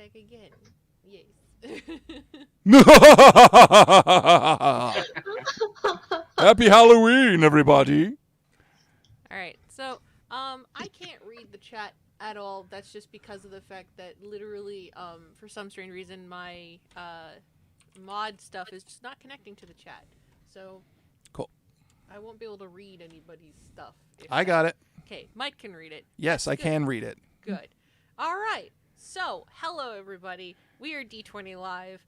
back again. Yes. Happy Halloween, everybody. All right. So, I can't read the chat at all. That's just because of the fact that literally, for some strange reason, my mod stuff is just not connecting to the chat. So, Cool. I won't be able to read anybody's stuff. I got it. Okay, Mike can read it. Yes, I can read it. Good. All right. So, hello everybody. We are D20 Live.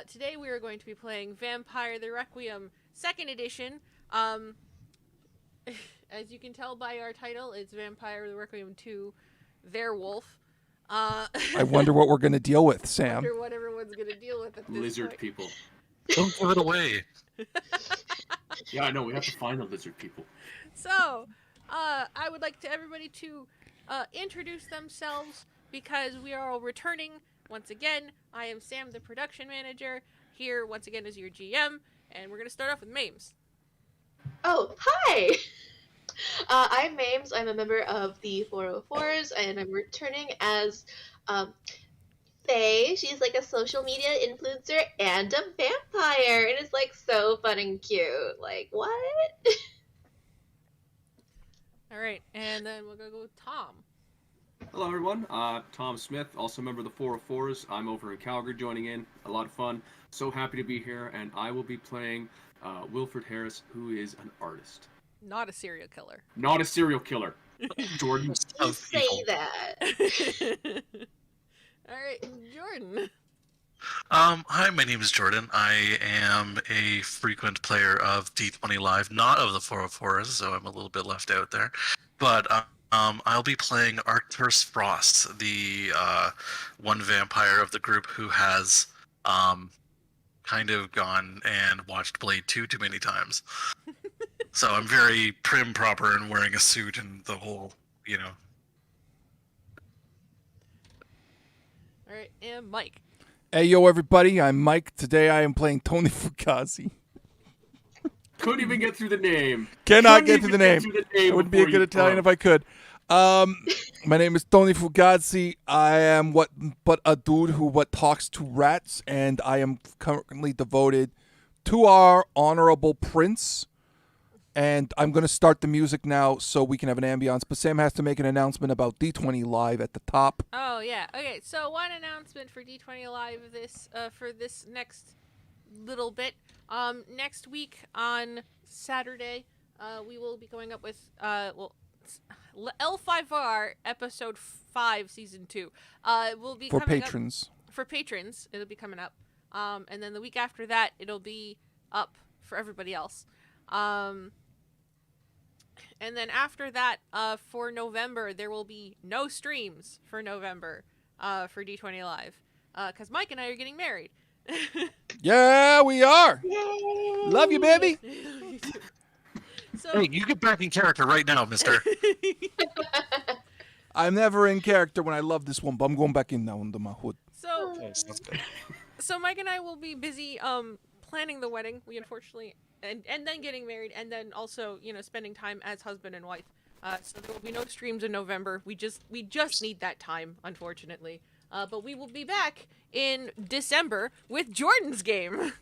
Today we are going to be playing Vampire the Requiem 2nd edition. As you can tell by our title, it's Vampire the Requiem 2 Werewolf. I wonder what we're going to deal with, Sam. I wonder what everyone's going to deal with at this Lizard point. people. Don't give it away. Yeah, I know. We have to find the lizard people. So, I would like to everybody to introduce themselves because we are all returning once again. I am Sam, the production manager. Here, once again, is your GM, and we're going to start off with Mames. Oh, hi! I'm Mames. I'm a member of the 404s, and I'm returning as Faye. She's like a social media influencer and a vampire, and it's like so fun and cute. Like, what? All right, and then we're going to go with Tom. Hello, everyone. Tom Smith, also a member of the 404s. I'm over in Calgary joining in. A lot of fun. So happy to be here, and I will be playing Wilfred Harris, who is an artist. Not a serial killer. Not a serial killer. Jordan. You say that. All right, Jordan. Hi, my name is Jordan. I am a frequent player of D20 Live, not of the 404s, so I'm a little bit left out there. But I'll be playing Arcturus Frost, the one vampire of the group who has kind of gone and watched Blade 2 too many times. So I'm very prim, proper, and wearing a suit and the whole, you know. All right, and Mike. Hey, yo, everybody. I'm Mike. Today I am playing Tony Fugazi. Couldn't even get through the name. Cannot Couldn't get through the even name. get through the name I would be a before good you Italian if broke. I could. My name is Tony Fugazi. I am but a dude who talks to rats, and I am currently devoted to our honorable prince. And I'm going to start the music now so we can have an ambiance. But Sam has to make an announcement about D20 Live at the top. Oh, yeah. Okay, so one announcement for D20 Live for this next little bit. Next week on Saturday, we will be going up with L5R Episode 5 Season 2. Will be For coming patrons. Up, for patrons, it'll be coming up. And then the week after that, it'll be up for everybody else. And then after that, for November, there will be no streams for November for D20 Live. Because Mike and I are getting married. Yeah, we are. Yay! Love you, baby. So, Hey, you get back in character right now, mister. I'm never in character when I love this one, but I'm going back in now under my hood. so, That's good. so Mike and I will be busy planning the wedding. We unfortunately... And then getting married, and then also, spending time as husband and wife. So there will be no streams in November. We just need that time, unfortunately. But we will be back in December with Jordan's game.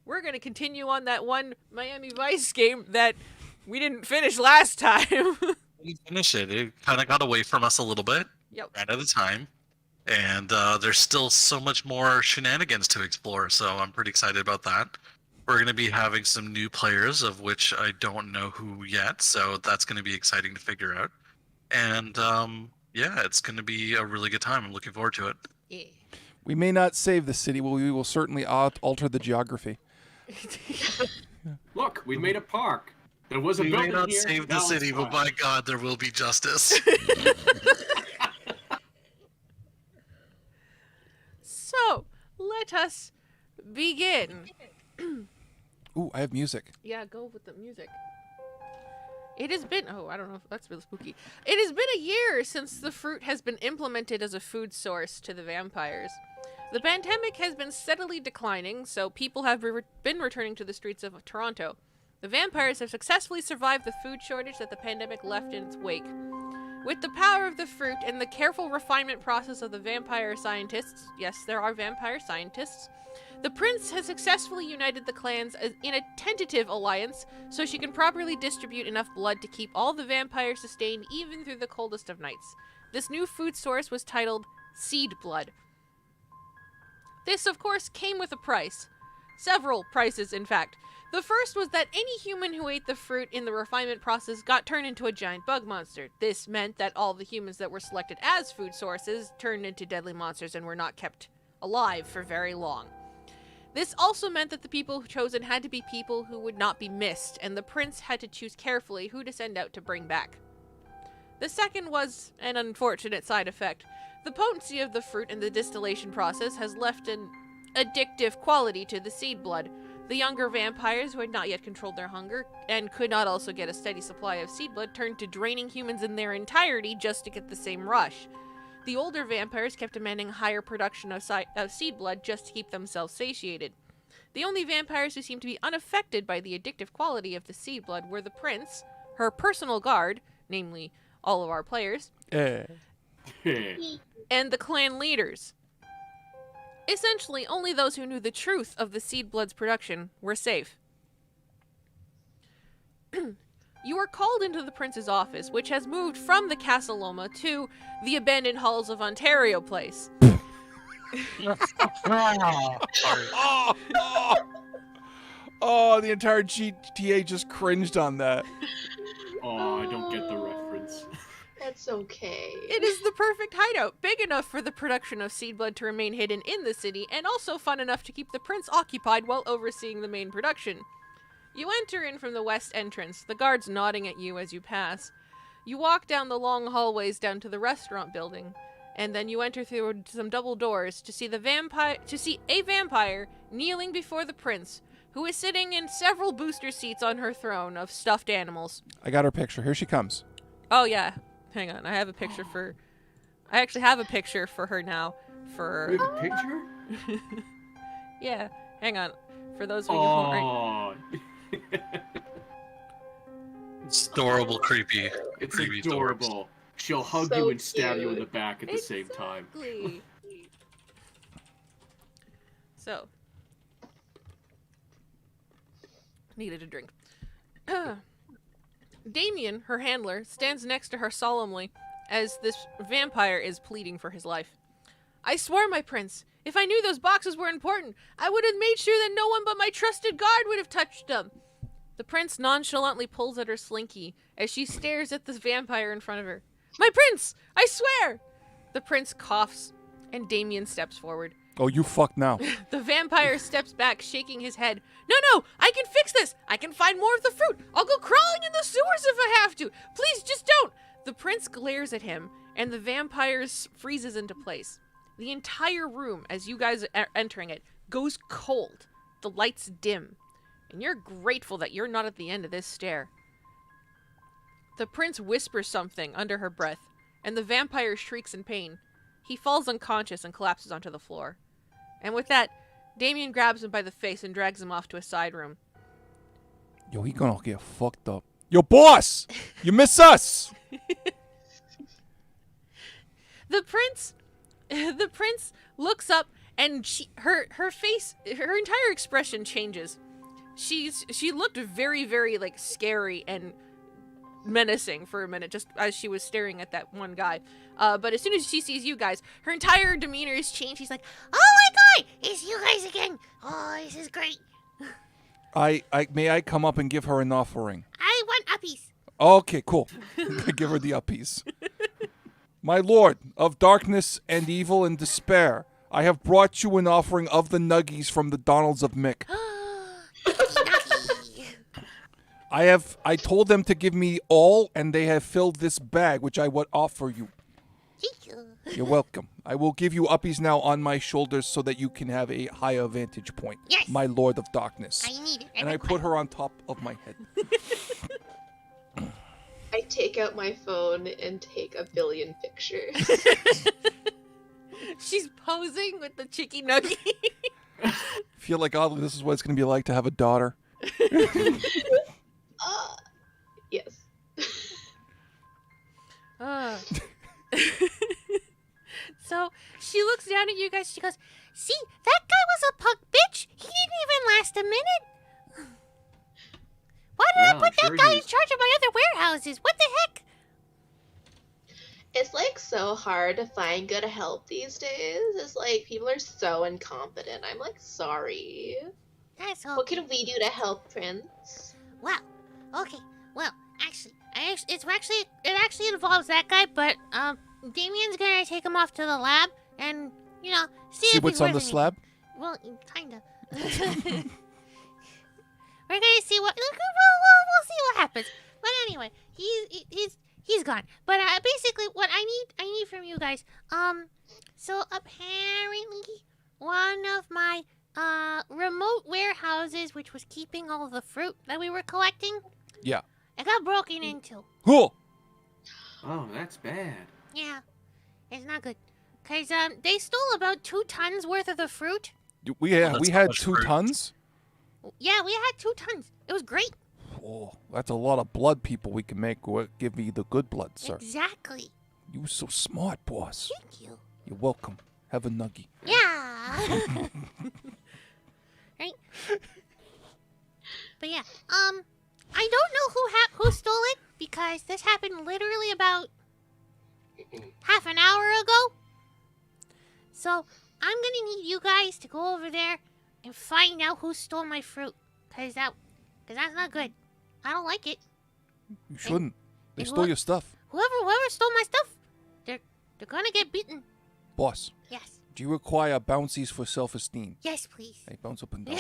We're gonna continue on that one Miami Vice game that we didn't finish last time. We finished it. It kind of got away from us a little bit. Yep. Right at the time. And there's still so much more shenanigans to explore, so I'm pretty excited about that. We're going to be having some new players, of which I don't know who yet, so that's going to be exciting to figure out. And yeah, it's going to be a really good time. I'm looking forward to it. Yeah. We may not save the city, but we will certainly alter the geography. Look, we made a park. There was a We may building not here. save the now it's city, but fine. by God, there will be justice. So let us begin. Ooh, I have music. Yeah, go with the music. It has been, I don't know if that's really spooky. It has been a year since the fruit has been implemented as a food source to the vampires. The pandemic has been steadily declining, so people have been returning to the streets of Toronto. The vampires have successfully survived the food shortage that the pandemic left in its wake. With the power of the fruit and the careful refinement process of the vampire scientists, yes, there are vampire scientists, the prince has successfully united the clans in a tentative alliance so she can properly distribute enough blood to keep all the vampires sustained even through the coldest of nights. This new food source was titled Seed Blood. This, of course, came with a price. Several prices, in fact. The first was that any human who ate the fruit in the refinement process got turned into a giant bug monster. This meant that all the humans that were selected as food sources turned into deadly monsters and were not kept alive for very long. This also meant that the people chosen had to be people who would not be missed, and the prince had to choose carefully who to send out to bring back. The second was an unfortunate side effect. The potency of the fruit in the distillation process has left an addictive quality to the seed blood. The younger vampires who had not yet controlled their hunger and could not also get a steady supply of seed blood turned to draining humans in their entirety just to get the same rush. The older vampires kept demanding higher production of seed blood just to keep themselves satiated. The only vampires who seemed to be unaffected by the addictive quality of the seed blood were the prince, her personal guard, namely all of our players, and the clan leaders. Essentially, only those who knew the truth of the seed blood's production were safe. You are called into the prince's office, which has moved from the Castle Loma to the abandoned halls of Ontario Place. Oh, the entire GTA just cringed on that. Oh, I don't get the reference. That's okay. It is the perfect hideout, big enough for the production of seed blood to remain hidden in the city, and also fun enough to keep the prince occupied while overseeing the main production. You enter in from the west entrance, the guards nodding at you as you pass. You walk down the long hallways down to the restaurant building, and then you enter through some double doors to see a vampire kneeling before the prince, who is sitting in several booster seats on her throne of stuffed animals. I got her picture. Here she comes. Oh yeah. Hang on, I actually have a picture for her now. We have a picture? Yeah, hang on. For those of you who aren't... It's adorable, creepy. It's creepy adorable. dwarves. She'll hug So you and stab you in cute. the back at the same time. Exactly. So. Needed a drink. Damien, her handler, stands next to her solemnly as this vampire is pleading for his life. I swear, my prince, if I knew those boxes were important, I would have made sure that no one but my trusted guard would have touched them. The prince nonchalantly pulls at her slinky as she stares at the vampire in front of her. My prince, I swear! The prince coughs, and Damien steps forward. Oh, you fucked now. The vampire steps back, shaking his head. No, I can fix this. I can find more of the fruit. I'll go crawling in the sewers if I have to. Please, just don't. The prince glares at him, and the vampire freezes into place. The entire room, as you guys are entering it, goes cold. The lights dim, and you're grateful that you're not at the end of this stair. The prince whispers something under her breath, and the vampire shrieks in pain. He falls unconscious and collapses onto the floor. And with that, Damien grabs him by the face and drags him off to a side room. Yo, he gonna get fucked up. Yo, boss! You miss us! The prince looks up, and her face, her entire expression changes. She looked very, very like scary and menacing for a minute, just as she was staring at that one guy. But as soon as she sees you guys, her entire demeanor is changed. She's like, "Oh my god, it's you guys again! Oh, this is great! May I come up and give her an offering? I want uppies." Okay, cool. I give her the uppies. My lord, of darkness and evil and despair, I have brought you an offering of the nuggies from the Donalds of Mick. I told them to give me all, and they have filled this bag, which I would offer you. You're welcome. I will give you uppies now on my shoulders so that you can have a higher vantage point. Yes. My lord of darkness. I need it. And I put her on top of my head. I take out my phone and take a billion pictures. She's posing with the chicky nugget. Feel like, oh, this is what it's going to be like to have a daughter. Yes. Uh. So she looks down at you guys. She goes, "See, that guy was a punk bitch. He didn't even last a minute. Why did I Well, put I'm that sure guy he in charge of my other warehouses? What the heck?" It's like so hard to find good help these days. It's like people are so incompetent. I'm like sorry. That's okay. What can we do to help, Prince? Well, okay. Well, it actually involves that guy, but Damien's gonna take him off to the lab and see See if what's he's on the worth anything. slab? Well, kinda. We're gonna see what. We'll see what happens. But anyway, he's gone. But basically, what I need from you guys. So apparently, one of my remote warehouses, which was keeping all the fruit that we were collecting, Yeah. it got broken into. Cool. Oh, that's bad. Yeah, it's not good. Cause they stole about 2 tons worth of the fruit. We That's had much 2 fruit. tons. Yeah, we had 2 tons. It was great. Oh, that's a lot of blood, people. We can make. Give me the good blood, sir. Exactly. You so smart, boss. Thank you. You're welcome. Have a nuggie. Yeah. Right. But yeah, I don't know who stole it because this happened literally about half an hour ago. So I'm gonna need you guys to go over there and find out who stole my fruit, cause that's not good. I don't like it. You shouldn't. They and stole your stuff. Whoever stole my stuff, they're gonna get beaten. Boss, Yes. do you require bouncies for self-esteem? Yes, please. Hey, bounce up and down.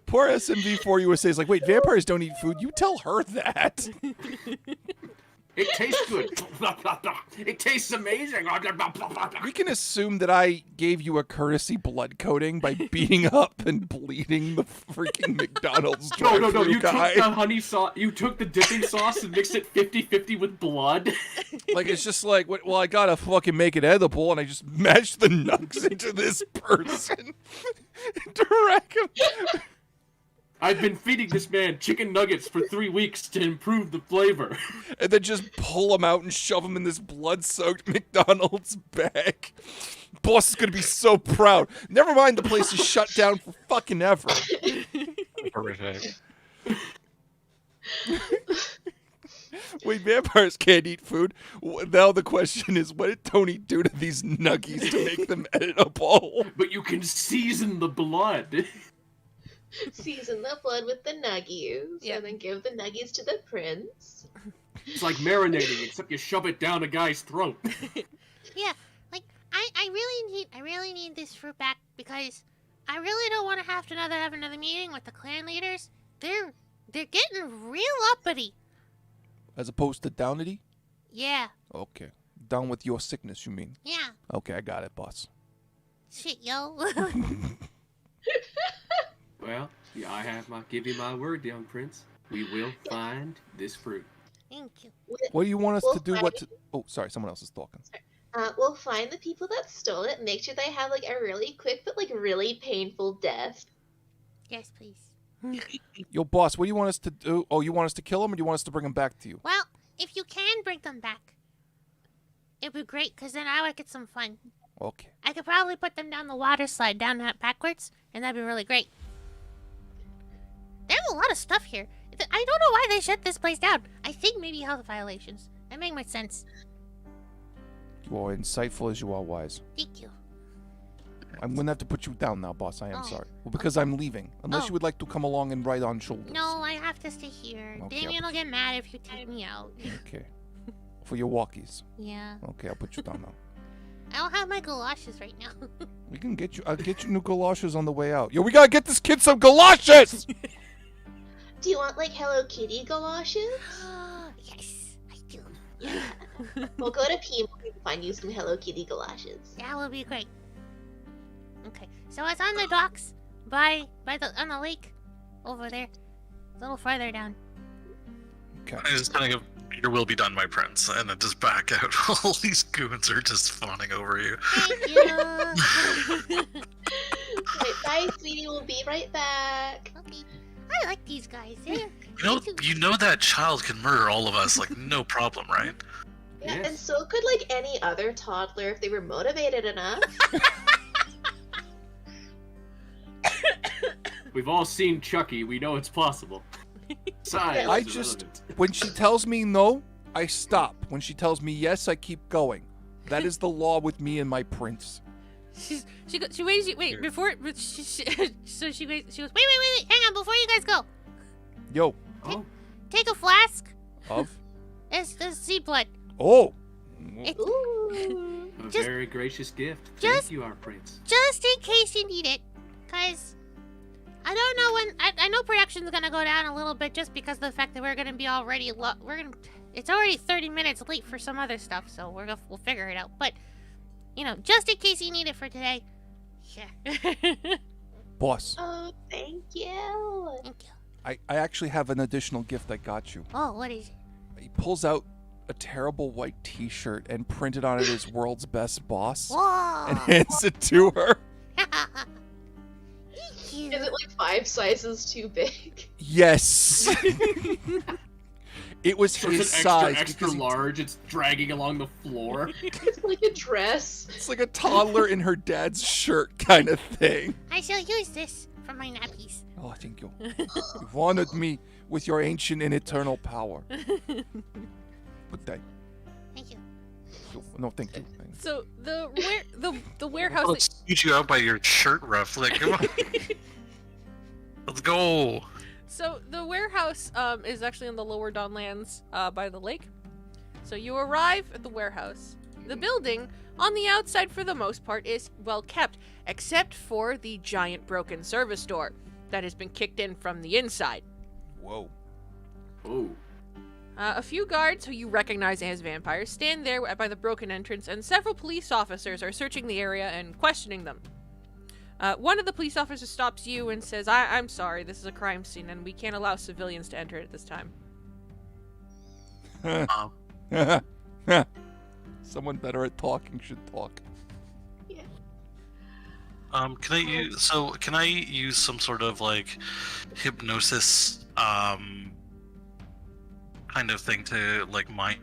Poor SMV4 USA is like, wait, vampires don't eat food. You tell her that. It tastes good. It tastes amazing. We can assume that I gave you a courtesy blood coating by beating up and bleeding the freaking McDonald's No. drive-thru You guy. took the honey sauce. You took the dipping sauce and mixed it 50-50 with blood. Like, it's just like, well, I gotta fucking make it edible, and I just mashed the nugs into this person. Direct him. I've been feeding this man chicken nuggets for 3 weeks to improve the flavor. And then just pull him out and shove him in this blood-soaked McDonald's bag. Boss is gonna be so proud. Never mind, the place is shut down for fucking ever. Horrific. Wait, vampires can't eat food. Now the question is, what did Tony do to these nuggies to make them editable? But you can season the blood. Season the blood with the nuggies, Yep. and then give the nuggies to the prince. It's like marinating, except you shove it down a guy's throat. Yeah, like I really need this fruit back because I really don't want to have another meeting with the clan leaders. They're getting real uppity. As opposed to downity? Yeah, Okay. Down with your sickness, you mean? yeah. Okay, I got it, boss. Shit, yo. Well, yeah, give you my word, young prince. We will find this fruit. Thank you. What do you want us We'll to do? find- Oh, sorry, someone else is talking. We'll find the people that stole it. Make sure they have like a really quick but like really painful death. Yes, please. Yo, boss, what do you want us to do? Oh, you want us to kill him, or do you want us to bring him back to you? Well, if you can bring them back, it'd be great because then I would get some fun. Okay. I could probably put them down the water slide down that backwards, and that'd be really great. They have a lot of stuff here. I don't know why they shut this place down. I think maybe health violations. That makes much sense. You are insightful as you are wise. Thank you. I'm gonna have to put you down now, boss. I am Oh. sorry. Well, because I'm leaving. Unless Oh. you would like to come along and ride on shoulders. No, I have to stay here. Okay, Damien will get mad if you take me out. Okay. For your walkies. Yeah. Okay, I'll put you down now. I don't have my galoshes right now. We can get you. I'll get you new galoshes on the way out. Yo, we gotta get this kid some galoshes. Do you want like Hello Kitty galoshes? Yes, I do. Yeah. We'll go to P and find you some Hello Kitty galoshes. That would be great. Okay, so it's on the docks on the lake over there, a little farther down. Okay. I just kind of go, your will be done, my prince, and then just back out. All these goons are just fawning over you. Thank you. Right, bye, sweetie. We'll be right back. Okay. I like these guys. You know that child can murder all of us, like no problem, right? Yeah, Yes. and so could like any other toddler if they were motivated enough. We've all seen Chucky. We know it's possible. Science I is just, relevant. when she tells me no, I stop. When she tells me yes, I keep going. That is the law with me and my prince. She waits. Wait before. So she goes. Wait. Hang on before you guys go. Yo, Oh, Take a flask. of? It's the sea blood. Oh. Ooh. a Just- very gracious gift. just- Thank you, our prince. Just in case you need it, cause I don't know when. I know production's gonna go down a little bit just because of the fact that we're gonna be already. It's already 30 minutes late for some other stuff, so we'll figure it out. But just in case you need it for today. Yeah. Boss, Oh, thank you. Thank you. I actually have an additional gift I got you. Oh, what is it? He pulls out a terrible white t-shirt and printed on it his world's best boss Whoa. and hands it to her. Thank you. Is it like 5 sizes too big? Yes. It was So his it's an size. extra because he- large. It's dragging along the floor. It's like a dress. It's like a toddler in her dad's shirt kind of thing. I shall use this for my nappies. Oh, thank you. You've honored me with your ancient and eternal power. Good day. Thank you. No, thank you. So the warehouse. Let's scoot you out by your shirt ruff. Like, come on. Let's go. So the warehouse is actually in the lower Dawnlands by the lake. So you arrive at the warehouse. The building, on the outside for the most part, is well kept, except for the giant broken service door that has been kicked in from the inside. Whoa. Oh, A few guards, who you recognize as vampires, stand there by the broken entrance, and several police officers are searching the area and questioning them. One of the police officers stops you and says, I'm sorry, this is a crime scene, and we can't allow civilians to enter at this time. Someone better at talking should talk. Can I use some sort of like hypnosis kind of thing to like my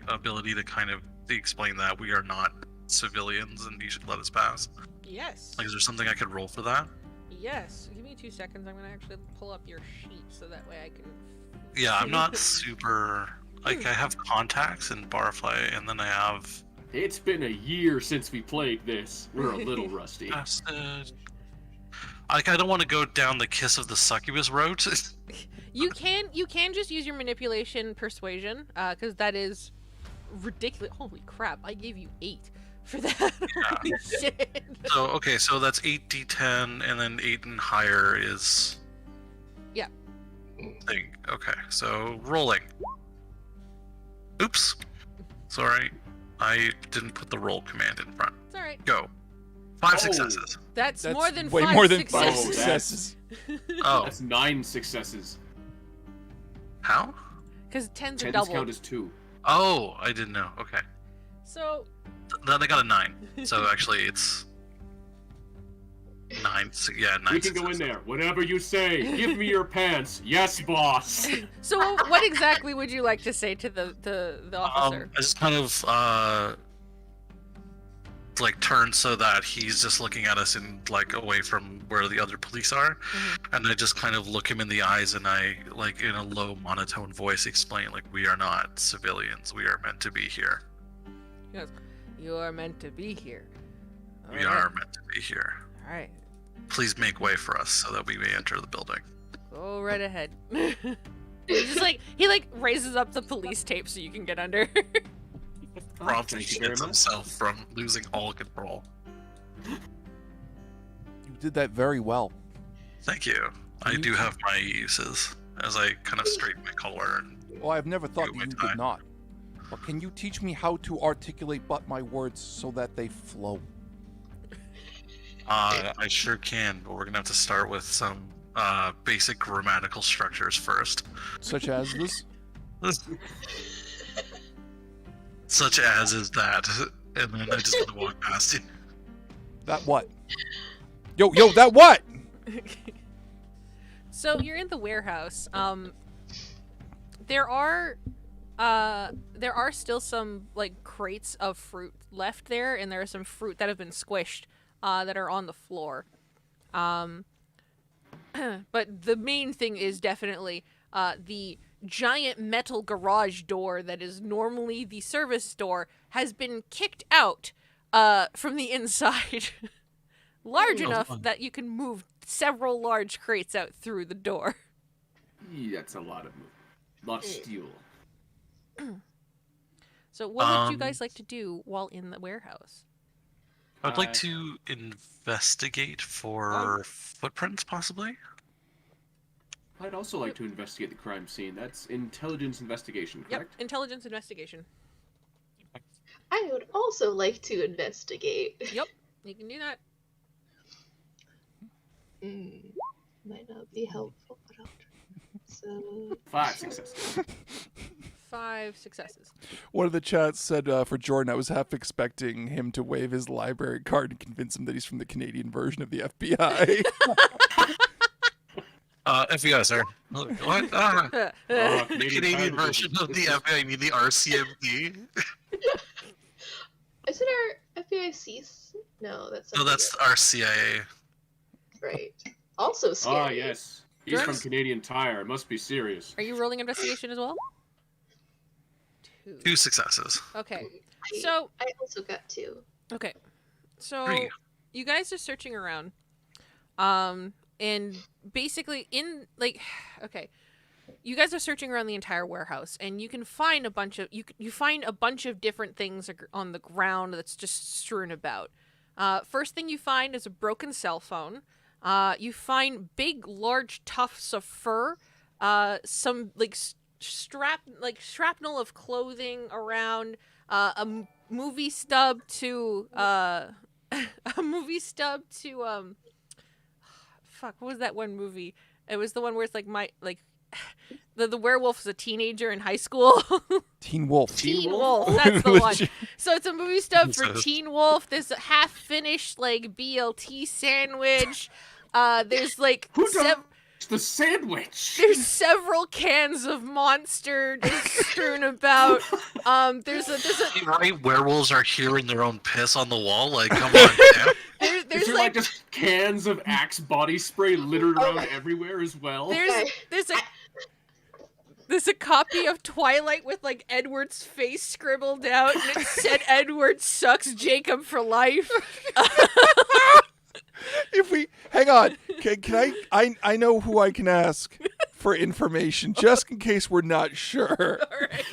ability to kind of explain that we are not civilians and you should let us pass? Yes. Like, is there something I could roll for that? Yes. Give me 2 seconds. I'm gonna actually pull up your sheet so that way I can. Yeah, I'm not super like I have contacts in Barfly and then I have it's been a year since we played this. We're a little rusty. acid. Like, I don't want to go down the kiss of the succubus route. You can just use your manipulation persuasion, because that is ridiculous. Holy crap! I gave you 8 for that. Holy shit. So that's 8d10 and then 8 and higher is Yeah. thing. Okay, so rolling. Oops. Sorry. I didn't put the roll command in front. It's all right. Go. 5 Oh. successes. That's more than way 5 more than successes. 5 successes. Oh, That's 9 successes. how? Because 10s are 10s double. count as 2. Oh, I didn't know. Okay. So Then I got a 9. So actually it's 9. Yeah, 9 We can go in successes. there. Whatever you say. Give me your pants. Yes, boss. So what exactly would you like to say to the officer? I just kind of like turn so that he's just looking at us and like away from where the other police are, and I just kind of look him in the eyes and I like in a low monotone voice explain like we are not civilians, we are meant to be here. He goes, "You are meant to be here. We are meant to be here. All right. Please make way for us so that we may enter the building." Go right ahead." He's just like he raises up the police tape so you can get under. Promptly thank you very shields much. himself from losing all control. You did that very well. Thank you. I do have my uses as I kind of straighten my collar and Oh, I've never thought You that you would die. did not. But can you teach me how to articulate but my words so that they flow? I sure can, but we're gonna have to start with some basic grammatical structures first. Such as this? Such as is that. And then I just gonna walk past you. That what? Yo, that what? So you're in the warehouse. There are still some like crates of fruit left there, and there are some fruit that have been squished that are on the floor. But the main thing is definitely the giant metal garage door that is normally the service door has been kicked out from the inside. Large enough that you can move several large crates out through the door. Yeah, that's a lot of steel. So what would you guys like to do while in the warehouse? I'd like to investigate for footprints, possibly. I'd also like to investigate the crime scene. That's intelligence investigation, correct? Yep, intelligence investigation. I would also like to investigate. Yep, you can do that. Might not be helpful, but I'll try. So 5 successes. 5 successes. One of the chats said for Jordan, I was half expecting him to wave his library card and convince him that he's from the Canadian version of the FBI. FBI, sir. What? Canadian Canadian version of the FBI. I mean the RCMP. is it our FBIC? No, that's No, that's our CIA. right. Also scary. Ah, yes. He's from Drugs? Canadian Tire. It must be serious. Are you rolling investigation as well? 2. 2 successes. Okay. So I also got 2. okay. So 3. you guys are searching around. And basically okay. You guys are searching around the entire warehouse, and you can find a bunch of you find a bunch of different things on the ground that's just strewn about. First thing you find is a broken cell phone. You find big, large tufts of fur. Some shrapnel of clothing around. A movie stub to fuck, what was that one movie? It was the one where it's the werewolf is a teenager in high school. Teen Wolf. Teen Wolf, that's the one. So it's a movie stub for Teen Wolf. There's a half-finished BLT sandwich. There's Who does the sandwich? there's several cans of Monster just strewn about. There's a Right? Werewolves are hearing their own piss on the wall. Like, come on, man. Is there's there just cans of Axe body spray littered around everywhere as well? There's a copy of Twilight with Edward's face scribbled out, and it said Edward sucks Jacob for life. If we hang on, can I know who I can ask for information just in case we're not sure. All right.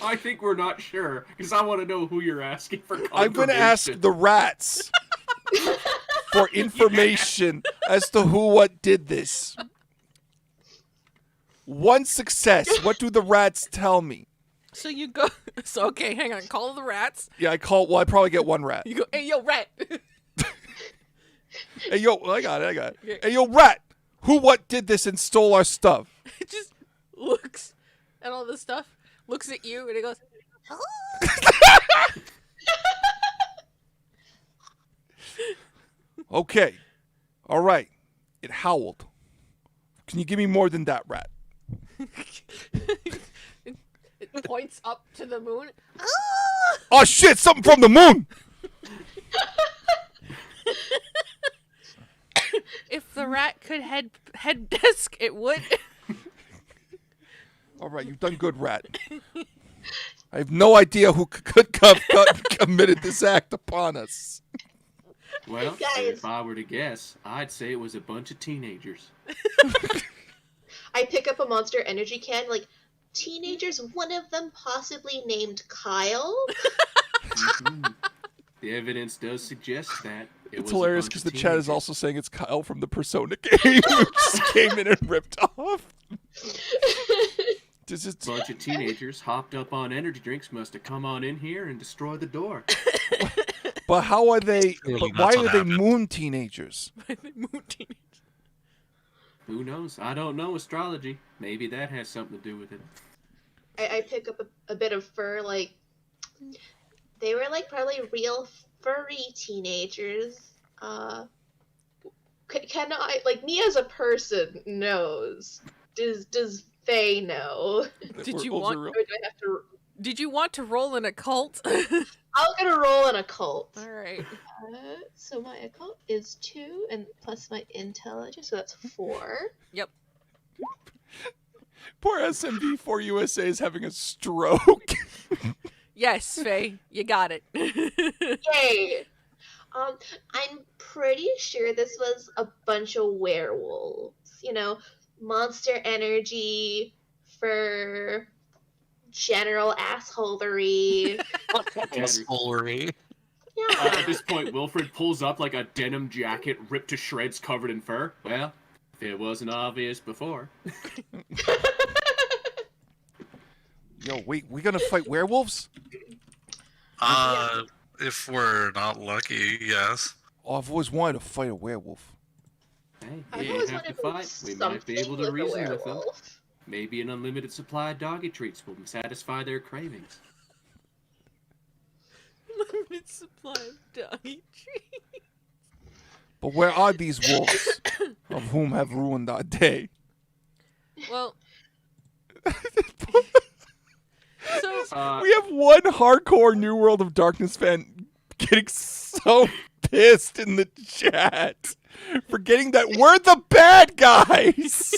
I think we're not sure because I want to know who you're asking for. I'm going to ask the rats for information as to what did this. 1 success. What do the rats tell me? So you go. So okay, hang on. Call the rats. Yeah, I probably get 1 rat. You go. Hey, yo, rat. Hey, yo, I got it. Okay. Hey, yo, rat. What did this and stole our stuff? It just looks at all this stuff, looks at you, and it goes. Okay. All right. It howled. Can you give me more than that, rat? It points up to the moon. Oh, shit. Something from the moon. If the rat could head desk, it would. All right. You've done good, rat. I have no idea who could have committed this act upon us. Well, Guys. if I were to guess, I'd say it was a bunch of teenagers. I pick up a Monster Energy can, teenagers, one of them possibly named Kyle. The evidence does suggest that. It's hilarious because the chat is also saying it's Kyle from the Persona game who just came in and ripped off. A bunch of teenagers hopped up on energy drinks must have come on in here and destroyed the door. But how are they? Clearly But why that's are what they happened. moon teenagers? Moon teenagers. Who knows? I don't know astrology. Maybe that has something to do with it. I pick up a bit of fur, they were probably real furry teenagers. Could can I, like, me as a person knows? Does Faye know? Did you Werewolves want? are real. Or do I have to? Did you want to roll an occult? I'm gonna roll an occult. All right. So my occult is 2 and plus my intelligence, so that's 4. Yep. Poor SMV4 USA is having a stroke. Yes, Faye, you got it. Yay! I'm pretty sure this was a bunch of werewolves. You know, monster energy for general assholery. Assholery. Yeah. At this point, Wilfred pulls up like a denim jacket ripped to shreds covered in fur. Well, if it wasn't obvious before. Yo, wait, we gonna fight werewolves? If we're not lucky, yes. Oh, I've always wanted to fight a werewolf. Hey, I've we always ain't have to wanted fight. We might be able to something with a reason with them. werewolf. Maybe an unlimited supply of doggy treats will satisfy their cravings. Limited supply of doggy treats. But where are these wolves, of whom have ruined our day? Well, so We have one hardcore New World of Darkness fan getting so pissed in the chat, forgetting that we're the bad guys.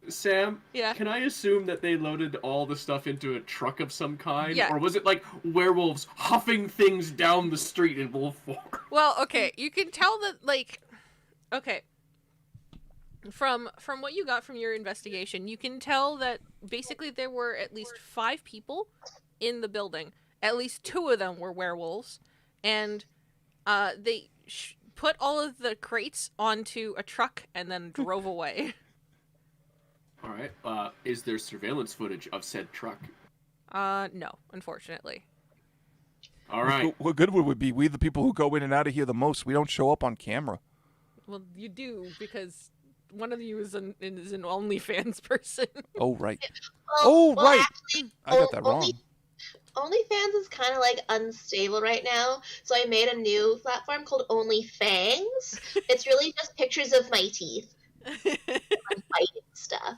Sam, yeah. can I assume that they loaded all the stuff into a truck of some kind? Yeah. Or was it like werewolves huffing things down the street in wolf form? Well, okay, you can tell that, like, okay, from what you got from your investigation, you can tell that basically there were at least 5 people in the building. At least 2 of them were werewolves, and they put all of the crates onto a truck and then drove away. Alright, is there surveillance footage of said truck? No, unfortunately. Alright. What good would it be? We the people who go in and out of here the most. We don't show up on camera. Well, you do, because one of you is an OnlyFans person. Oh, right. Well, right. Actually, I got that wrong. OnlyFans is kind of like unstable right now, so I made a new platform called OnlyFangs. It's really just pictures of my teeth and fighting stuff.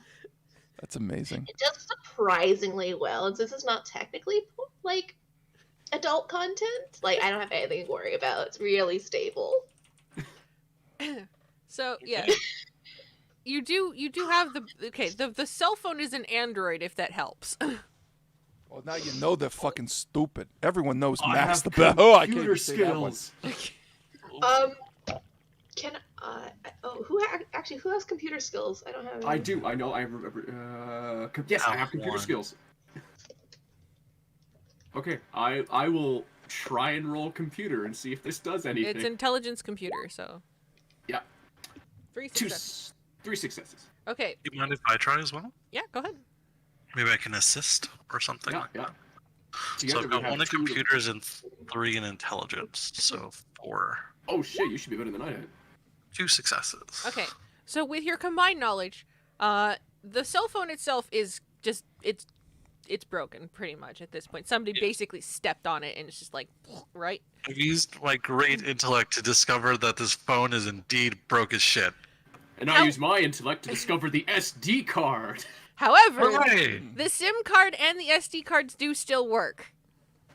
That's amazing. It does surprisingly well, and since it's not technically like adult content, like I don't have anything to worry about. It's really stable. So yeah, you do have the cell phone is an Android, if that helps. Well, now you know they're fucking stupid. Everyone knows I Max have the best. Oh, I can't computer even say that one. skills. Can who has computer skills? I don't have any. I do. I know. I remember. Yes, I have computer One. skills. Okay, I will try and roll computer and see if this does anything. It's intelligence computer, so Yeah. 3 Two successes. 3 successes. Okay, Do you mind if I try as well? yeah, go ahead. Maybe I can assist or something Yeah, like yeah. that. So Together I've we got have 1 in 2 of them. computers and 3 in intelligence, so 4. Oh shit! You should be better than I am. 2 successes. Okay, so with your combined knowledge, the cell phone itself is just it's broken pretty much at this point. Somebody basically stepped on it and it's just like, right? I've used my great intellect to discover that this phone is indeed broke as shit. And I use my intellect to discover the SD card. However, Hooray! the SIM card and the SD cards do still work.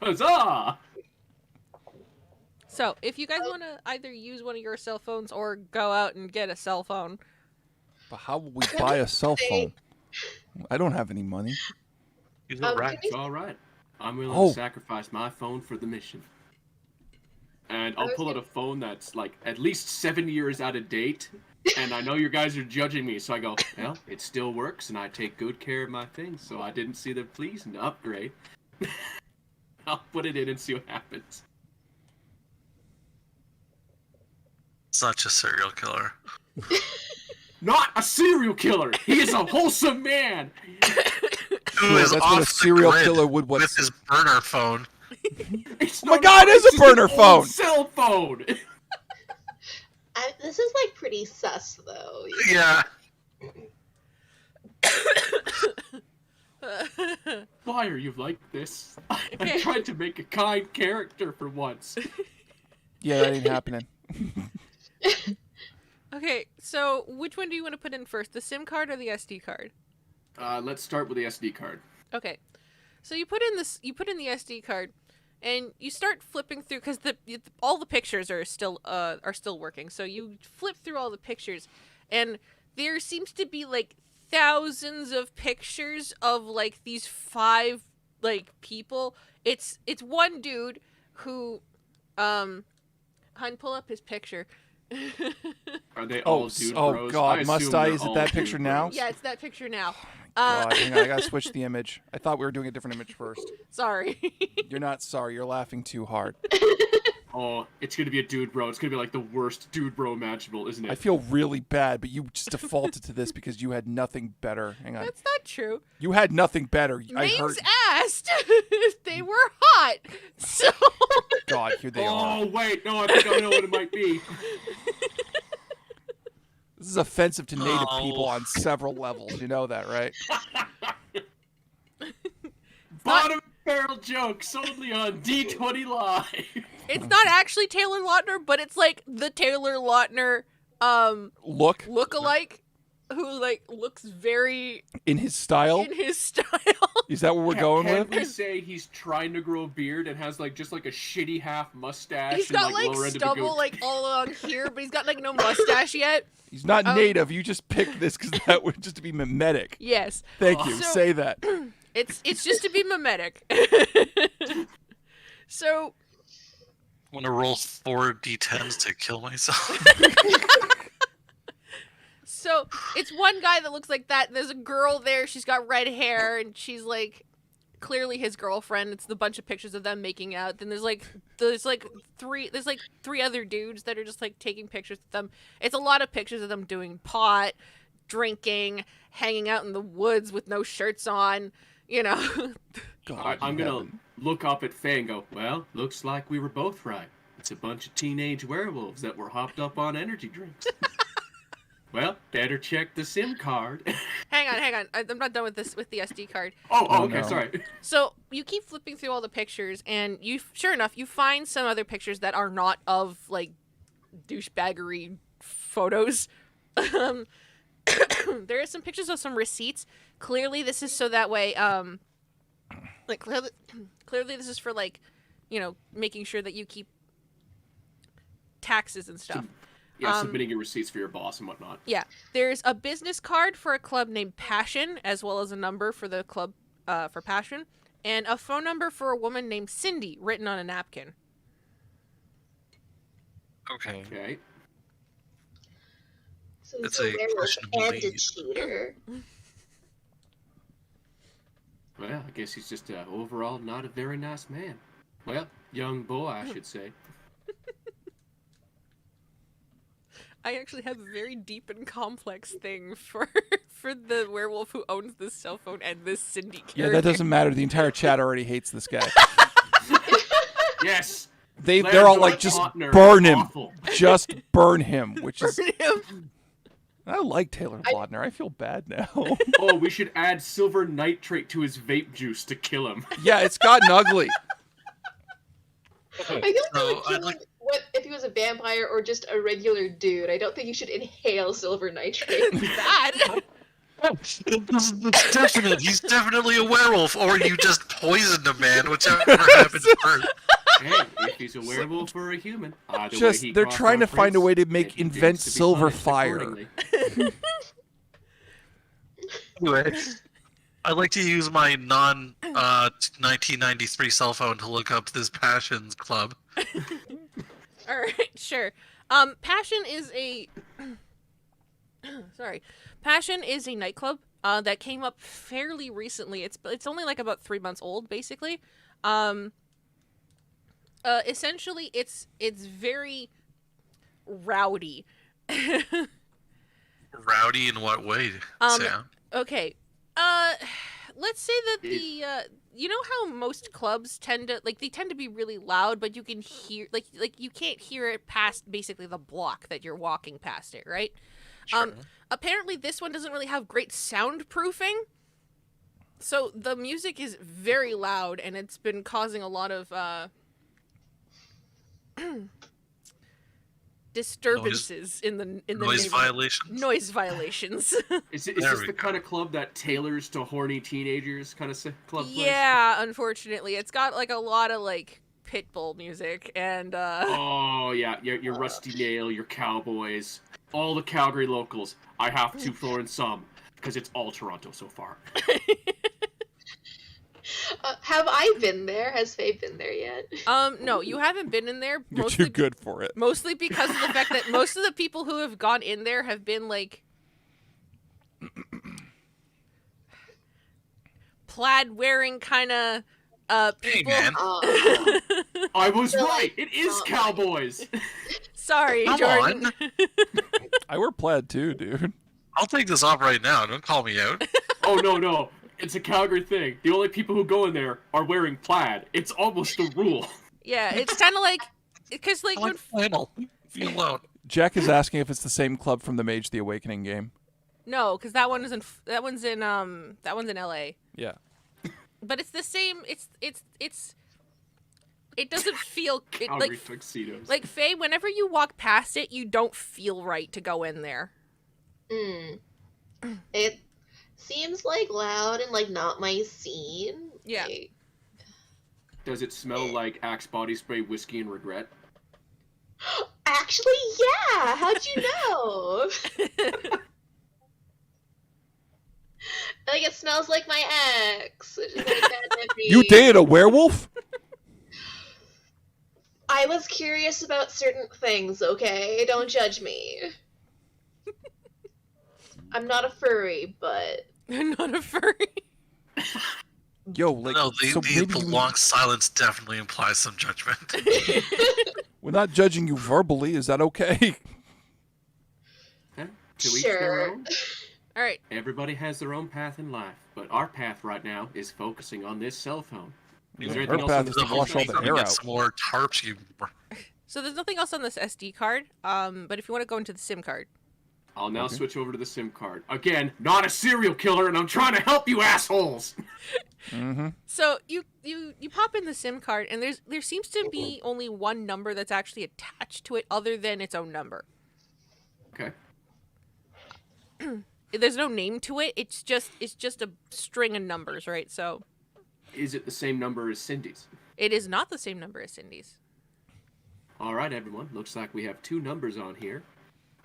Huzzah! So, if you guys want to either use one of your cell phones or go out and get a cell phone, But how will we buy a cell phone? I don't have any money. Use a rat. It's all right. I'm willing Oh. to sacrifice my phone for the mission. And I'll pull out a phone that's like at least 7 years out of date. And I know you guys are judging me, so I go, well, it still works, and I take good care of my things, so I didn't see the pleasing to upgrade. I'll put it in and see what happens. Such a serial killer. Not a serial killer! He is a wholesome man! Who Sure, is that's off what a the serial grid killer would with his burner phone. It's Oh my not God, it is it's a just an burner old phone! cell phone! This is like pretty sus though. Yeah. Why are you like this? I Okay. tried to make a kind character for once. Yeah, that ain't happening. Okay, so which one do you want to put in first, the SIM card or the SD card? Let's start with the SD card. Okay, so you put in the SD card, and you start flipping through because all the pictures are still working. So you flip through all the pictures, and there seems to be like thousands of pictures of like these 5 like people. It's one dude who, Hun, pull up his picture. Are they all dude bros? God, must I? assume Is they're it that all picture dude now? bros. Yeah, it's that picture now. God, hang on, I gotta switch the image. I thought we were doing a different image first. Sorry. You're not sorry. You're laughing too hard. Oh, it's gonna be a dude bro. It's gonna be like the worst dude bro imaginable, isn't it? I feel really bad, but you just defaulted to this because you had nothing better. Hang on. That's not true. You had nothing better. I Names heard. asked if they were hot. So God, here they are. Oh wait, no, I think I know what it might be. This is offensive to Native Oh. people on several levels. You know that, right? Bottom barrel jokes only on D20 Live. it's not actually Taylor Lautner, but it's like the Taylor Lautner Look lookalike who like looks very in his style. in his style. Is that what we're going Can with? we say he's trying to grow a beard and has like just like a shitty half mustache? He's and, got like lower end of a stubble goat? like all along here, but he's got like no mustache yet. He's not native. You just picked this because that would just to be mimetic. Yes. Thank you. So- Say that. It's just to be mimetic. So I'm gonna roll 4 d10s to kill myself. So it's one guy that looks like that. There's a girl there. She's got red hair, and she's like clearly his girlfriend. It's the bunch of pictures of them making out. Then there's like three other dudes that are just like taking pictures of them. It's a lot of pictures of them doing pot, drinking, hanging out in the woods with no shirts on. You know. God, I'm gonna heaven. look up at Faye and go, well, looks like we were both right. It's a bunch of teenage werewolves that were hopped up on energy drinks. Well, better check the SIM card. Hang on. I'm not done with this with the SD card. Oh, okay, no. sorry. So you keep flipping through all the pictures, and sure enough, you find some other pictures that are not of like douchebaggery photos. There are some pictures of some receipts. Clearly, this is so that way. Like clearly, this is for like, making sure that you keep taxes and stuff. Yeah, submitting your receipts for your boss and whatnot. Yeah, there's a business card for a club named Passion, as well as a number for the club for Passion, and a phone number for a woman named Cindy written on a napkin. Okay. Okay. So he's It's a a werewolf questionable and a lead. cheater. Well, I guess he's just overall not a very nice man. Well, young boy, I should say. I actually have a very deep and complex thing for the werewolf who owns this cell phone and this Cindy character. Yeah, that doesn't matter. The entire chat already hates this guy. Yes. They're all like, just burn him, just burn him, which is. I like Taylor Lautner. I feel bad now. Oh, we should add silver nitrate to his vape juice to kill him. Yeah, it's gotten ugly. I feel like So, that would kill I'd like- him if he was a vampire or just a regular dude. I don't think you should inhale silver nitrate. Bad. It's definite. He's definitely a werewolf, or you just poisoned a man, whichever happens first. Hey, if he's a werewolf or a human, either Just way he they're crossed trying our to find a prince, way to and make he invent deserves to be silver punished fire. accordingly. Anyway, I'd like to use my non-1993 cell phone to look up this Passions Club. All right, sure. Passion is a Passion is a nightclub that came up fairly recently. It's only like about 3 months old, basically. Essentially, it's very rowdy. Rowdy in what way, Sam? Okay. Let's say that you know how most clubs tend to be really loud, but you can hear like you can't hear it past basically the block that you're walking past it, right? Sure. Apparently this one doesn't really have great soundproofing. So the music is very loud, and it's been causing a lot of disturbances in the Noise neighborhood. violations. Noise violations. Is There this we the go. kind of club that tailors to horny teenagers kind of club place? Yeah, unfortunately, it's got like a lot of like Pitbull music and Oh yeah, your Rusty Nail, your Cowboys, all the Calgary locals. I have to throw in some because it's all Toronto so far. Have I been there? Has Faye been there yet? no, you haven't been in there You're mostly too good for it. mostly because of the fact that most of the people who have gone in there have been like plaid wearing kind of Hey, people. man. I was Really? right. It is Not Cowboys. Sorry, Come Jordan. I wear plaid too, dude. I'll take this off right now. Don't call me out. Oh no, it's a Calgary thing. The only people who go in there are wearing plaid. It's almost a rule. Yeah, it's kind of like because like I when like flannel. Leave me alone. Jack is asking if it's the same club from the Mage the Awakening game. no, because that one's in LA. Yeah. But it's the same. It doesn't feel Calgary tuxedos. like Faye. Whenever you walk past it, you don't feel right to go in there. It seems like loud and like not my scene. Yeah. Like, Does it smell like Axe body spray, whiskey, and regret? actually, yeah. How'd you know? Like it smells like my ex. Which is like bad memory. You dated a werewolf? I was curious about certain things. Okay, don't judge me. I'm not a furry, but I'm not a furry. Yo, like, No, so maybe the you- long silence definitely implies some judgment. we're not judging you verbally. Is that okay? Huh? To each Sure. their own. All right. Everybody has their own path in life, but our path right now is focusing on this cell phone. Is Yeah, there her anything else path on is this to wash all the hair Get out. some more tarps. You. So there's nothing else on this SD card. But if you want to go into the SIM card, I'll now Okay. switch over to the SIM card. Again, not a serial killer, and I'm trying to help you assholes! Mm-hmm. so you pop in the SIM card, and there seems to be only one number that's actually attached to it, other than its own number. Okay. There's no name to it. It's just a string of numbers, right? So Is it the same number as Cindy's? it is not the same number as Cindy's. Alright, everyone. Looks like we have two numbers on here.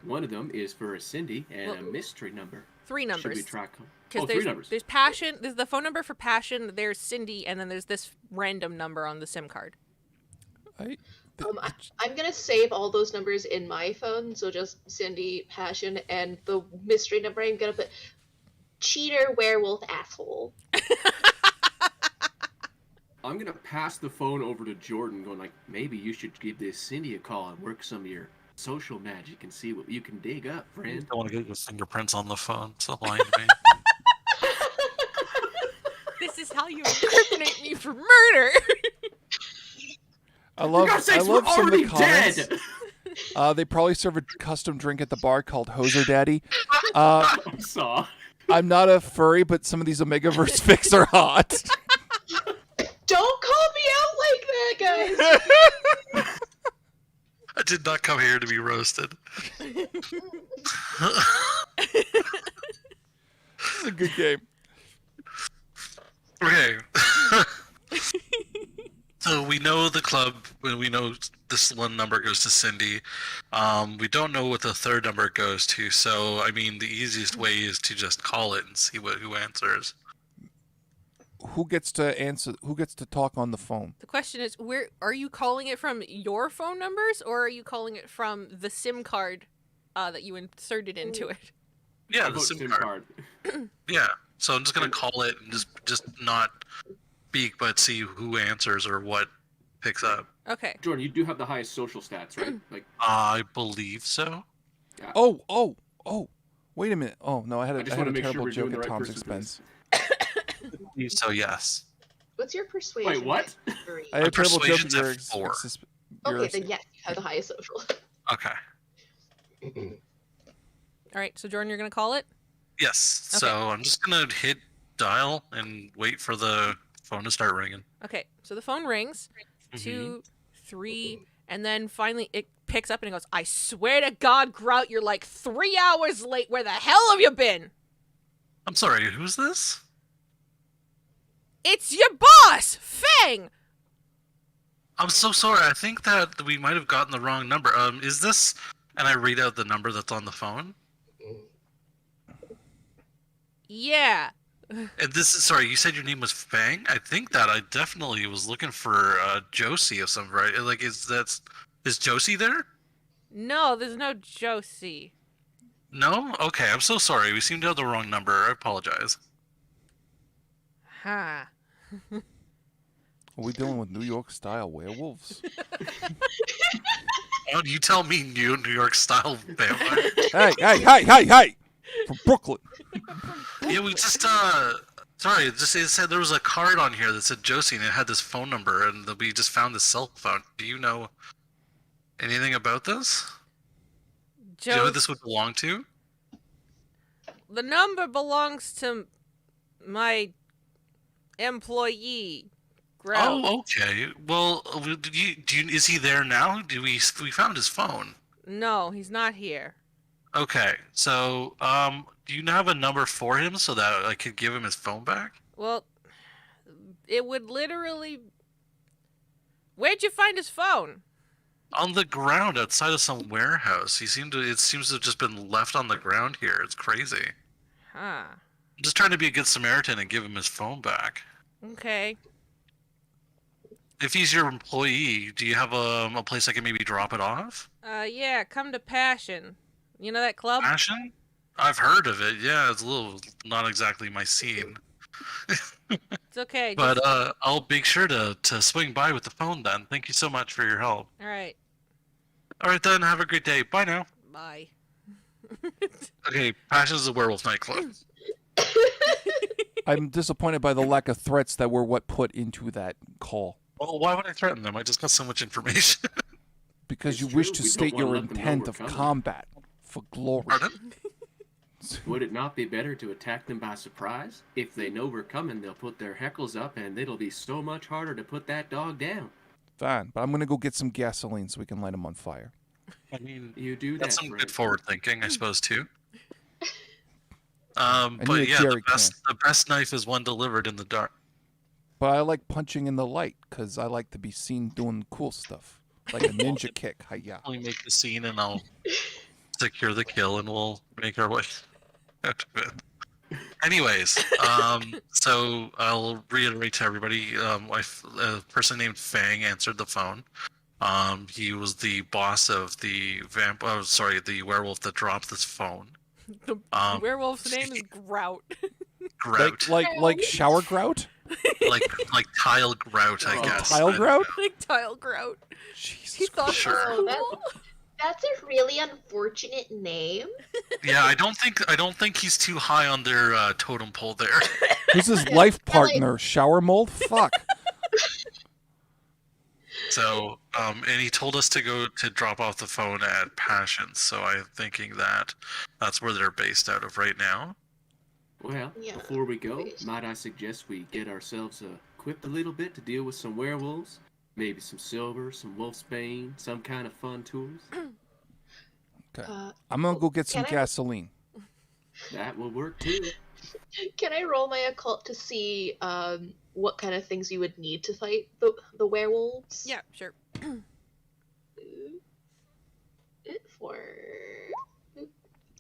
One of them is for a Cindy and a mystery number. 3 Should numbers. we track them? Because Oh, three numbers. there's Passion, there's the phone number for Passion, there's Cindy, and then there's this random number on the SIM card. I'm gonna save all those numbers in my phone, so just Cindy, Passion, and the mystery number I'm gonna put cheater, werewolf, asshole. I'm gonna pass the phone over to Jordan, going like, maybe you should give this Cindy a call and work some of your social magic and see what you can dig up, I friend. don't want to get your fingerprints on the phone. Stop lying to me. This is how you incriminate me for murder! I love, For God's I sakes, love we're some of the already comments. dead! They probably serve a custom drink at the bar called Hoser Daddy. I'm sorry. I'm not a furry, but some of these Omegaverse fics are hot. Don't call me out like that, guys. I did not come here to be roasted. It's a good game. Okay. So we know the club. We know this one number goes to Cindy. We don't know what the third number goes to. So I mean, the easiest way is to just call it and see who answers. Who gets to answer? Who gets to talk on the phone? The question is, where are you calling it from? Your phone numbers, or are you calling it from the SIM card that you inserted into it? Yeah, How the about SIM card. card? Yeah. So I'm just gonna call it and just not speak, but see who answers or what picks up. Okay. Jordan, you do have the highest social stats, right? Like, I believe so. Oh! Wait a minute. Oh no, I had I a, just I had wanna a make sure terrible we're joke doing the at right Tom's person for expense. So yes. What's your persuasion? Wait, what? Three? I had a My terrible joke at persuasion's your at 4. Okay, then yes, you have the highest social. Okay. All right. So Jordan, you're gonna call it. Yes. Okay. So I'm just gonna hit dial and wait for the phone to start ringing. Okay. So the phone rings. Mhm. 2, 3, and then finally picks up and he goes, I swear to God, Grout, you're like 3 hours late. Where the hell have you been? I'm sorry, who's this? It's your boss, Fang! I'm so sorry. I think that we might have gotten the wrong number. Is this? And I read out the number that's on the phone. Yeah. And this is sorry. You said your name was Fang. I think that I definitely was looking for Josie of some right. Like, is Josie there? No, there's no Josie. No. Okay. I'm so sorry. We seem to have the wrong number. I apologize. Huh. Are we dealing with New York style werewolves? Oh, you tell me, New York style vampire. Hey! From Brooklyn. Yeah, we just sorry, it said there was a card on here that said Josie and it had this phone number and we just found this cell phone. Do you know anything about this? Do you know who this would belong to? The number belongs to my employee. Grout. Oh, okay. Well, is he there now? We found his phone. No, he's not here. Okay, so do you have a number for him so that I could give him his phone back? Well, it would literally... Where'd you find his phone? On the ground outside of some warehouse. It seems to have just been left on the ground here. It's crazy. Huh. I'm just trying to be a good Samaritan and give him his phone back. Okay. If he's your employee, do you have a place I can maybe drop it off? Yeah, come to Passion. You know that club? Passion? I've heard of it. Yeah, it's a little not exactly my scene. It's okay. But I'll make sure to swing by with the phone then. Thank you so much for your help. Alright. Alright then, have a great day. Bye now. Bye. Okay, Passion's a werewolf nightclub. I'm disappointed by the lack of threats that were what put into that call. Well, why would I threaten them? I just got so much information. Because It's you wish true. to We don't state wanna your let them know intent we're of coming. combat for glory. Pardon? Would it not be better to attack them by surprise? If they know we're coming, they'll put their heckles up, and it'll be so much harder to put that dog down. Fine, but I'm gonna go get some gasoline so we can light him on fire. I mean, You do that, that's some friend. good forward thinking, I suppose, too. need But a yeah, jerry the best knife is one delivered in the dark. But I like punching in the light because I like to be seen doing cool stuff, like a ninja kick. Hi-ya. I'll make the scene and I'll secure the kill and we'll make our way out of it. Anyways, so I'll reiterate to everybody, a person named Fang answered the phone. He was the boss of the the werewolf that dropped this phone. The werewolf's name is Grout. Grout. Like shower grout? like tile grout, I Oh, guess. Tile grout? Like Tile Grout. Jesus He thought Sure. that was Oh, cool. That's a really unfortunate name. Yeah, I don't think he's too high on their totem pole there. Who's his life partner? Shower mold? Fuck. So, and he told us to go to drop off the phone at Passion. So I'm thinking that that's where they're based out of right now. Well, Yeah. before we go, might I suggest we get ourselves equipped a little bit to deal with some werewolves? Maybe some silver, some wolfsbane, some kind of fun tools? Okay. Uh, I'm gonna go get some Can I- gasoline. That will work too. Can I roll my occult to see what kind of things you would need to fight the werewolves? Yeah, sure. For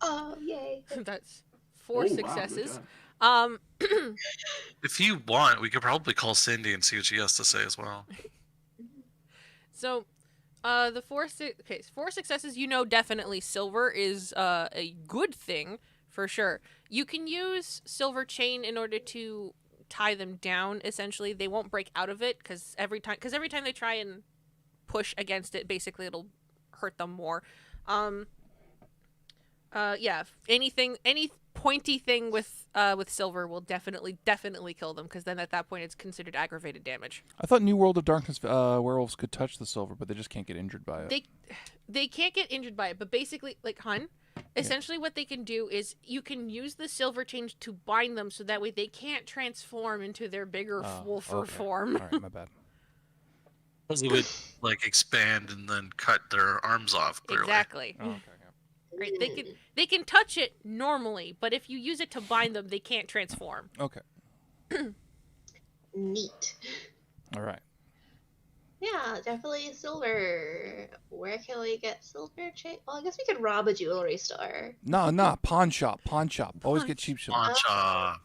oh yay! That's Oh, 4 wow, good successes. job. If you want, we could probably call Cindy and see what she has to say as well. So, the 4 successes. You know, definitely silver is a good thing for sure. You can use silver chain in order to tie them down. Essentially, they won't break out of it because every time they try and push against it, basically it'll hurt them more. Yeah, any pointy thing with silver will definitely kill them because then at that point it's considered aggravated damage. I thought New World of Darkness werewolves could touch the silver, but they just can't get injured by it. They can't get injured by it, but basically, like Hun, essentially what they can do is you can use the silver chain to bind them so that way they can't transform into their bigger wolfer okay. form. All right, my bad. Because it would like expand and then cut their arms off. Clearly. Exactly. Oh, okay. Right. They can touch it normally, but if you use it to bind them, they can't transform. Okay. Neat. All right. Yeah, definitely silver. Where can we get silver chain? Well, I guess we could rob a jewelry store. No, pawn shop. Always get cheap silver. Pancha.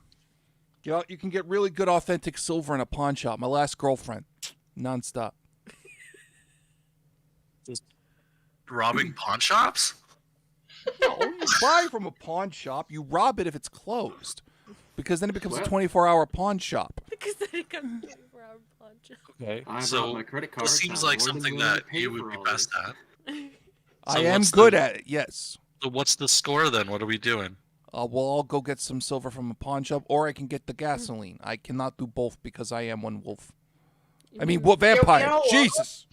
You can get really good authentic silver in a pawn shop. My last girlfriend, nonstop. Robbing pawn shops? No, you buy from a pawn shop. You rob it if it's closed, because then it becomes a What? 24-hour pawn shop. Because then it comes for our punch. Okay. I So brought my credit card. this seems like something that you would be best at. I So am what's good the- at it. Yes. So what's the score then? What are we doing? Well, I'll go get some silver from a pawn shop, or I can get the gasoline. I cannot do both because I am one wolf. I mean, what vampire? you're a wolf? Jesus.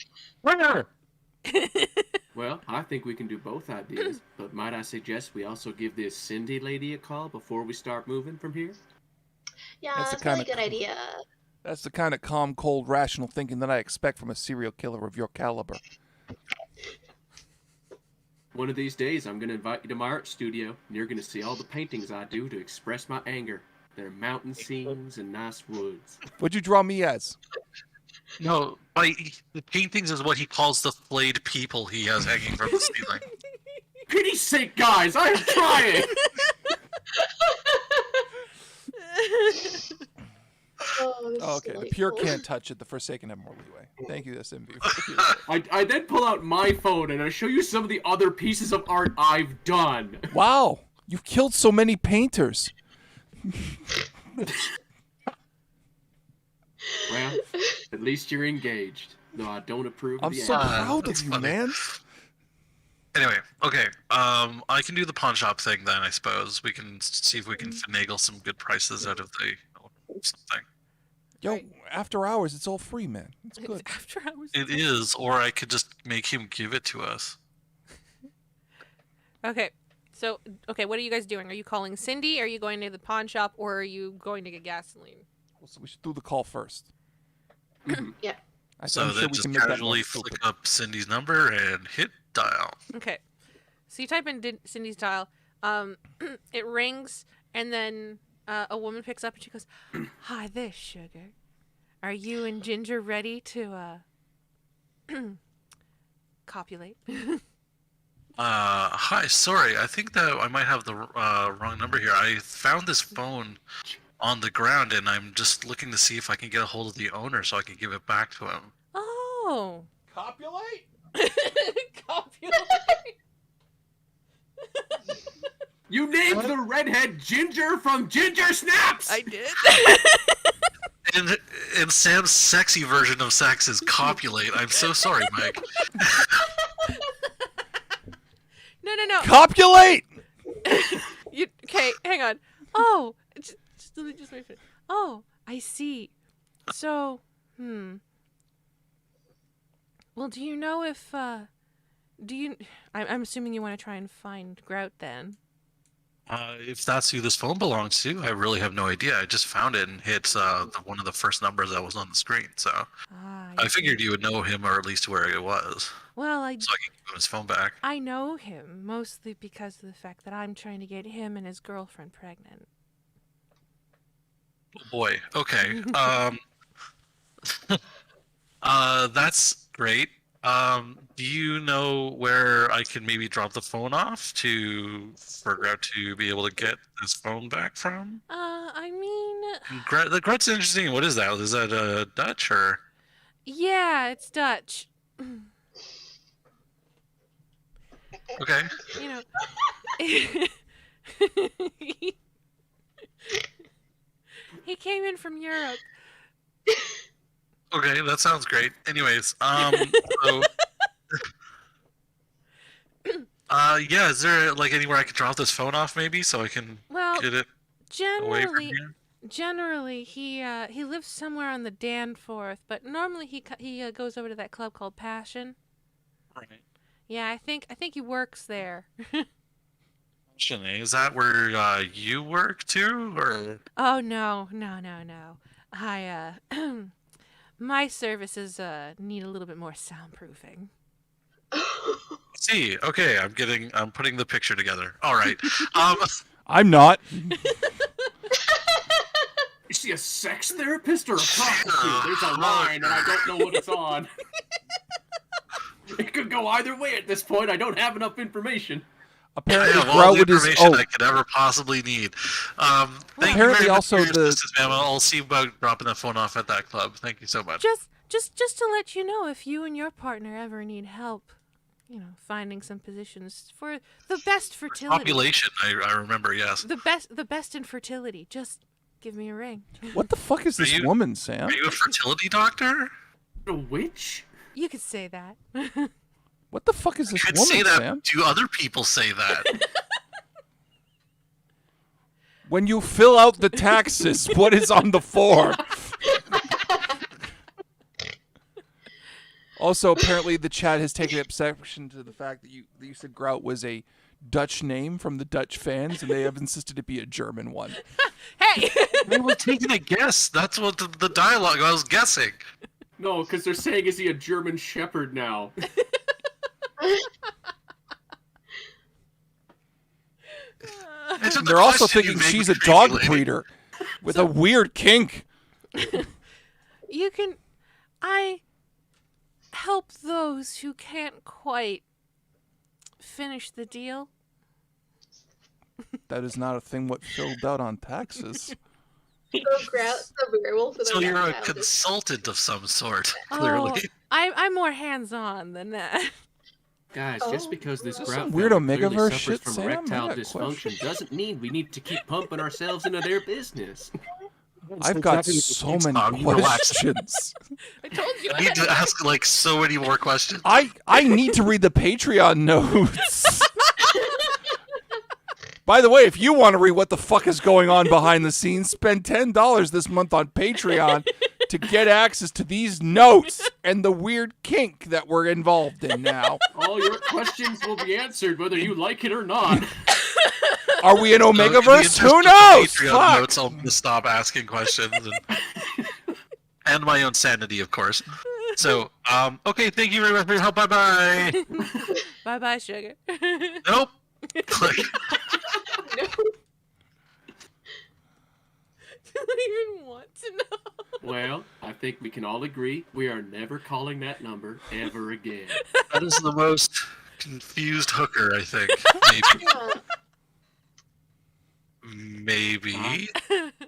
Well, I think we can do both ideas, but might I suggest we also give this Cindy lady a call before we start moving from here? Yeah, That's that's, the a kinda really good idea. That's the kind of calm, cold, rational thinking that I expect from a serial killer of your caliber. One of these days, I'm going to invite you to my art studio, and you're going to see all the paintings I do to express my anger. They're mountain scenes and nice woods. What'd you draw me as? No, the paintings is what he calls the flayed people he has hanging from the ceiling. Pity's sake, guys, I am trying! Oh, this Oh, is okay. The pure delightful. can't touch it. The Forsaken have more leeway. Thank you, SMV. I then pull out my phone and I show you some of the other pieces of art I've done. Wow. You've killed so many painters. Well, at least you're engaged, though I don't approve of I'm the so act. proud of that's you, funny. man. Anyway, okay. I can do the pawn shop thing then. I suppose we can see if we can finagle some good prices out of the something. Yo, Right. after hours, it's all free, man. It's good. After hours. It is, or I could just make him give it to us. Okay. So, what are you guys doing? Are you calling Cindy? Are you going to the pawn shop? Or are you going to get gasoline? So we should do the call first. Yeah. So I'm then sure we just can make that more casually stupid. flick up Cindy's number and hit dial. Okay. So you type in Cindy's dial. It rings, and then a woman picks up and she goes, "Hi there, sugar. Are you and Ginger ready to copulate?" Hi, sorry. I think that I might have the wrong number here. I found this phone on the ground, and I'm just looking to see if I can get a hold of the owner so I can give it back to him. Oh. Copulate? Copulate. You named the redhead Ginger from Ginger Snaps! I did. And Sam's sexy version of sex is copulate. I'm so sorry, Mike. No. Copulate! Okay, hang on. Oh, let me finish. Oh, I see. So, well, do you know if I'm assuming you want to try and find Grout then. If that's who this phone belongs to, I really have no idea. I just found it and hit one of the first numbers that was on the screen. So I see. figured you would know him, or at least where it was, Well, so I can give him his phone back. I know him mostly because of the fact that I'm trying to get him and his girlfriend pregnant. Oh boy. Okay. That's great. Do you know where I can maybe drop the phone off for Grout to be able to get his phone back from? I mean, The Grout's interesting. What is that? Is that Dutch or? yeah, it's Dutch. Okay. You know. He came in from Europe. Okay, that sounds great. Anyways, so, yeah, is there like anywhere I could drop this phone off maybe so I can Well, get it away from generally, here? generally he lives somewhere on the Danforth, but normally he goes over to that club called Passion. Right. Yeah, I think he works there. Is that where you work too, or? Oh no. I my services need a little bit more soundproofing. See, okay, I'm putting the picture together. All right. I'm not. Is she a sex therapist or a prostitute? There's a line, and I don't know what it's on. It could go either way at this point. I don't have enough information. Apparently, I have all the Grout is. information Oh, I could ever possibly need. Thank you apparently very much also for your the- assistance, ma'am. I'll see about dropping that phone off at that club. Thank you so much. Just to let you know, if you and your partner ever need help, finding some positions for the best fertility. Population, I remember, yes. The best in fertility. Just give me a ring. what the fuck is this woman, Sam? Are you a fertility doctor? A witch? You could say that. What the fuck is You this could woman, say that. Sam? Do other people say that? When you fill out the taxes, what is on the form? Also, apparently, the chat has taken exception to the fact that you said Grout was a Dutch name from the Dutch fans, and they have insisted it be a German one. Hey! I was taking a guess. That's what the dialogue I was guessing. No, because they're saying, is he a German Shepherd now? It's just They're a also question you thinking make she's a me dog creepily. breeder with a weird kink. I help those who can't quite finish the deal. That is not a thing what filled out on taxes. So Grout's the werewolf. and So then you're a Grout is- consultant of some sort, Oh, clearly. I'm more hands-on than that. Guys, just because this Is this Grout some family weirdo clearly Megaverse suffers shit, from Sam? I erectile got dysfunction questions. doesn't mean we need to keep pumping ourselves into their business. I've got so many questions. I told you. I need to ask like so many more questions. I need to read the Patreon notes. By the way, if you want to read what the fuck is going on behind the scenes, spend $10 this month on Patreon to get access to these notes and the weird kink that we're involved in now. All your questions will be answered whether you like it or not. Are we in So, in the Omegaverse? interest Who of the knows? Patreon Fuck. notes, I'll just stop asking questions and my own sanity, of course. So, okay, thank you very much for your help. Bye bye. Bye-bye, sugar. Nope. Click. No. Do I even want to know? Well, I think we can all agree we are never calling that number ever again. That is the most confused hooker, I think. Maybe. Maybe.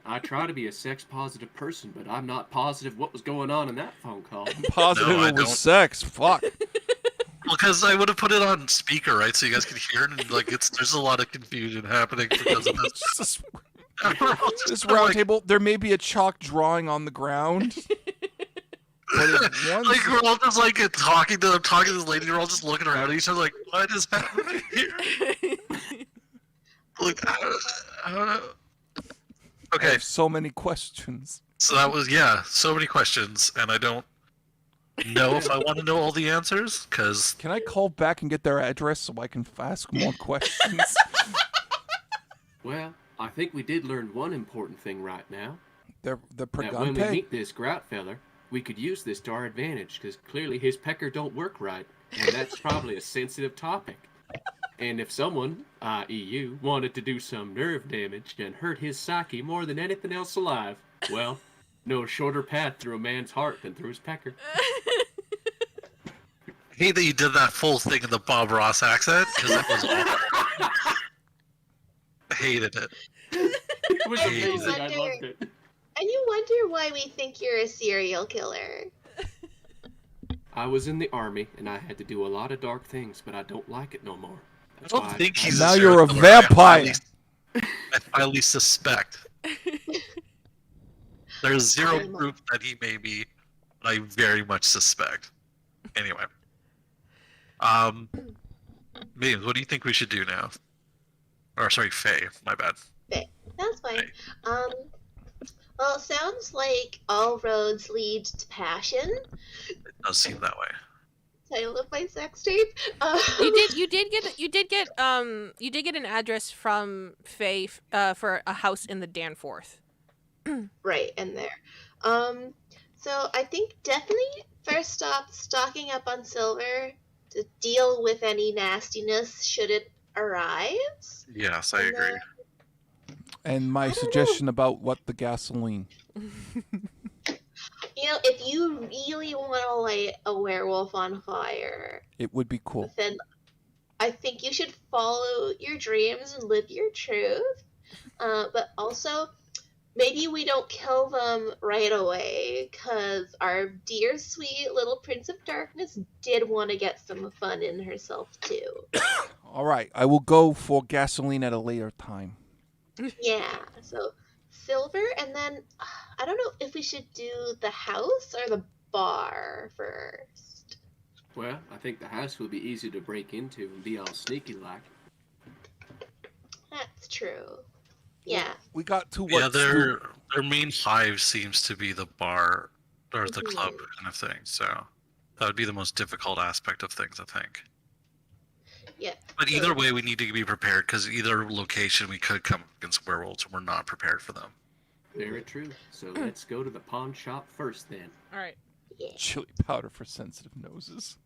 I try to be a sex-positive person, but I'm not positive what was going on in that phone call. Positive No, I it was don't. sex. Fuck. Well, because I would have put it on speaker, right, so you guys could hear it, and like there's a lot of confusion happening because of this. This, We're all just this kinda round like, table, there may be a chalk drawing on the ground. But if one like we're all just like talking to this lady. We're all just looking around at each other, like, what is happening here? Like, I don't know. I Okay, have so many questions. so that was so many questions, and I don't know if I want to know all the answers because Can I call back and get their address so I can ask more questions? Well, I think we did learn one important thing right now. the That when we Pregante? meet this Grout feller, we could use this to our advantage, because clearly his pecker don't work right, and that's probably a sensitive topic. And if someone, i.e. you, wanted to do some nerve damage and hurt his psyche more than anything else alive, well, no shorter path through a man's heart than through his pecker. I hate that you did that full thing in the Bob Ross accent because it was awful. I hated it. It was Hey, amazing, I loved it. And you wonder why we think you're a serial killer. I was in the army, and I had to do a lot of dark things, but I don't like it no more. I That's don't why think he's Now a you're a serial killer. vampire. I finally suspect. There's zero I'm- proof that he may be, but I very much suspect. Anyway. Memes, what do you think we should do now? Or sorry, Faye, my bad. That's fine. Well, it sounds like all roads lead to passion. It does seem that way. Title of my sex tape. You did get an address from Faye for a house in the Danforth. Right in there. So I think definitely first off, stocking up on silver to deal with any nastiness should it arise. Yes, I And agree. And my I don't suggestion about what the gasoline. if you really want to light a werewolf on fire, It would be cool. then I think you should follow your dreams and live your truth. But also, maybe we don't kill them right away, because our dear sweet little Prince of Darkness did want to get some fun in herself too. All right, I will go for gasoline at a later time. Yeah, so silver, and then I don't know if we should do the house or the bar first. Well, I think the house will be easy to break into and be all sneaky like. That's true. Yeah. We got to Yeah, what? their main hive seems to be the bar or the club Mhm. kind of thing. So that would be the most difficult aspect of things, I think. Yeah. But so- either way, we need to be prepared because either location we could come against werewolves, and we're not prepared for them. Very true. So let's go to the pawn shop first then. All right. Yeah. Chili powder for sensitive noses.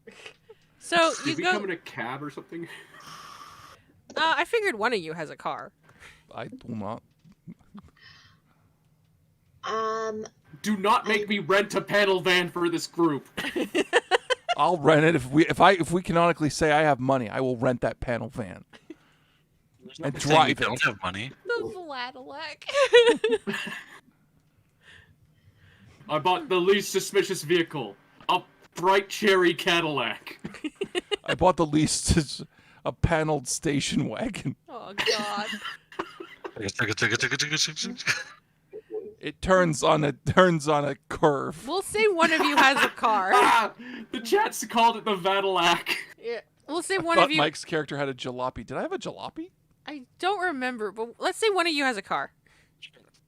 So you Did we go. come in a cab or something? I figured one of you has a car. I do not. Do not make me rent a panel van for this group. I'll rent it if we canonically say I have money. I will rent that panel van and Saying we drive it. don't have money. The Vladilac. I bought the least suspicious vehicle, a bright cherry Cadillac. I bought the least a paneled station wagon. Oh God. It turns on a curve. We'll say one of you has a car. Ah, the chat's called it the Vadilac. Yeah. We'll say I one thought of you. Mike's character had a jalopy. Did I have a jalopy? I don't remember, but let's say one of you has a car,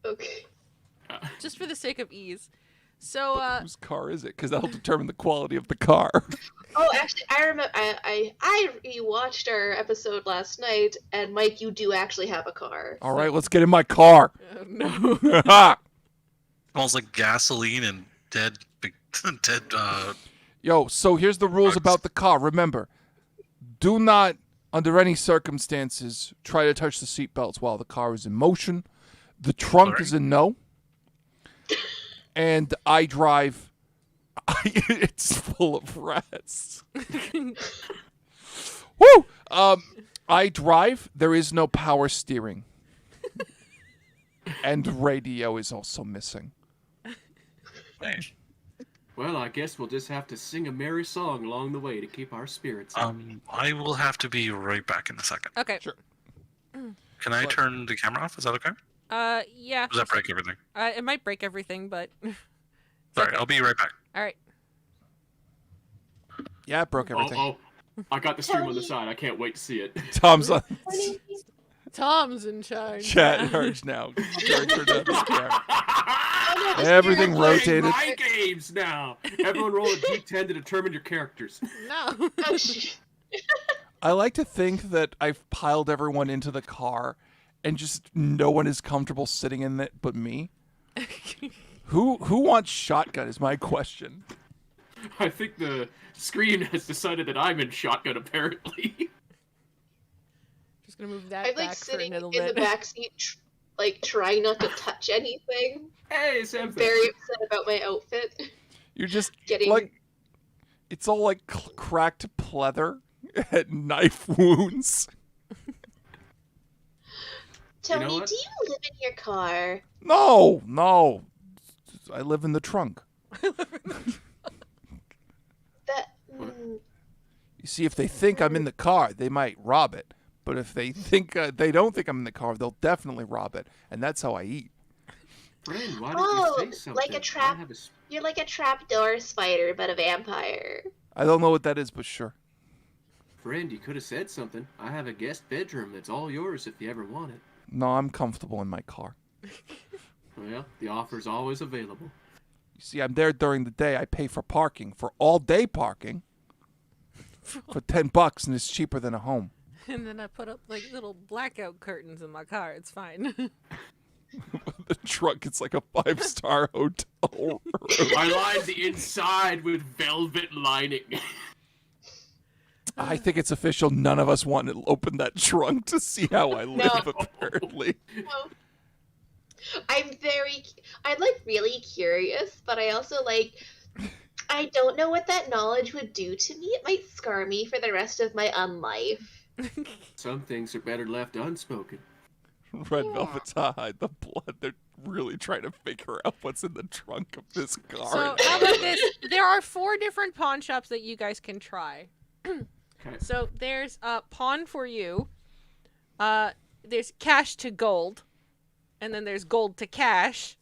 Okay. just for the sake of ease. So, Whose car is it? Because that'll determine the quality of the car. Oh, actually, I remember. I rewatched our episode last night, and Mike, you do actually have a car. All right, let's get in my car. no. Smells like gasoline and dead. Yo, so here's the rules about the car. Remember, do not, under any circumstances, try to touch the seatbelts while the car is in motion. The trunk Sorry? is a no. And I drive. It's full of rats. Woo! I drive. There is no power steering. And radio is also missing. Well, I guess we'll just have to sing a merry song along the way to keep our spirits up. I will have to be right back in a second. Okay. Sure. Can I turn the camera off? Is that okay? Yeah. Or does that break everything? It might break everything, but. Sorry, okay. I'll be right back. All right. Yeah, it broke everything. Oh, I got the stream on the side. I can't wait to see it. Tom's on Tom's in charge. chat urge now. Character doesn't care. Oh, no, Everything We're playing rotated. my games now. Everyone roll a d10 to determine your characters. No. Oh, sh- I like to think that I've piled everyone into the car and just no one is comfortable sitting in it but me. Who wants shotgun is my question. I think the screen has decided that I'm in shotgun, apparently. Just gonna move that I'm back like for sitting another in the bit. back seat, like trying not to touch anything. Hey, Sam. Very upset about my outfit. You're just Getting like, it's all like cracked pleather and knife wounds. Tony, what? do you live in your car? No. I live in the trunk. That. You see, if they think I'm in the car, they might rob it. But if they think they don't think I'm in the car, they'll definitely rob it. And that's how I eat. Friend, why Oh, don't you say something? like a trap. I have a s- You're like a trapdoor spider, but a vampire. I don't know what that is, but sure. Friend, you could have said something. I have a guest bedroom that's all yours if you ever want it. No, I'm comfortable in my car. Well, the offer's always available. You see, I'm there during the day. I pay for parking, for all day parking, for $10, and it's cheaper than a home. And then I put up like little blackout curtains in my car. It's fine. The trunk, it's like a 5-star hotel room. I lined the inside with velvet lining. I think it's official. None of us want to open that trunk to see how I live, apparently. No. I'm really curious, but I also I don't know what that knowledge would do to me. It might scar me for the rest of my unlife. Some things are better left unspoken. Red Velvet's hide the blood. They're really trying to figure out what's in the trunk of this car. So how about this? There are 4 different pawn shops that you guys can try. Okay. So there's pawn for you. There's cash to gold, and then there's gold to cash.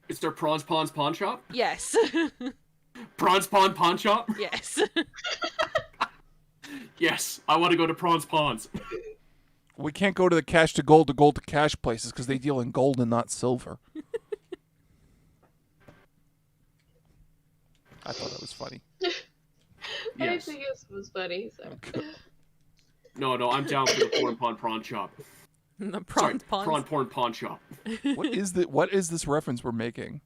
Is there Prawns Pawns Pawn Shop? Yes. Prawns Pawn Shop? Yes. Yes, I want to go to Prawns Pawns. We can't go to the cash to gold to cash places because they deal in gold and not silver. I thought that was funny. I Yes. think it was funny. So. No, I'm down for the Porn Pawn Prawn Shop. The Sorry, prawn pawns. Prawn Porn Pawn Shop. What is this reference we're making?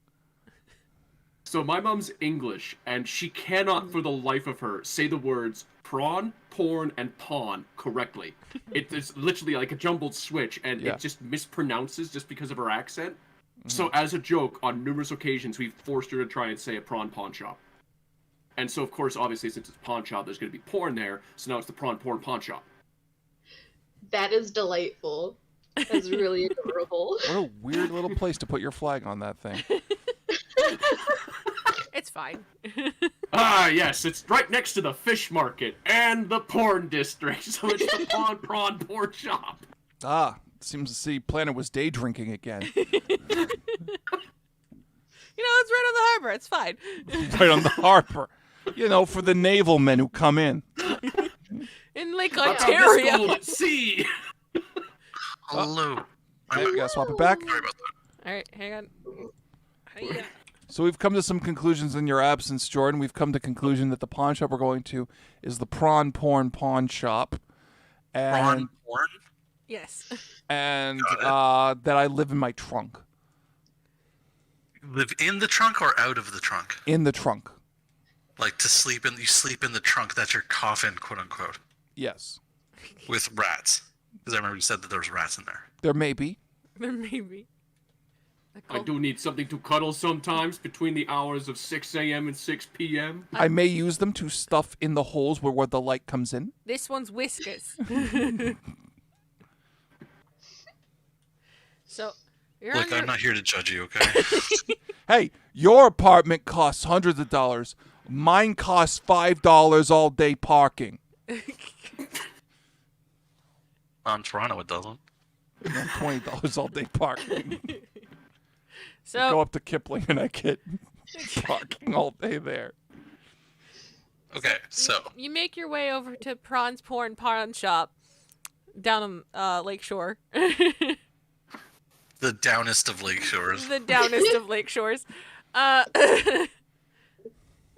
So my mom's English, and she cannot for the life of her say the words prawn, porn, and pawn correctly. It's literally like a jumbled switch, and Yeah. it just mispronounces just because of her accent. So as a joke, on numerous occasions, we've forced her to try and say a prawn pawn shop. And so, of course, obviously, since it's a pawn shop, there's going to be porn there, so now it's the prawn porn pawn shop. That is delightful. That's really adorable. What a weird little place to put your flag on that thing. It's fine. Ah, yes, it's right next to the fish market and the porn district, so it's the pawn prawn porn shop. Ah, seems to see Planet was day drinking again. It's right on the harbor. It's fine. Right on the harbor. For the naval men who come in. In Lake That's Ontario. how this gold at sea. Hello. Hey, we gotta swap it back. Sorry about that. All right, hang on. Hiya. So we've come to some conclusions in your absence, Jordan. We've come to conclusion that the pawn shop we're going to is the Prawn Porn Pawn Shop. And Prawn porn? Yes. and Got that I live in my trunk. Live in the trunk or out of the trunk? In the trunk. Like you sleep in the trunk, that's your coffin, quote unquote, Yes. with rats. Because I remember you said that there was rats in there. There may be. There may be. I do need something to cuddle sometimes between the hours of 6 a.m. and 6 p.m. I may use them to stuff in the holes where the light comes in. This one's whiskers. So, you're Look, on your... I'm not here to judge you, okay? Hey, your apartment costs hundreds of dollars. Mine costs $5 all day parking. On Toronto, it doesn't. $20 all day parking. Go So, up to Kipling and I get parking all day there. Okay, so you make your way over to Prawn's Porn Pawn Shop down on Lakeshore. the downest of lake shores. The downest of lake shores.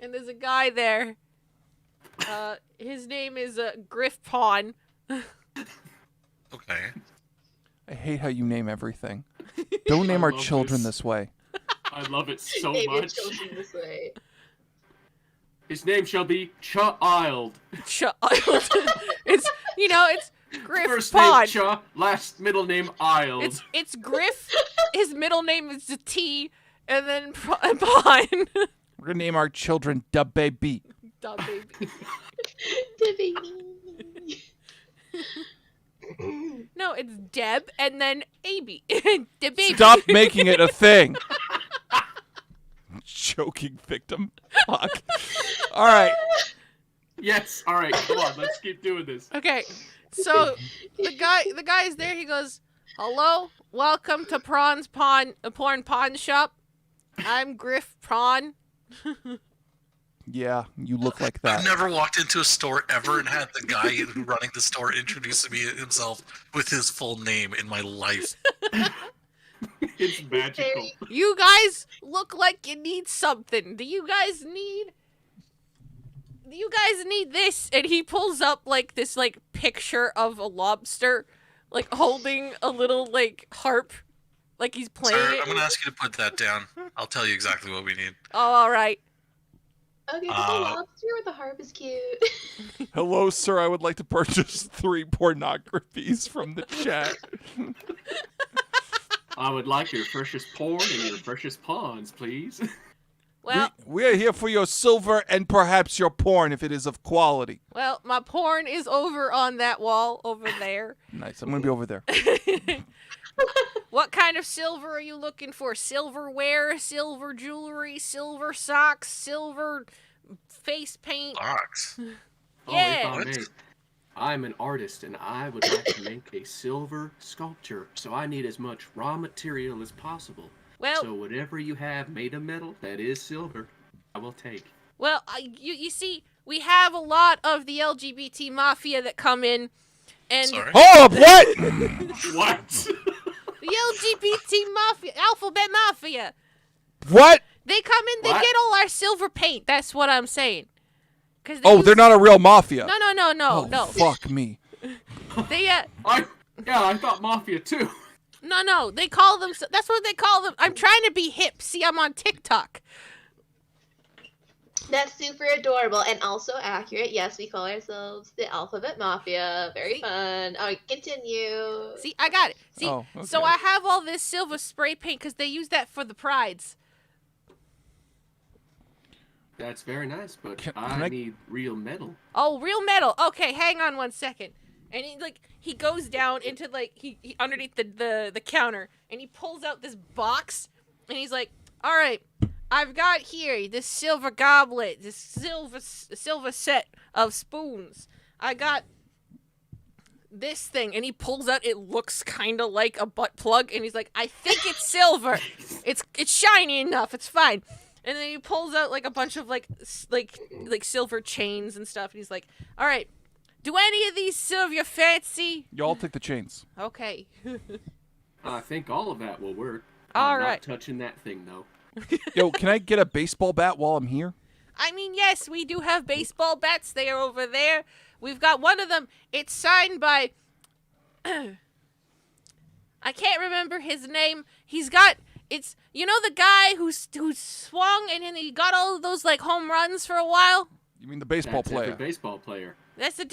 And there's a guy there. His name is Griff Pawn. Okay. I hate how you name everything. Don't name our love children this. this way. I love it so Name your much. children this way. His name shall be Child. Child. It's Griff First Pawn. name Cha, last middle name Ild. It's Griff. His middle name is the T, and then Pawn. We're gonna name our children Da Baby. Duh, baby. The baby. No, it's Deb and then Abby. The baby. Stop making it a thing. Choking victim. Fuck. All right. Yes, alright, come on, let's keep doing this. Okay, so the guy is there. He goes, "Hello, welcome to Porn Pawn Shop. I'm Griff Prawn." Yeah, you look like I've that. never walked into a store ever and had the guy running the store introduce me himself with his full name in my life. It's magical. Very- You guys look like you need something. Do you guys need this? And he pulls up this picture of a lobster like holding a little like harp, like he's playing Sir, it. I'm gonna ask you to put that down. I'll tell you exactly what we need. Oh, all right. Okay, the lobster with the harp is cute. Hello, sir. I would like to purchase 3 pornographies from the chat. I would like your precious porn and your precious pawns, please. Well, We are here for your silver and perhaps your porn if it is of quality. well, my porn is over on that wall over there. Nice. I'm going to be over there. What kind of silver are you looking for? Silverware, silver jewelry, silver socks, silver face paint? Box. Oh, Yeah. if I may, I'm an artist and I would like to make a silver sculpture, so I need as much raw material as possible. Well, So whatever you have made of metal that is silver, I will take. well, you see, we have a lot of the LGBT mafia that come in, and Sorry. Hold up, what? What? the LGBT mafia, alphabet mafia, What? they come in, they What? get all our silver paint. That's what I'm saying. 'Cause Oh, use- they're not a real mafia. No, Oh, no. fuck me. They I thought mafia too. No, they call them. That's what they call them. I'm trying to be hip. See, I'm on TikTok. That's super adorable and also accurate. Yes, we call ourselves the Alphabet Mafia. Very See? fun. All right, continue. See, I got it. See, Oh, so okay. I have all this silver spray paint because they use that for the prides. That's very nice, but Can I I- need real metal. Oh, real metal. Okay, hang on 1 second. And he goes down into he underneath the counter and he pulls out this box and he's like, "All right, I've got here this silver goblet, this silver set of spoons. I got this thing," and he pulls out. It looks kind of like a butt plug, and he's like, "I think it's silver. It's shiny enough. It's fine." And then he pulls out like a bunch of like silver chains and stuff, and he's like, "All right, do any of these serve your fancy?" Y'all take the chains. Okay. I think all of that will work. All I'm right. not touching that thing though. Yo, can I get a baseball bat while I'm here? I mean, yes, we do have baseball bats. They are over there. We've got one of them. It's signed by. I can't remember his name. He's got. It's the guy who swung and then he got all of those like home runs for a while. You mean the baseball That's every player? baseball player. That's I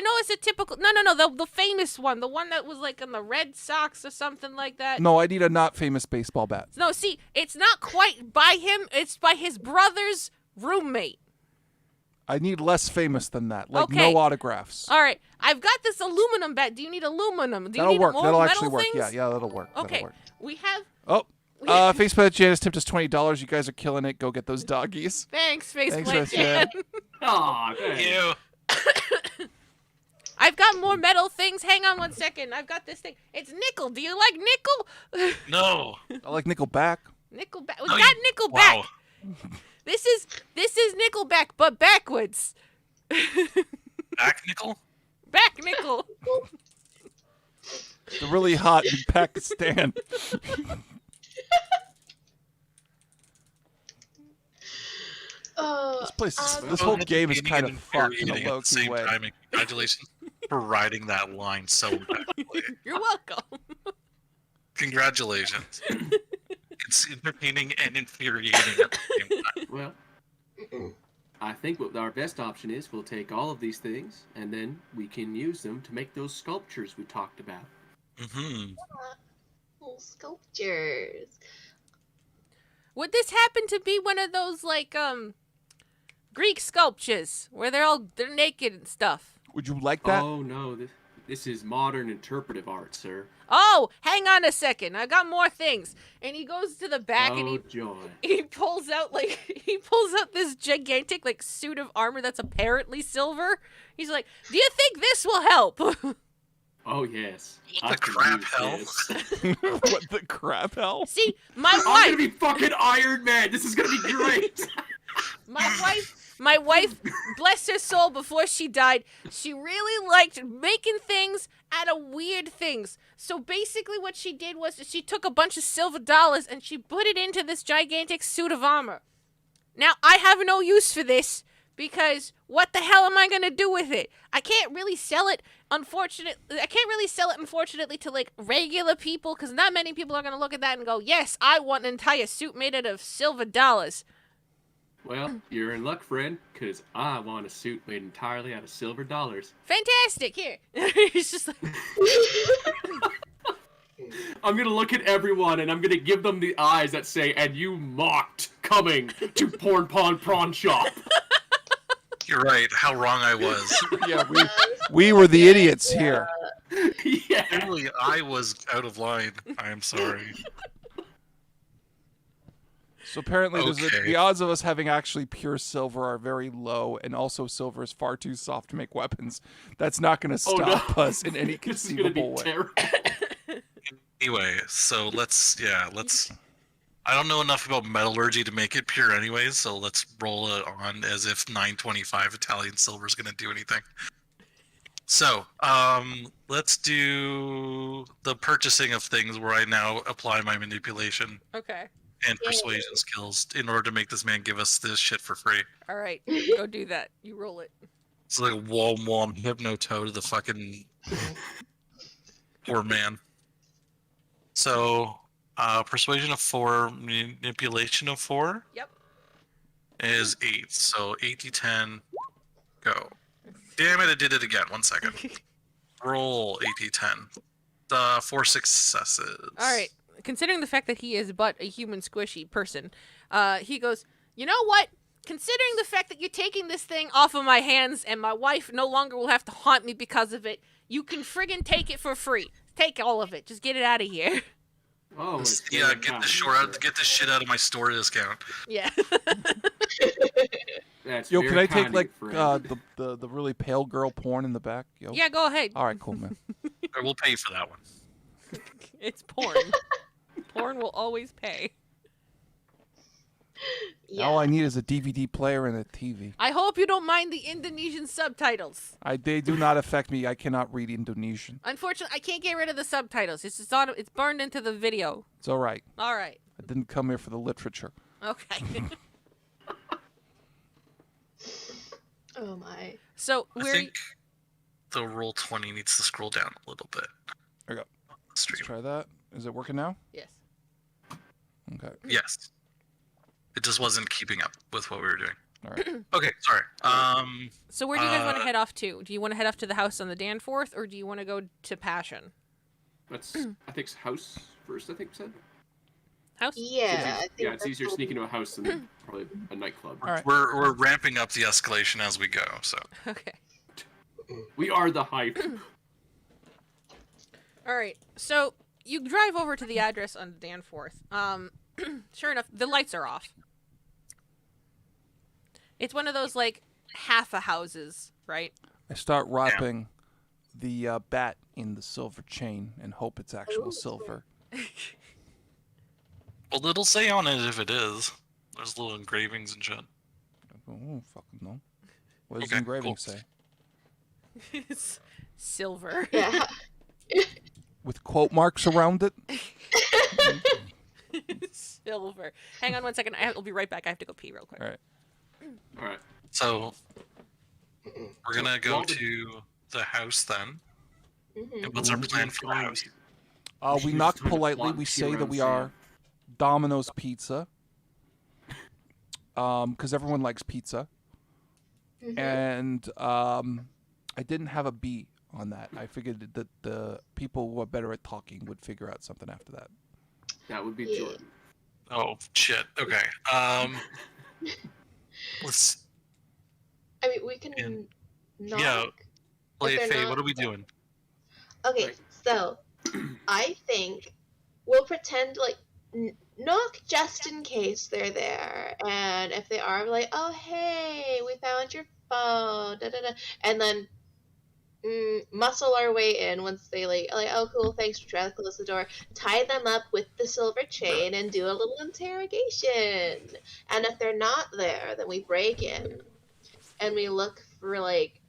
know it's a typical. No, the famous one, the one that was like in the Red Sox or something like that. No, I need a not famous baseball bat. No, see, it's not quite by him. It's by his brother's roommate. I need less famous than that. Like Okay. no autographs. All right, I've got this aluminum bat. Do you need aluminum? Do you That'll need work. more That'll metal actually work. things? Yeah, that'll work. Okay, That'll work. we have. Oh, Facebook Janice tipped us $20. You guys are killing it. Go get those doggies. Thanks, Thanks, Faceplate Jan. Jan. Aw, thanks. You. I've got more metal things. Hang on 1 second. I've got this thing. It's nickel. Do you like nickel? No. I like Nickelback. Nickelback. We No, got you- Nickelback. Wow. This is Nickelback, but backwards. Back nickel? Back nickel. They're really hot in Pakistan. Oh, This place, um, this Go whole ahead, game is beating kind and of fucked in infuriating a at low the same way. time, and congratulations for riding that line so impeccably. You're welcome. Congratulations. It's entertaining and infuriating at the same time. Well, I think what our best option is, we'll take all of these things and then we can use them to make those sculptures we talked about. Mm-hmm. little sculptures. Would this happen to be one of those like Greek sculptures where they're naked and stuff? Would you like that? Oh no, this is modern interpretive art, sir. Oh, hang on a second. I got more things. And he goes to the back and Oh joy. he pulls out this gigantic like suit of armor that's apparently silver. He's like, "Do you think this will help?" Oh yes. What I the can crap use hell? this. What the crap hell? See, my I'm gonna wife, be fucking Iron Man. This is gonna be great. my wife, bless her soul, before she died, she really liked making things out of weird things. So basically what she did was she took a bunch of silver dollars and she put it into this gigantic suit of armor. Now, I have no use for this because what the hell am I gonna do with it? I can't really sell it. Unfortunately, to like regular people, because not many people are gonna look at that and go, "Yes, I want an entire suit made out of silver dollars." Well, you're in luck, friend, because I want a suit made entirely out of silver dollars. Fantastic! Here, it's just like, I'm gonna look at everyone and I'm gonna give them the eyes that say, "And you mocked coming to Porn Pond Prawn Shop." You're right. How wrong I was. Yeah, we were the idiots here. Yeah. Clearly, I was out of line. I am sorry. So apparently, Okay. the odds of us having actually pure silver are very low, and also silver is far too soft to make weapons. That's not going to Oh, no. stop us in any This is gonna be conceivable way. terrible. Anyway, so let's. I don't know enough about metallurgy to make it pure anyways, so let's roll it on as if 925 Italian silver is going to do anything. So, let's do the purchasing of things where I now apply my manipulation okay, and persuasion skills in order to make this man give us this shit for free. all right, go do that. You roll it. It's like wom hypno toe to the fucking poor man. So, persuasion of 4, manipulation of 4 Yep. is 8. So 8d10, go. Damn it, I did it again. 1 second. Roll 8d10. 4 successes. All right. Considering the fact that he is but a human squishy person, he goes, "You know what? Considering the fact that you're taking this thing off of my hands and my wife no longer will have to haunt me because of it, you can friggin' take it for free. Take all of it. Just get it out of here." Oh, my Yeah, God. get this shit out of my store discount. Yeah. That's Yo, very can I take kind like of you, friend. the really pale girl porn in the back? Yo. Yeah, go ahead. All right, cool, man. I will pay for that one. It's porn. Porn will always pay. Yeah. All I need is a DVD player and a TV. I hope you don't mind the Indonesian subtitles. They do not affect me. I cannot read Indonesian. Unfortunately, I can't get rid of the subtitles. It's just it's burned into the video. It's all right. All right. I didn't come here for the literature. Okay. Oh my. So I we're think the roll 20 needs to scroll down a little bit. There you go. Let's Stream. try that. Is it working now? yes. Okay. Yes. It just wasn't keeping up with what we were doing. All right. Okay, sorry. So where do you guys want to head off to? Do you want to head off to the house on the Danforth, or do you want to go to Passion? That's, I think, house first, I think we said. House? Yeah. I think Yeah, it's that's easier to what sneak into a house than probably a nightclub. All right. We're ramping up the escalation as we go, so. Okay. We are the hype. All right. So you drive over to the address on Danforth. Sure enough, the lights are off. It's one of those like half a houses, right? I start wrapping the bat in the silver chain and hope it's actual Ooh. silver. Well, it'll say on it if it is. There's little engravings and shit. Oh, fucking no. What does Okay, the engraving cool. say? It's silver. Yeah. With quote marks around it? Silver. Hang on 1 second. I'll be right back. I have to go pee real quick. All right. All right. So, we're gonna go Well, to the house then. Mhm. And what's our plan for the house? We Choose knock time to politely. plot We and say cheer that we around are Domino's Pizza. Because everyone likes pizza. Mhm. And I didn't have a B on that. I figured that the people who are better at talking would figure out something after that. That would be Yeah. Jordan. Oh shit. Okay. Let's I mean, we can And- knock. yeah. play they're it. Faye, not- what are we doing? Okay, Right. so I think we'll pretend like knock just in case they're there, and if they are, like, oh hey, we found your phone, da da da, and then muscle our way in once they like oh cool, thanks for trying to close the door, tie them up with the silver chain, and do a little interrogation. And if they're not there, then we break in, and we look for like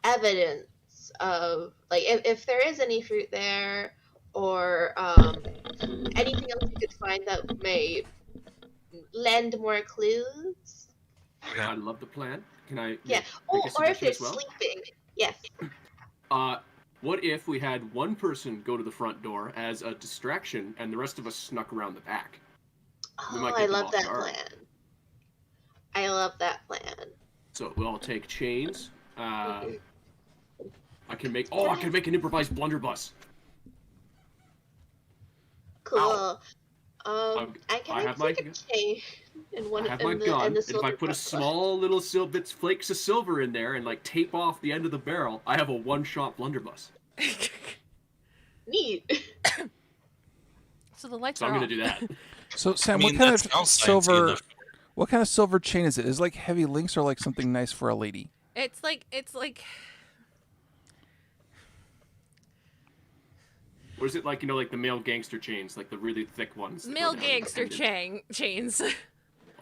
evidence of like if there is any fruit there or anything else you could find that may lend more clues. Okay. I love the plan. Can I? Yeah. make Oh, a or if suggestion they're as well? sleeping. Yes. What if we had one person go to the front door as a distraction, and the rest of us snuck around the back? We Oh, might I get them love off that guard. plan. I love that plan. So we'll all take chains. Mhm. I can make. Oh, I can make an improvised blunderbuss. Cool. I Can have my- take a chain and one I have and my the gun, and the and if I silver put a crossbow. small little flakes of silver in there and like tape off the end of the barrel, I have a one-shot blunderbuss. Neat. So the lights So I'm are gonna off. do that. So Sam, I mean, what kind that of sounds fancy silver? enough. What kind of silver chain is it? Is it like heavy links or like something nice for a lady? It's like Or is it like like the male gangster chains, like the really thick ones? that go male down the gangster pendant? chains.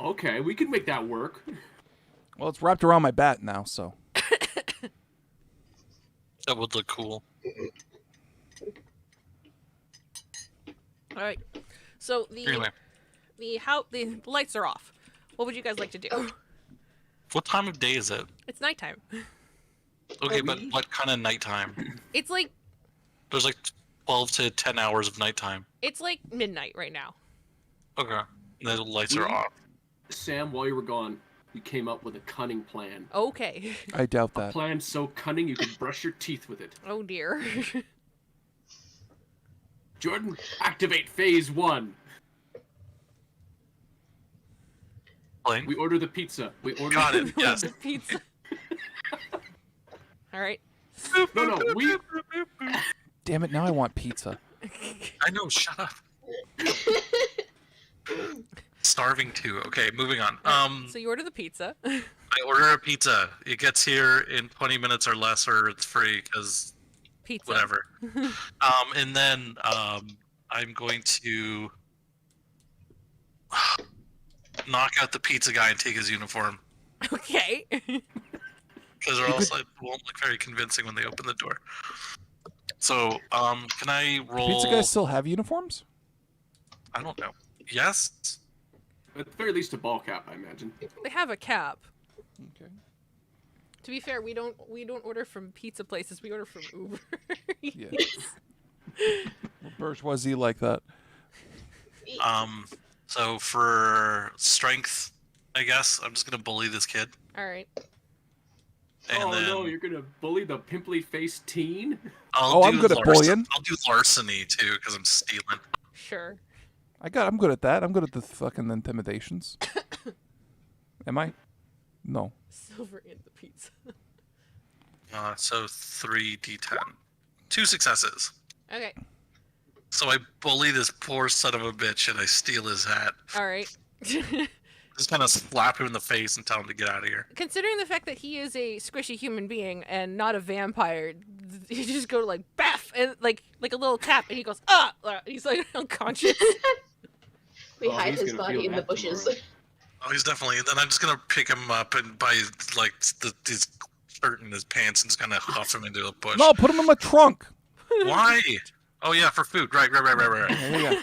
Okay, we can make that work. Well, it's wrapped around my bat now, so. That would look cool. All right. So Anyway, the lights are off. What would you guys like to do? what time of day is it? It's nighttime. Okay, but what kind of nighttime? It's like There's like 12 to 10 hours of nighttime. midnight right now. Okay. And the lights are We- off. Sam, while you were gone, you came up with a cunning plan. Okay. I doubt A that. plan so cunning you could brush your teeth with it. Oh dear. Jordan, activate phase 1. Blaine? We order the pizza. We order. Got it. Yes. The pizza. All right. No, we. Damn it! Now I want pizza. I know, shut up. Starving too. Okay, moving on. So you order the pizza. I order a pizza. It gets here in 20 minutes or less, or it's free, because Pizza. whatever. And then I'm going to knock out the pizza guy and take his uniform, Okay. because or else it won't look very convincing when they open the door. So, can I roll? Pizza guys still have uniforms? I don't know. Yes. At the very least, a ball cap, I imagine. They have a cap. Okay. To be fair, we don't order from pizza places. We order from Uber. Yeah. Bourgeoisie like that. So for strength, I guess I'm just gonna bully this kid. All right. And Oh then no, you're gonna bully the pimply-faced teen? Oh, I'm good at bullying. I'll do larceny too, because I'm stealing. Sure. I'm good at that. I'm good at the fucking intimidations. Am I? No. Silver in the pizza. So 3d10. 2 successes. Okay. So I bully this poor son of a bitch and I steal his hat. All right. Just kind of slap him in the face and tell him to get out of here. Considering the fact that he is a squishy human being and not a vampire, you just go like baff and like a little tap, and he goes he's like unconscious. We Oh, hide he's his gonna body feel in the that bushes. tomorrow. Oh, he's definitely. Then I'm just gonna pick him up and by like his shirt and his pants and just kind of huff him into a bush. No, put him in my trunk. Why? Oh yeah, for food. Right. There you go.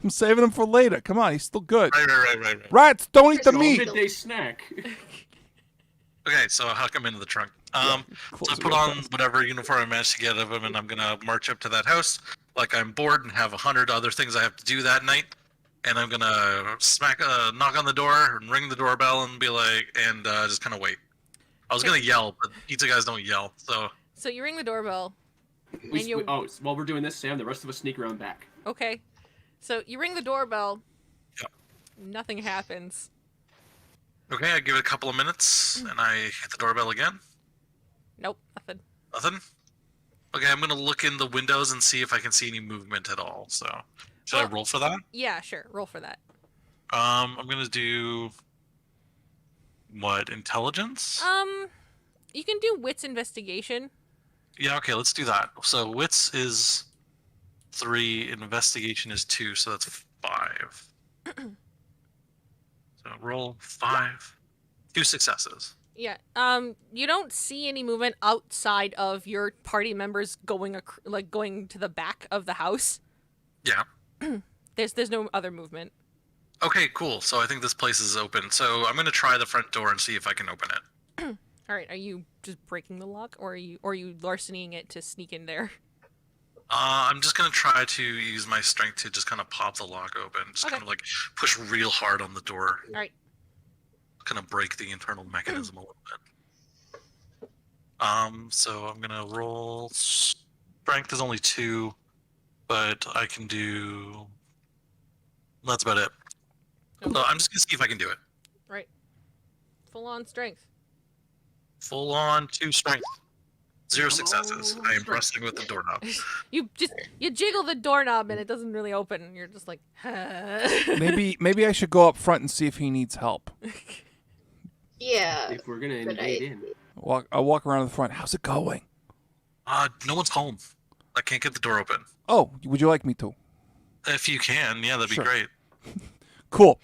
I'm saving him for later. Come on, he's still good. Right. Rats, don't eat the First meat. Midday snack. Okay, so I huck him into the trunk. So Close I it put real on fast. whatever uniform I managed to get of him, and I'm gonna march up to that house like I'm bored and have 100 other things I have to do that night. And I'm gonna knock on the door and ring the doorbell and be like, and just kind of wait. I was gonna yell, but pizza guys don't yell, so So you ring the doorbell. We, And you- while we're doing this, Sam, the rest of us sneak around back. Okay. So you ring the doorbell. Yep. Nothing happens. okay. I give it a couple of minutes, and I hit the doorbell again. Nope. Nothing. Nothing. Okay, I'm gonna look in the windows and see if I can see any movement at all. So, should I Well- roll for that? Yeah, sure. Roll for that. I'm gonna do what? Intelligence? You can do wits investigation. Yeah, okay, let's do that. So wits is 3, investigation is 2, so that's 5. So roll 5. 2 successes. Yeah. You don't see any movement outside of your party members going going to the back of the house. Yeah. There's no other movement. Okay, cool. So I think this place is open. So I'm gonna try the front door and see if I can open it. All right, are you just breaking the lock, or are you larcenying it to sneak in there? I'm just gonna try to use my strength to just kind of pop the lock open. Just Okay. kind of like push real hard on the door. All right. Kind of break the internal mechanism a little bit. So I'm gonna roll. Strength is only 2, but I can do. That's about it. Okay. So I'm just gonna see if I can do it. Right. Full on strength. Full on 2 strength. 0 Oh, successes. I am strength. wrestling with the doorknob. You jiggle the doorknob and it doesn't really open. You're just like, Maybe I should go up front and see if he needs help. Yeah. If we're gonna Good invade idea. in. I'll walk around the front. How's it going? No one's home. I can't get the door open. Oh, would you like me to? If you can, yeah, that'd be Sure. great. Cool.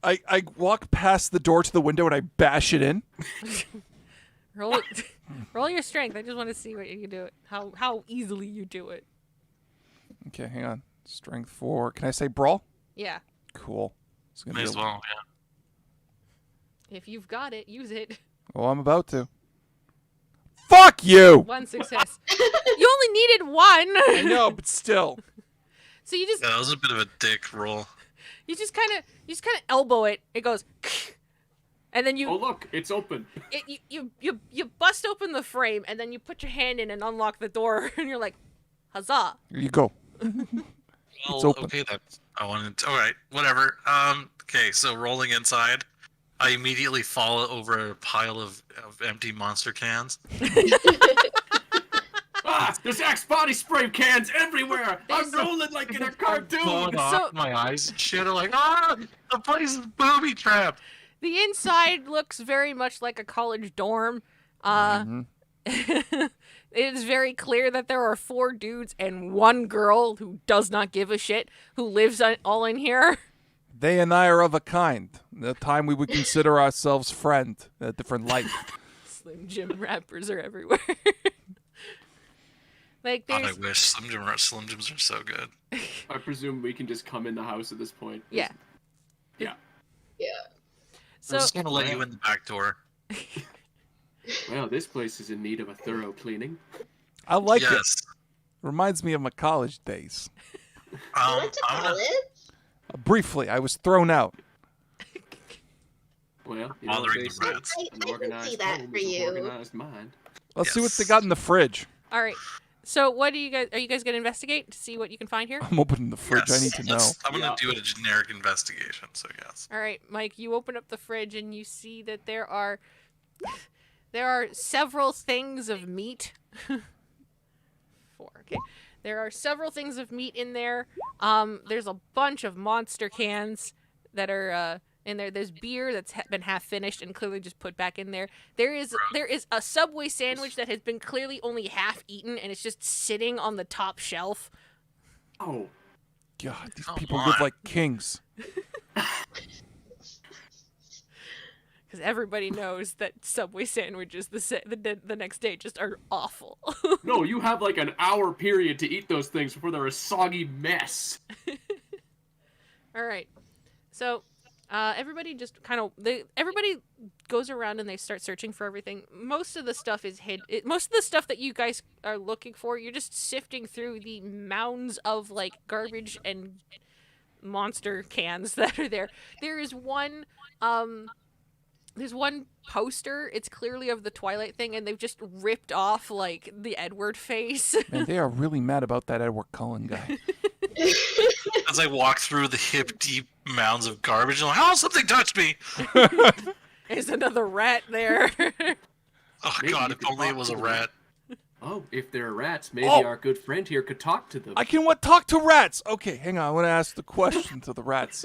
I walk past the door to the window and I bash it in. roll your strength. I just want to see what you can do. How easily you do it. Okay, hang on. Strength 4. Can I say brawl? Yeah. Cool. It's gonna May be as well, yeah. If you've got it, use it. Oh, I'm about to. Fuck you! 1 success. You only needed 1. I know, but still. So you just Yeah, that was a bit of a dick roll. you just kind of elbow it. It goes, and then Oh look, it's open. you bust open the frame, and then you put your hand in and unlock the door, and you're like, huzzah! Here you go. Well, open. okay then. I wanted to, all right, whatever. Okay, so rolling inside, I immediately fall over a pile of empty monster cans. Ah, there's Axe body spray cans everywhere. I'm rolling like in a cartoon. Going So- off my eyes and shit. I'm like, the place is booby trapped. The inside looks very much like a college dorm. Mhm. It is very clear that there are 4 dudes and 1 girl who does not give a shit, who lives all in here. They and I are of a kind. The time we would consider ourselves friend. A different life. Slim Jim wrappers are everywhere. Like God, I there's wish Slim Jims are so good. I presume we can just come in the house at this point. Yeah. Yeah. so I'm just gonna let you in the back door. Well, this place is in need of a thorough cleaning. I like it. Yes. Reminds me of my college days. You went to I'm gonna- college? Briefly, I was thrown out. Well, you know what Bothering they the say, rats. I an can see organized that home for is an you. organized mind. Let's see what they Yes. got in the fridge. all right. So what are you guys gonna investigate to see what you can find here? I'm opening the fridge. Yes. I need to know. I'm gonna Yeah. do a generic investigation. So yes. All right, Mike, you open up the fridge and you see that there are several things of meat. 4. Okay. There are several things of meat in there. There's a bunch of monster cans that are in there. There's beer that's been half finished and clearly just put back in there. There is a Subway sandwich that has been clearly only half eaten and it's just sitting on the top shelf. Oh, God, these Come people on. live like kings. Because everybody knows that Subway sandwiches the next day just are awful. no, you have like an hour period to eat those things before they're a soggy mess. All right. So, everybody just kind of everybody goes around and they start searching for everything. Most of the stuff is most of the stuff that you guys are looking for, you're just sifting through the mounds of like garbage and monster cans that are there. There is one there's one poster. It's clearly of the Twilight thing, and they've just ripped off like the Edward face. Man, they are really mad about that Edward Cullen guy. As I walk through the hip deep mounds of garbage, I'm like, oh, something touched me. There's another rat there. Oh Maybe God, you if could only it talk was to a them. rat. Oh, if they're rats, maybe Oh. our good friend here could talk to them. I can talk to rats. Okay, hang on. I want to ask the question to the rats.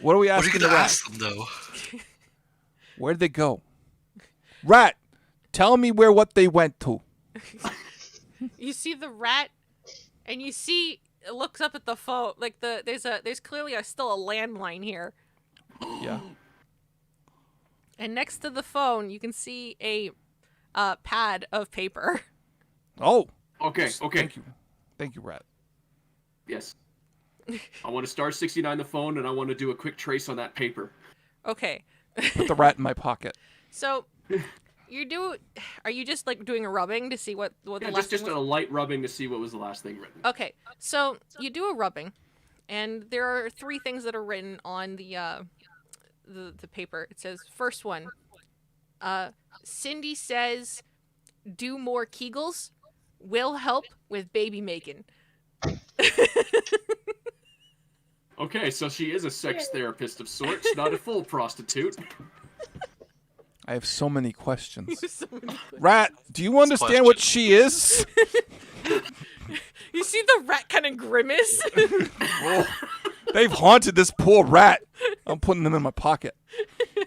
What are we What are asking you the gonna rats? ask them though? Where'd they go? Rat, tell me what they went to. You see the rat, and you see it looks up at the phone. Like there's clearly still a landline here, Yeah. and next to the phone you can see a pad of paper. Oh. Okay, okay. Thank you, rat. Yes. I want to star 69 the phone, and I want to do a quick trace on that paper. Okay. Put the rat in my pocket. So, are you just like doing a rubbing to see what Yeah, the last just thing a was? light rubbing to see what was the last thing written. Okay. So, you do a rubbing, and there are 3 things that are written on the paper. It says, first one, Cindy says, do more Kegels. Will help with baby making. Okay, so she is a sex therapist of sorts, not a full prostitute. I have so many questions. So many questions. Rat, do you understand what she is? You see the rat kind of grimace? Oh, they've haunted this poor rat. I'm putting him in my pocket.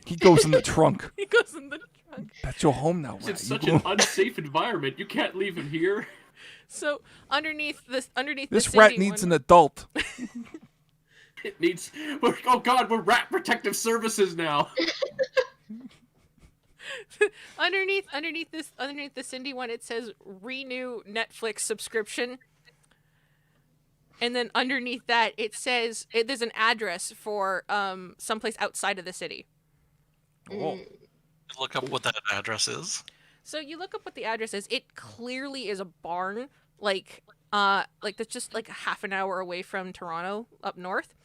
He goes in the trunk. He goes in the trunk. That's your home now, It's rat. such You an go- unsafe environment. You can't leave him here. So underneath This the rat Cindy needs one, an adult. It needs. Oh God, we're Rat Protective Services now. underneath the Cindy one, it says renew Netflix subscription. And then underneath that, it says there's an address for someplace outside of the city. Oh. Look up what that address is. So you look up what the address is. It clearly is a barn, like that's just like a half an hour away from Toronto up north,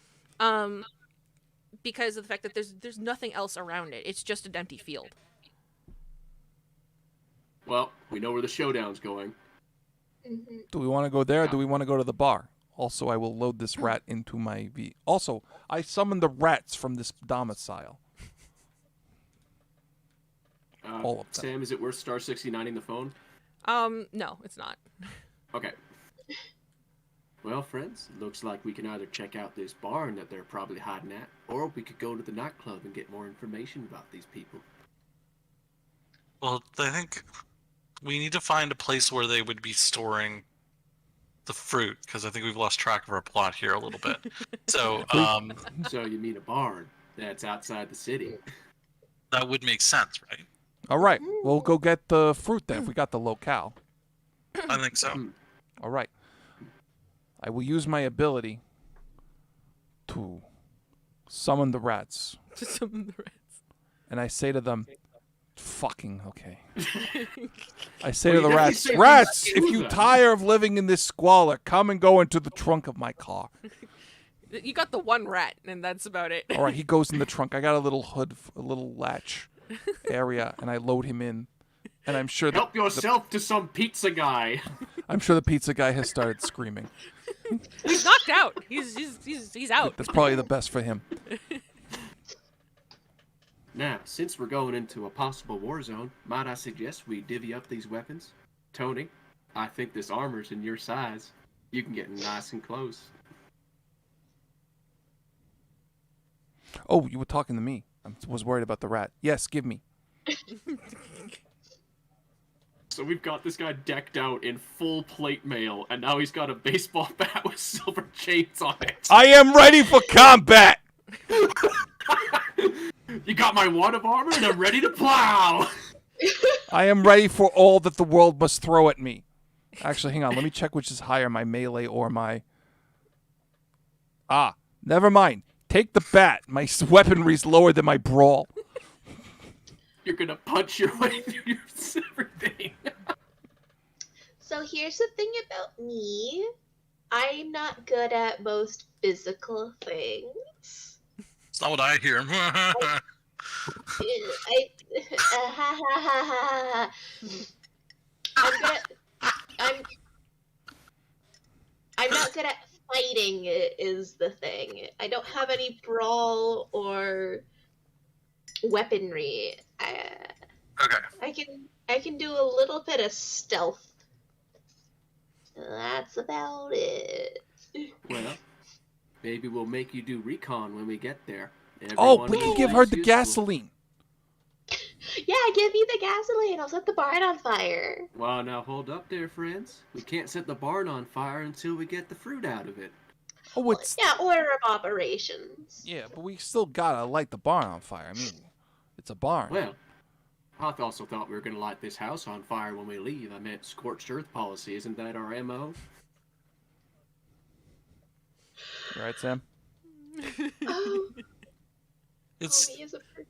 because of the fact that there's nothing else around it. It's just an empty field. Well, we know where the showdown's going. Mm-hmm. Do we want to go there or do we want to go to the bar? Also, I will load this rat into my V. Also, I summoned the rats from this domicile. All of them. Sam, is it worth star 69ing the phone? No, it's not. Okay. Well, friends, looks like we can either check out this barn that they're probably hiding at, or we could go to the nightclub and get more information about these people. Well, I think we need to find a place where they would be storing the fruit, because I think we've lost track of our plot here a little bit. So, So you mean a barn that's outside the city? that would make sense, right? All right, we'll go get the fruit then if we got the locale. I think so. All right. I will use my ability to summon the rats. To summon the rats. And I say to them, fucking okay. I say Well, to the you rats, definitely rats, say if to you them." tire of living in this squalor, come and go into the trunk of my car. You got the one rat, and that's about it. All right, he goes in the trunk. I got a little hood, a little latch area, and I load him in. And I'm sure Help yourself to some pizza guy. I'm sure the pizza guy has started screaming. He's knocked out. He's out. That's probably the best for him. Now, since we're going into a possible war zone, might I suggest we divvy up these weapons? Tony, I think this armor's in your size. You can get nice and close. Oh, you were talking to me. I was worried about the rat. Yes, give me. So we've got this guy decked out in full plate mail, and now he's got a baseball bat with silver chains on it. I am ready for combat! You got my wad of armor, and I'm ready to plow! I am ready for all that the world must throw at me. Actually, hang on. Let me check which is higher, my melee or my... Ah, never mind. Take the bat. My weaponry's lower than my brawl. You're gonna punch your way through your everything. So here's the thing about me. I'm not good at most physical things. It's not what I hear. I'm not good at fighting is the thing. I don't have any brawl or weaponry. Okay. I can do a little bit of stealth. That's about it. Well, maybe we'll make you do recon when we get there. Oh, Everyone we can knows give her it's the useful. gasoline. Yeah, give me the gasoline. I'll set the barn on fire. Well, now hold up there, friends. We can't set the barn on fire until we get the fruit out of it. Oh, it's... Yeah, order of operations. Yeah, but we still gotta light the barn on fire. I mean, it's a barn. Well, I also thought we were going to light this house on fire when we leave. I meant scorched earth policy. Isn't that our MO? You right, Sam? Oh, It's Tommy is a person.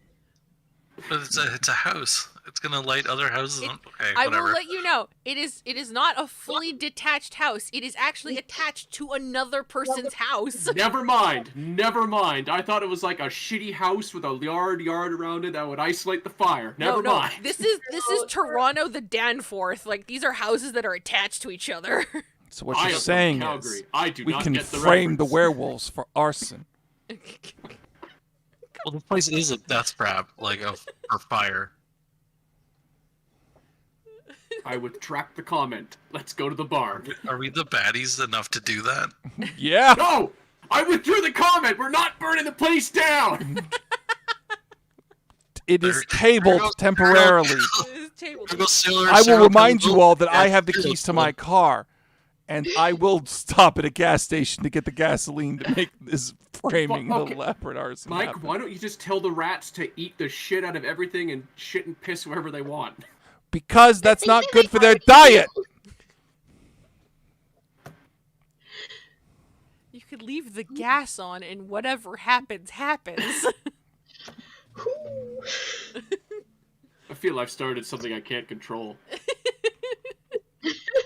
but it's a house. It's gonna light other houses on. Okay, I whatever. will let you know. It is not a fully detached house. It is actually attached to another person's house. Never mind. Never mind. I thought it was like a shitty house with a yard around it that would isolate the fire. Never No, mind. this is Toronto, the Danforth. Like these are houses that are attached to each other. So what I you're am from saying Calgary. is I do we not can get the frame the reference. werewolves for arson. Well, the place is a death trap, like for fire. I retract the comment. Let's go to the barn. Are we the baddies enough to do that? Yeah. No! I withdrew the comment! We're not burning the place down! It is There tabled goes- temporarily. This table. There goes Sailor I will Sarah remind you Cole. all that I Yeah, have the Sailor keys to Cole. my car, and I will stop at a gas station to get the gasoline to make this framing Well, okay. the elaborate arson Mike, happen. why don't you just tell the rats to eat the shit out of everything and shit and piss wherever they want? Because that's think not that good they for their already diet. do. You could leave the gas on, and whatever happens, happens. I feel I've started something I can't control.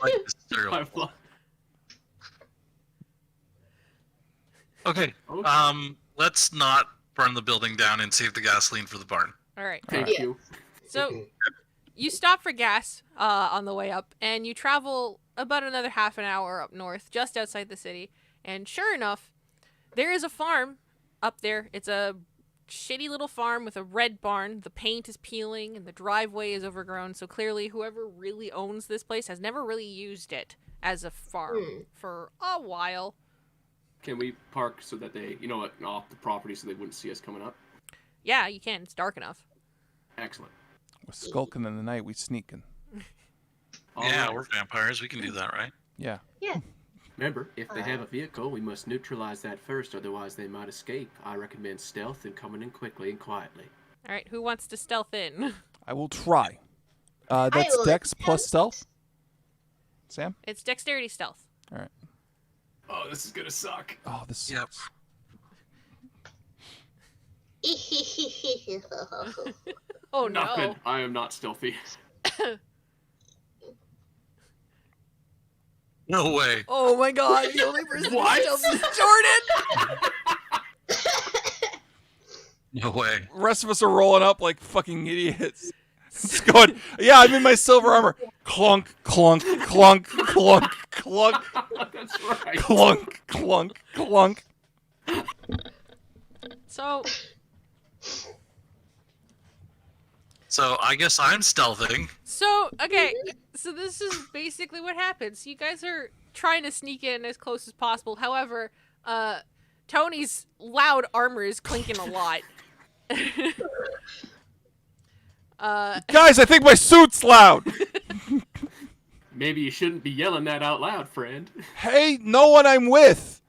Like this cereal. I've lo- Okay. Okay. Let's not burn the building down and save the gasoline for the barn. All right. Thank Yeah. you. So you stop for gas on the way up, and you travel about another half an hour up north, just outside the city. And sure enough, there is a farm up there. It's a shitty little farm with a red barn. The paint is peeling, and the driveway is overgrown. So clearly, whoever really owns this place has never really used it as a farm for a while. Can we park so that they, off the property so they wouldn't see us coming up? Yeah, you can. It's dark enough. Excellent. We're skulking in the night. We sneaking. Yeah, Alright. we're vampires. We can do that, right? Yeah. Yeah. Remember, if they have a vehicle, we must neutralize that first, otherwise they might escape. I recommend stealth and coming in quickly and quietly. All right, who wants to stealth in? I will try. That's will Dex plus stealth. Sam? It's dexterity stealth. All right. Oh, this is gonna suck. Oh, this Yep. sucks. Oh Nothing. no. I am not stealthy. No way. Oh my god, the only person What? who's stealth is Jordan! No way. The rest of us are rolling up like fucking idiots. Just going, yeah, I'm in my silver armor. Clunk, clunk, clunk, clunk, clunk, That's right. clunk, clunk, clunk. So, So I guess I'm stealthing. okay, so this is basically what happens. You guys are trying to sneak in as close as possible. However, Tony's loud armor is clinking a lot. Guys, I think my suit's loud. Maybe you shouldn't be yelling that out loud, friend. Hey, no one I'm with.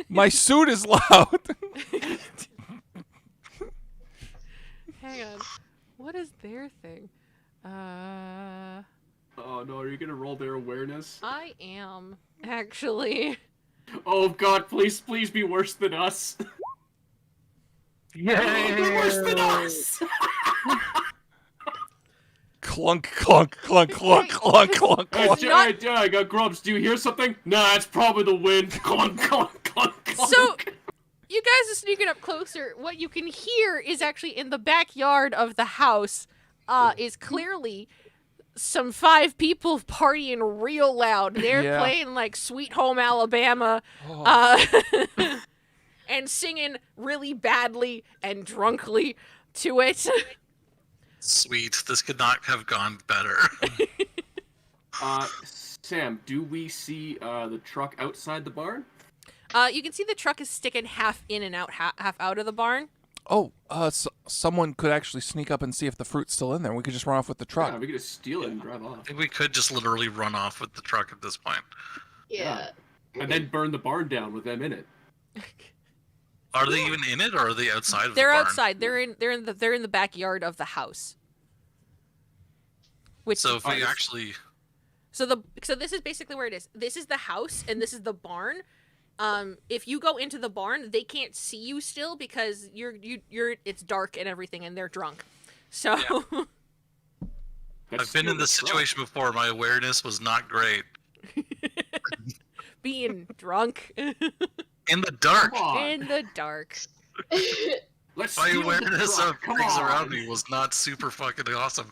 My suit is loud. Hang on. What is their thing? Oh no, are you gonna roll their awareness? I am, actually. Oh god, please be worse than us. They're worse than us! Clunk, clunk, clunk, clunk, clunk, clunk, Hey, clunk. I got grubs. Do you hear something? Nah, it's probably the wind. Clunk, clunk, clunk, clunk. So, you guys are sneaking up closer. What you can hear is actually in the backyard of the house, is clearly some 5 people partying real loud. They're Yeah. playing like Sweet Home Alabama, Oh. and singing really badly and drunkly to it. Sweet. This could not have gone better. Sam, do we see the truck outside the barn? You can see the truck is sticking half in and out, half out of the barn. Oh, someone could actually sneak up and see if the fruit's still in there. We could just run off with the truck. Yeah, we could just steal it and drive I off. think we could just literally run off with the truck at this point. Yeah. And then burn the barn down with them in it. Are they even in it, or are they outside of They're the barn? outside. They're in the backyard of the house. Which So if we Nice. actually... so this is basically where it is. This is the house and this is the barn. if you go into the barn, they can't see you still because it's dark and everything, and they're drunk. So. Yeah. I've been in this situation before. My awareness was not great. Being drunk. In the dark. In the dark. My awareness of things around me was not super fucking awesome.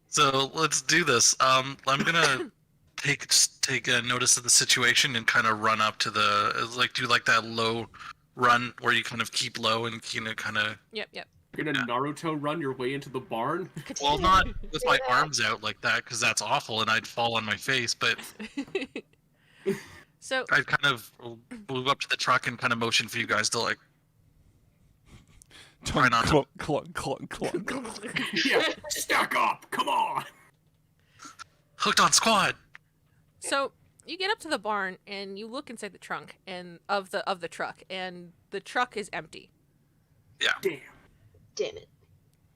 So let's do this. I'm gonna take a notice of the situation and kind of run up to do that low run where you kind of keep low and kind of. Yep. You're gonna Naruto run your way into the barn? Well, not with my arms out like that, because that's awful, and I'd fall on my face. But so I'd kind of move up to the truck and kind of motion for you guys to like. Try not to. Clunk. Yeah, stack up. Come on. Hooked on squad. So you get up to the barn and you look inside the trunk and of the truck, and the truck is empty. Yeah. Damn it.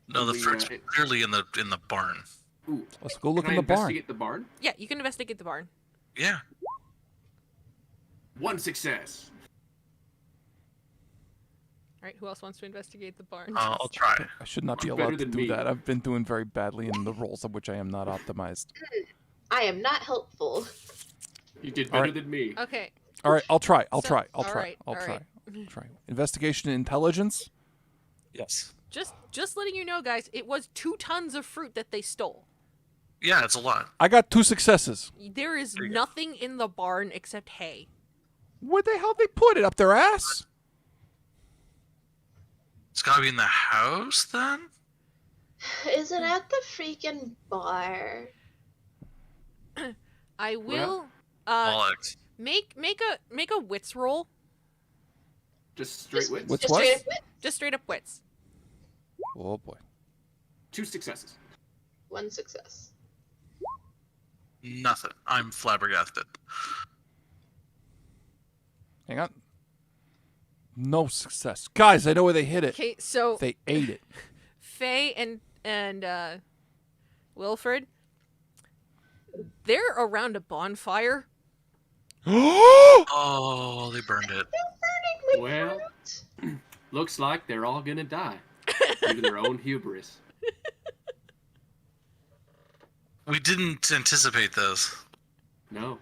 No, the fruit's clearly in the barn. Ooh. Let's go look Can in I the barn. investigate the barn? Yeah, you can investigate the barn. Yeah. 1 success. All right, who else wants to investigate the barn? I'll try. I should not be Better allowed to than do me. that. I've been doing very badly in the roles of which I am not optimized. I am not helpful. You did better than me. Okay. All right, I'll try. I'll So- try. all right. Investigation and intelligence. Yes. Just letting you know, guys, it was 2 tons of fruit that they stole. Yeah, it's a lot. I got 2 successes. There is There you go. nothing in the barn except hay. Where the hell they put it? Up their ass? It's gotta be in the house then. Is it at the freaking bar? I will Alex. make a wits roll. Just straight wits. What's Just what? straight up wit? Just straight up wits. Oh boy. 2 successes. 1 success. Nothing. I'm flabbergasted. Hang on. No success. Guys, I know where they hit it. Okay, so They ate it. Faye and Wilfred, they're around a bonfire. Oh, they burned it. Well, looks like they're all gonna die. Due to their own hubris. We didn't anticipate this. No.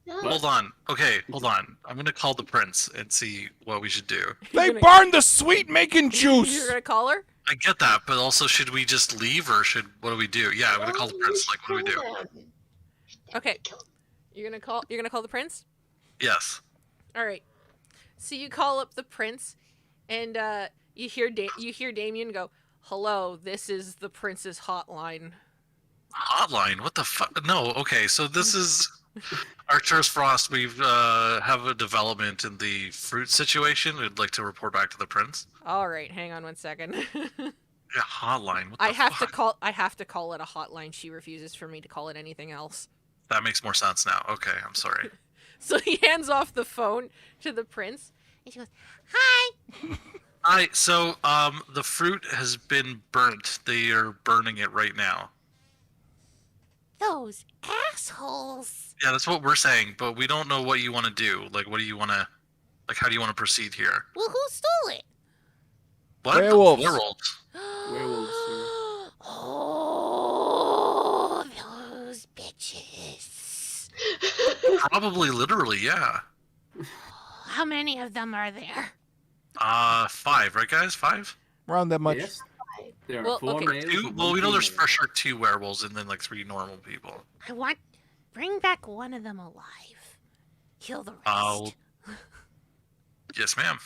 No. Hold on. Okay, hold on. I'm gonna call the prince and see what we should do. They You're burned the sweet making You're juice. gonna call her? I get that, but also should we just leave or what do we do? Yeah, I'm gonna call the prince. Like, what do we do? Okay. You're gonna call the prince? Yes. All right. So you call up the prince, and you hear Damien go, "Hello, this is the prince's hotline." Hotline? What the fuck? No. Okay, so this is Arcturus Frost. We have a development in the fruit situation. We'd like to report back to the prince. All right, hang on 1 second. Yeah, hotline. What the I have fuck? to call it a hotline. She refuses for me to call it anything else. That makes more sense now. Okay, I'm sorry. So he hands off the phone to the prince. And she goes, "Hi." Alright, so the fruit has been burnt. They are burning it right now. Those assholes. Yeah, that's what we're saying, but we don't know what you want to do. Like, what do you want to, like, how do you want to proceed here? Well, who stole it? What? Werewolves. Werewolves. Werewolves, sir. Oh, those bitches. Probably literally, yeah. How many of them are there? 5, right, guys? 5? Around that much. Yes. There are Well, 4 okay. males. Two? and Well, one we know there's female. for sure 2 werewolves and then like 3 normal people. Bring back one of them alive. Kill the rest. Oh. Yes, ma'am.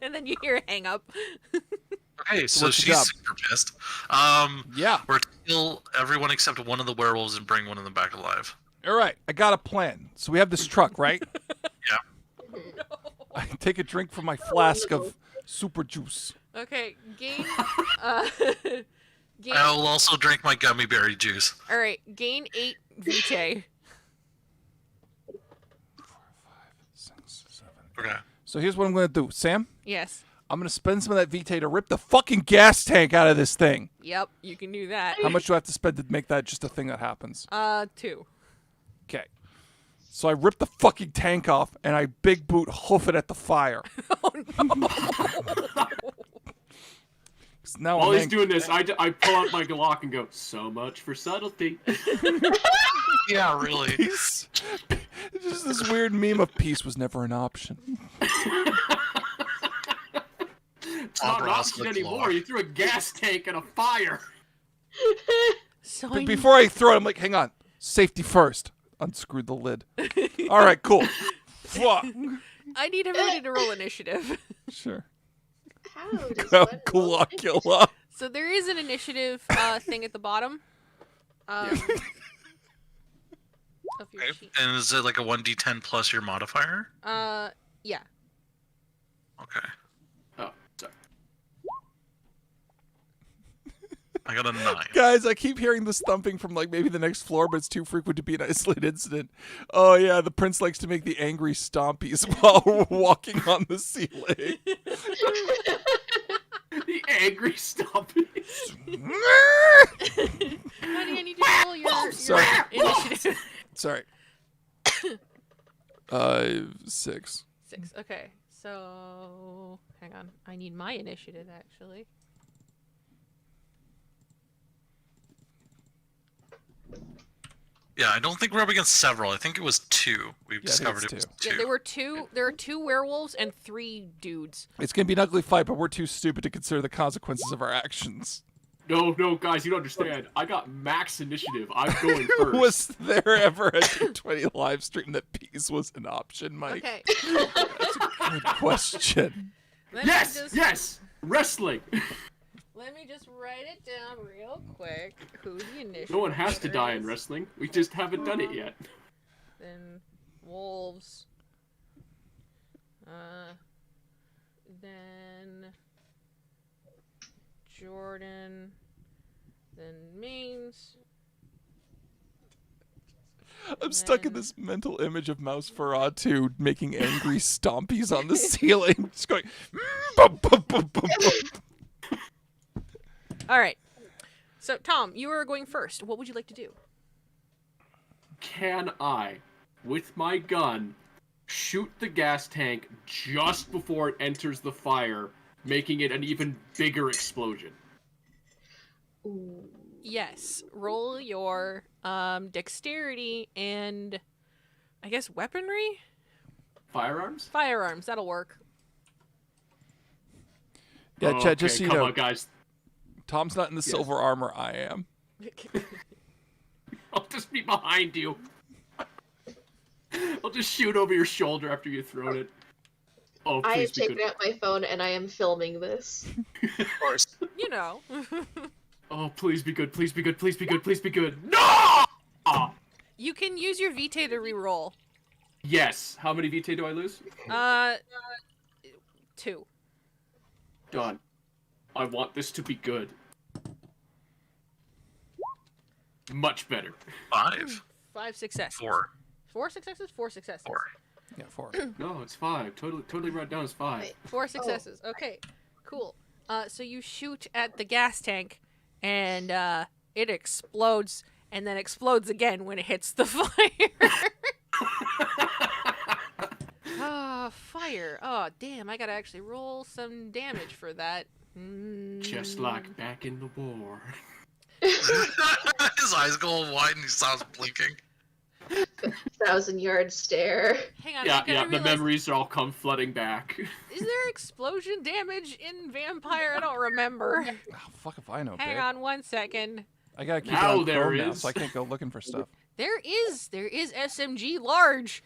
And then you hear hang up. Okay, so What's the she's job? super pissed. Yeah. We're to kill everyone except one of the werewolves and bring one of them back alive. All right. I got a plan. So we have this truck, right? Yeah. I take a drink from my flask of super juice. Okay, gain. Gain. I'll also drink my gummy berry juice. All right, gain 8 vitae. 4, 5, 6, 7. Okay. So here's what I'm going to do. Sam, Yes. I'm going to spend some of that vitae to rip the fucking gas tank out of this thing. Yep, you can do that. How much do I have to spend to make that just a thing that happens? 2. Okay. So I rip the fucking tank off and I big boot hoof it at the fire. Oh no! 'Cause now While I'm he's doing this, I pull out my Glock and go, so much for subtlety. Yeah, really. Peace. It's just this weird meme of peace was never an option. It's not an option anymore. You threw a gas tank in a fire. So But before I throw it, I'm like, hang on. Safety first. Unscrewed the lid. All right, cool. Fuck. I need everybody to roll initiative. Sure. How does one roll? Glockula. So there is an initiative thing at the bottom. Of your Okay. sheet. And is it like a 1d10 plus your modifier? Yeah. Okay. Oh, sorry. I got a 9. Guys, I keep hearing this thumping from like maybe the next floor, but it's too frequent to be an isolated incident. Oh yeah, the prince likes to make the angry stompies while walking on the ceiling. The angry stompies. Honey, I need you to roll your Sorry. initiative. Sorry. 6. 6. Okay. So hang on. I need my initiative actually. Yeah, I don't think we're up against several. I think it was 2. We I think discovered it's it was 2. Yeah, there were 2. There are 2 werewolves and 3 dudes. It's gonna be an ugly fight, but we're too stupid to consider the consequences of our actions. No, guys, you don't understand. I got max initiative. I'm going first. Was there ever a D20 live stream that peace was an option, Mike? Okay. Good question. Let me Yes, just- yes, wrestling. Let me just write it down real quick. Who the initiative No one has to die in is. wrestling. We just haven't done it yet. Then wolves. Then Jordan. Then Means. I'm stuck in then- this mental image of Mouse Ferratu making angry stompies on the ceiling. Just going. Bum, bum, bum, bum, bum. All right. So Tom, you are going first. What would you like to do? Can I, with my gun, shoot the gas tank just before it enters the fire, making it an even bigger explosion? Ooh. Yes. Roll your dexterity and I guess weaponry? Firearms? Firearms. That'll work. Yeah, Oh, Chad, just okay, so you come know, on, guys. Tom's not in the Yes. silver armor. I am. I'll just be behind you. I'll just shoot over your shoulder after you've thrown it. Oh, I please have be taken good. out my phone and I am filming this. Of course. You know. Oh, please be good. Please be good. Please be good. Please be good. No! You can use your vitae to re-roll. Yes. How many vitae do I lose? 2. Done. I want this to be good. Much better. 5. 5 successes. 4. 4 successes? 4 successes. 4. Yeah, 4. No, it's 5. Totally wrote down as 5. Wait. 4 successes. Okay, cool. So you shoot at the gas tank, and it explodes, and then explodes again when it hits the fire. Fire. Oh, damn, I gotta actually roll some damage for that. Just like back in the war. His eyes go wide and he stops blinking. 1,000-yard stare. Hang on, Yeah, I'm gonna yeah, the realize, memories all come flooding back. is there explosion damage in Vampire? I don't remember. Oh, fuck if I know, Hang babe. on 1 second. I gotta keep Now it on there Chrome now, is. so I can't go looking for stuff. There is SMG large.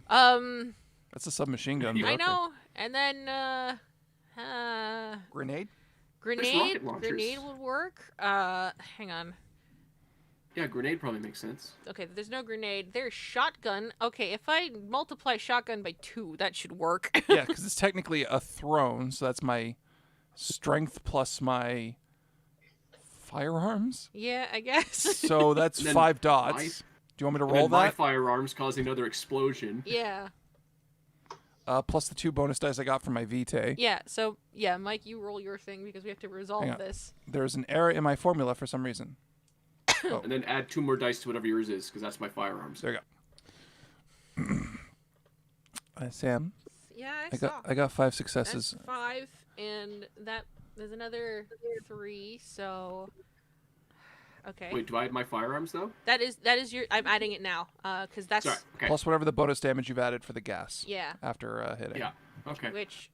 That's a submachine gun. but I okay. know. And then Grenade? grenade launchers. grenade would work. Hang on. Yeah, grenade probably makes sense. Okay, there's no grenade. There's shotgun. Okay, if I multiply shotgun by 2, that should work. Yeah, because it's technically a throne, so that's my strength plus my firearms. Yeah, I guess. So that's And then 5 dots. my- Do you want me to And roll then my that? firearms cause another explosion. Yeah. Plus the 2 bonus dice I got from my vitae. Yeah, so yeah, Mike, you roll your thing because we have to resolve Hang on. this. There's an error in my formula for some reason. And then add 2 more dice to whatever yours is, because that's my firearms. There you go. Sam, Yeah, I saw. got 5 successes. That's 5, and there's another 3. So, okay. Wait, do I have my firearms though? That is your. I'm adding it now. Because that's Sorry. Okay. Plus whatever the bonus damage you've added for the gas. yeah. After hitting. Yeah. Okay. Which,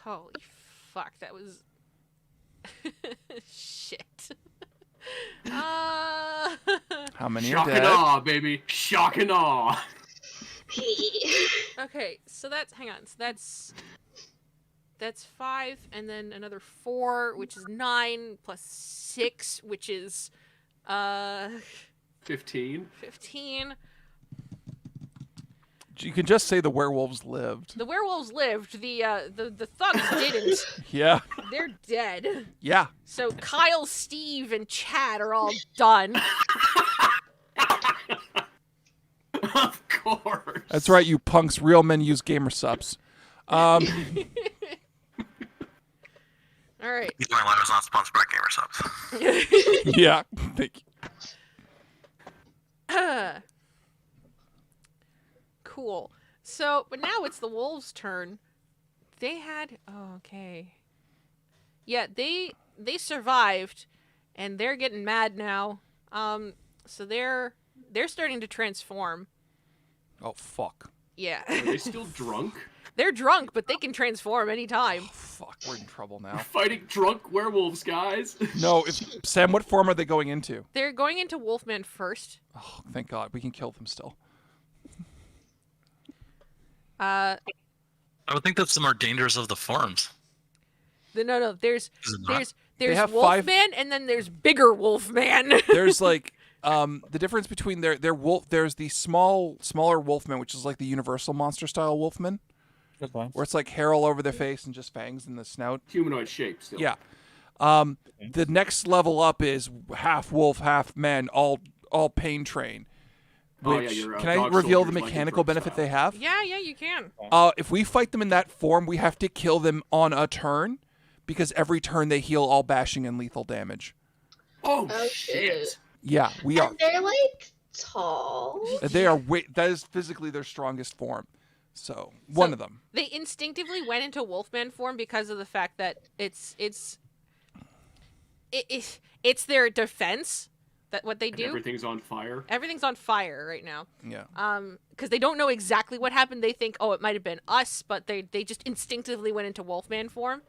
holy fuck, that was shit. How many Shock are and dead? awe, baby. Shock and awe. Okay, so hang on. So that's 5, and then another 4, which is 9, plus 6, which is 15. 15. You can just say the werewolves lived. The werewolves lived. The thugs didn't. Yeah. They're dead. Yeah. So Kyle, Steve, and Chad are all done. Of course. That's right, you punks. Real men use gamer subs. All right. The only line was not sponsored by GamerSubs. Yeah. Thank you. Cool. So, but now it's the wolves' turn. They had okay. Yeah, they survived, and they're getting mad now. So they're starting to transform. Oh fuck. Yeah. Are they still drunk? They're drunk, but they can transform anytime. Oh, fuck, we're in trouble now. Fighting drunk werewolves, guys. No, Sam, what form are they going into? They're going into Wolfman first. Oh, thank God, we can kill them still. I would think that's the more dangerous of the forms. No. There's Is it not? there's have Wolfman, 5 and then there's bigger Wolfman. There's like the difference between their wolf. There's the smaller wolfman, which is like the universal monster style wolfman, Good point. where it's like hair all over their face and just fangs in the snout. Humanoid shape still. Yeah. The next level up is half wolf, half man, all pain train. Oh, Which, yeah, you're, can I dog reveal the soldiers, like mechanical in benefit style. they have? Yeah, you can. If we fight them in that form, we have to kill them on a turn, because every turn they heal all bashing and lethal damage. Oh, Oh, shit. shit. Yeah, we are. And they're like tall. They are. That is physically their strongest form. So one of them. They instinctively went into Wolfman form because of the fact that it's their defense. That what they And do. everything's on fire. Everything's on fire right now. Yeah. Because they don't know exactly what happened. They think, oh, it might have been us, but they just instinctively went into Wolfman form.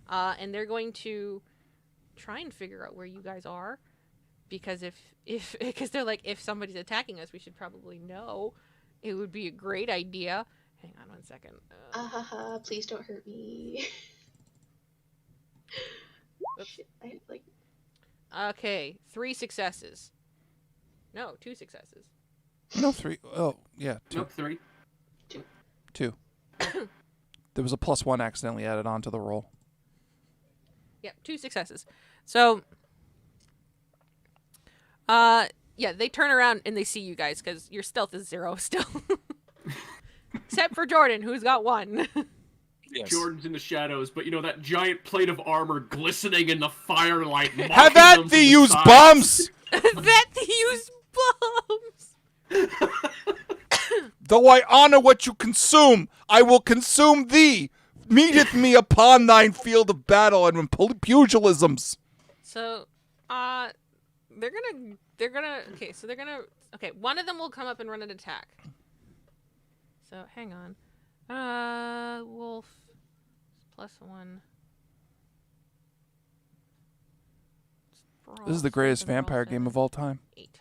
And they're going to try and figure out where you guys are, because because they're like, if somebody's attacking us, we should probably know. It would be a great idea. Hang on one second. Please don't hurt me. Oops. Shit, I have like. Okay, 3 successes. No, 2 successes. No, 3. Oh, yeah, 2. Nope, 3. 2. There was a +1 accidentally added on to the roll. Yeah, 2 successes. So, yeah, they turn around and they see you guys because your stealth is 0 still. Except for Jordan, who's got 1. Yes. Jordan's in the shadows, but you know that giant plate of armor glistening in the firelight. Have mocking them at from thee, the use side. bombs! That use bombs. Though I honor what you consume, I will consume thee. Meeteth me upon thine field of battle and in pugilisms. So, okay, one of them will come up and run an attack. So, hang on. Wolf +1. This is the greatest vampire game of all time. 8.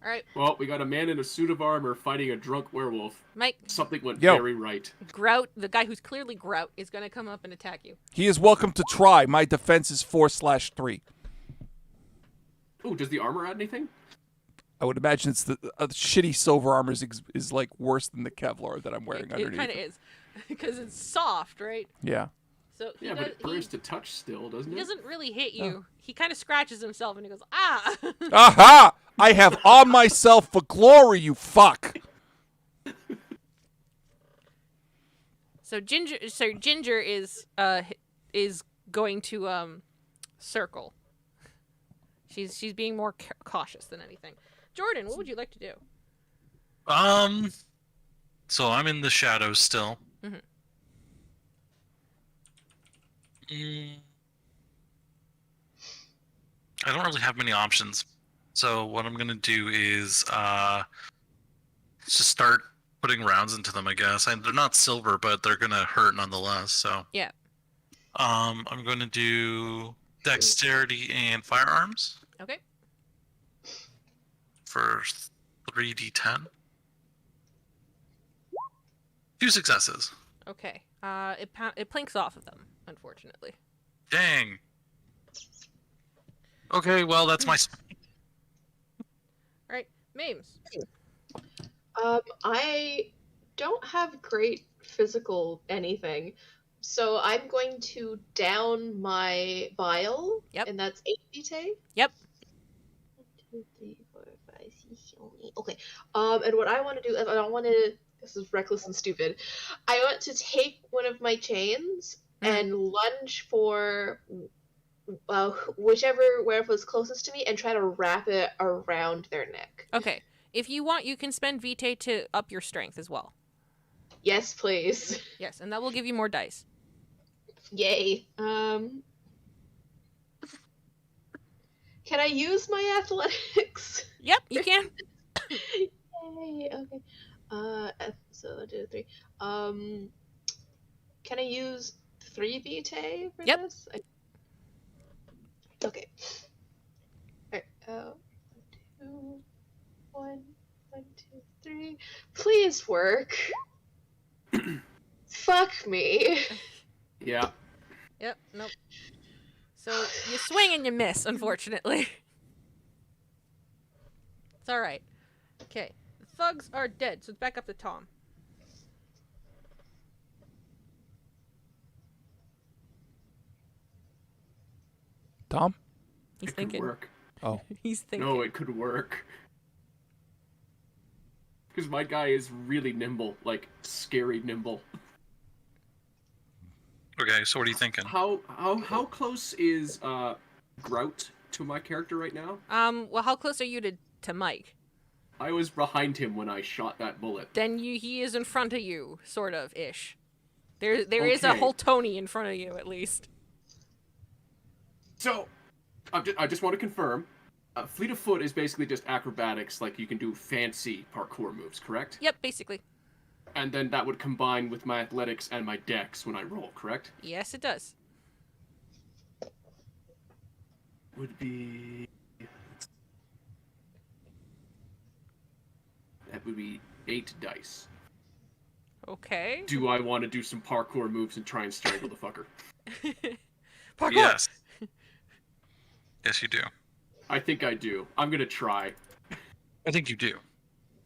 Alright, Well, we got a man in a suit of armor fighting a drunk werewolf. Mike, Something went Yo. very right. Grout, the guy who's clearly Grout, is gonna come up and attack you. He is welcome to try. My defense is 4/3. Ooh, does the armor add anything? I would imagine it's the shitty silver armor is like worse than the Kevlar that I'm wearing It underneath. kind of is. Because it's soft, right? Yeah. So he Yeah, but does, it burns to touch still, doesn't he it? doesn't really hit you. He kind of scratches himself and he goes, ah! Aha! I have armed myself for glory, you fuck. So Ginger is going to circle. She's being more cautious than anything. Jordan, what would you like to do? So I'm in the shadows still. Mhm. I don't really have many options. So what I'm gonna do is just start putting rounds into them, I guess. And they're not silver, but they're gonna hurt nonetheless. So Yeah. I'm gonna do dexterity and firearms Okay. for 3d10. 2 successes. Okay. It planks off of them, unfortunately. Dang. Okay, well that's my. All right, Mames. I don't have great physical anything, so I'm going to down my vial. Yep. And that's 8 vitae. Yep. 1, 2, 3, 4, 5, 6, 7, 8. Okay. And what I want to do, I don't want to. This is reckless and stupid. I want to take one of my chains and lunge for whichever werewolf is closest to me and try to wrap it around their neck. Okay. If you want, you can spend Vitae to up your strength as well. Yes, please. Yes, and that will give you more dice. Yay. Can I use my athletics? Yep, you can. Yay. Okay. So I'll do 3. Can I use 3 vitae for Yep. this? Okay. Alright. 2, 1, 1, 2, 3. Please work. Fuck me. Yeah. Yep, nope. So you swing and you miss, unfortunately. It's alright. Okay. The thugs are dead, so it's back up to Tom. Tom? He's It could thinking. work. Oh. He's thinking. No, it could work. Because my guy is really nimble, like scary nimble. Okay, so what are you thinking? How close is Grout to my character right now? Well, how close are you to Mike? I was behind him when I shot that bullet. Then he is in front of you, sort of ish. There is a Okay. whole Tony in front of you at least. So, I just want to confirm. Fleet of Foot is basically just acrobatics, like you can do fancy parkour moves, correct? Yep, basically. And then that would combine with my athletics and my dex when I roll, correct? Yes, it does. Would be... That would be 8 dice. Okay. Do I want to do some parkour moves and try and strangle the fucker? Parkour. Yes. Yes, you do. I think I do. I'm gonna try. I think you do.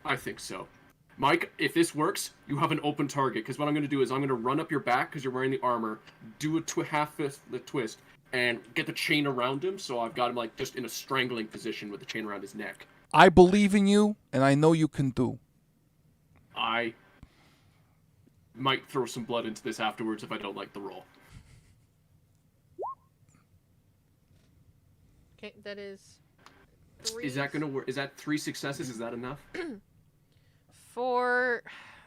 I think so. Mike, if this works, you have an open target, because what I'm going to do is I'm going to run up your back, because you're wearing the armor, do a half-fist twist, and get the chain around him, so I've got him, like, just in a strangling position with the chain around his neck. I believe in you, and I know you can do. I might throw some blood into this afterwards if I don't like the roll. Okay, that is 3. Is that going to work? Is that 3 successes? Is that enough? For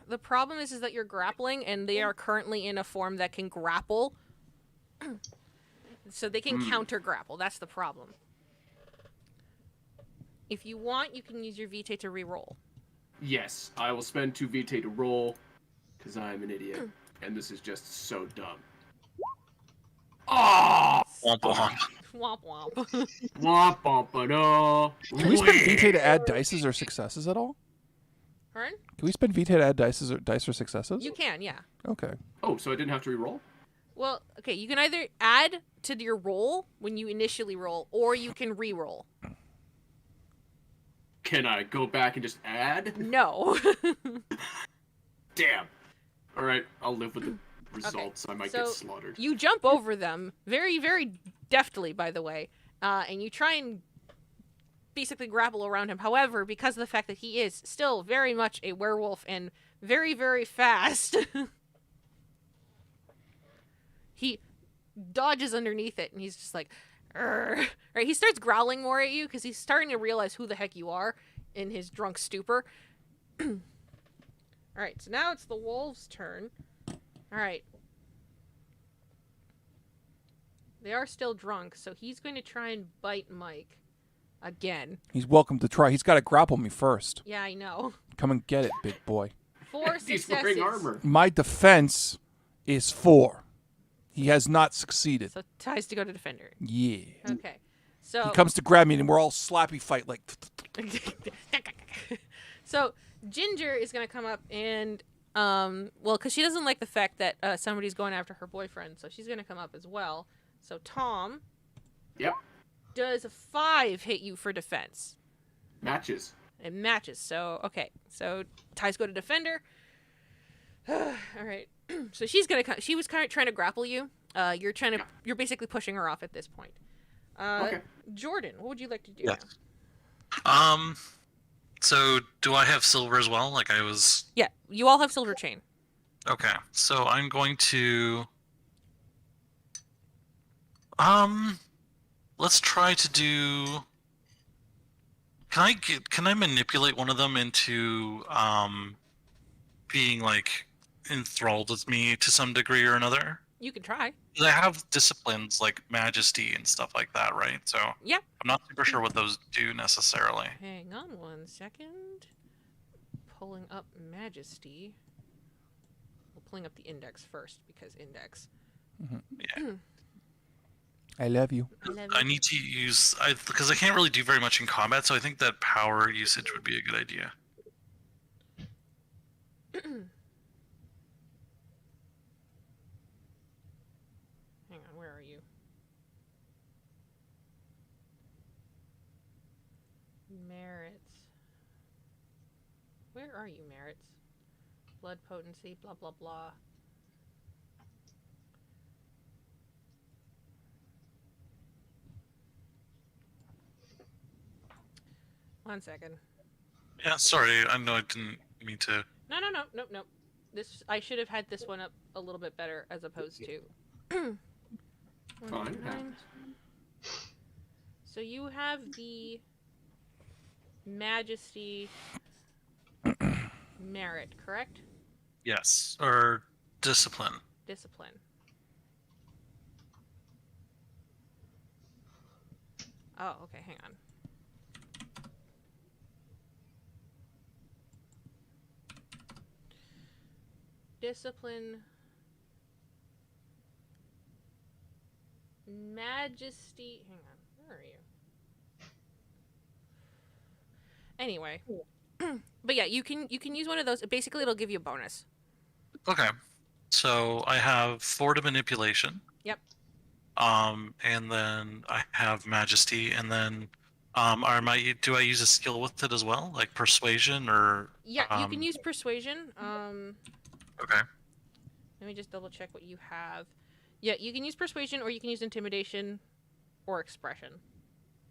the problem is that you're grappling, and they are currently in a form that can grapple. So they can counter grapple. That's the problem. If you want, you can use your Vitae to re-roll. Yes, I will spend 2 vitae to roll, because I'm an idiot, and this is just so dumb. Oh! Womp womp. Womp womp. Womp womp no. Can we spend Vitae to add dices or successes at all? Pardon? Can we spend Vitae to add dice or successes? You can, yeah. Okay. Oh, so I didn't have to re-roll? Well, okay, you can either add to your roll when you initially roll, or you can re-roll. Can I go back and just add? No. Damn. Alright, I'll live with the results. I might get so slaughtered. you jump over them, very, very deftly, by the way, and you try and basically grapple around him. However, because of the fact that he is still very much a werewolf and very, very fast, he dodges underneath it, and he's just like, "Arr." Right? He starts growling more at you because he's starting to realize who the heck you are in his drunk stupor. All right, so now it's the wolf's turn. All right. They are still drunk, so he's going to try and bite Mike again. He's welcome to try. He's got to grapple me first. Yeah, I know. Come and get it, big boy. 4 He's successes. wearing armor. My defense is 4. He has not succeeded. So tries to go to defender. Yeah. Okay. So He comes to grab me, and we're all slappy fight like. So Ginger is gonna come up and well, because she doesn't like the fact that somebody's going after her boyfriend, so she's gonna come up as well. So Tom, Yep. does a 5 hit you for defense? Matches. It matches. So okay. So ties go to defender. All right. So she's gonna. She was kind of trying to grapple you. You're trying to. You're basically pushing her off at this point. Okay. Jordan, what would you like to do Yes. now? So do I have silver as well? Like I was. Yeah, you all have silver chain. Okay. So I'm going to. Let's try to do. Can I manipulate one of them into being like enthralled with me to some degree or another? You can try. 'Cause I have disciplines like majesty and stuff like that, right? So Yeah. I'm not super sure what those do necessarily. Hang on 1 second. Pulling up Majesty. Well, pulling up the index first because index. I love you. I need to use because I can't really do very much in combat, so I think that power usage would be a good idea. Hang on, where are you? Merits. Where are you, Merits? Blood potency, blah blah blah. One second. Yeah, sorry, I know I didn't mean to. No. This I should have had this one up a little bit better as opposed to. Fine. 129. So you have the Majesty merit, correct? Yes, or discipline. Discipline. Oh, okay, hang on. Discipline. Majesty. Hang on, where are you? Anyway. But yeah, you can use one of those. Basically, it'll give you a bonus. Okay, so I have 4 to manipulation. Yep. And then I have majesty, and then do I use a skill with it as well, like persuasion or? Yeah, you can use persuasion. Okay. Let me just double check what you have. Yeah, you can use persuasion, or you can use intimidation, or expression.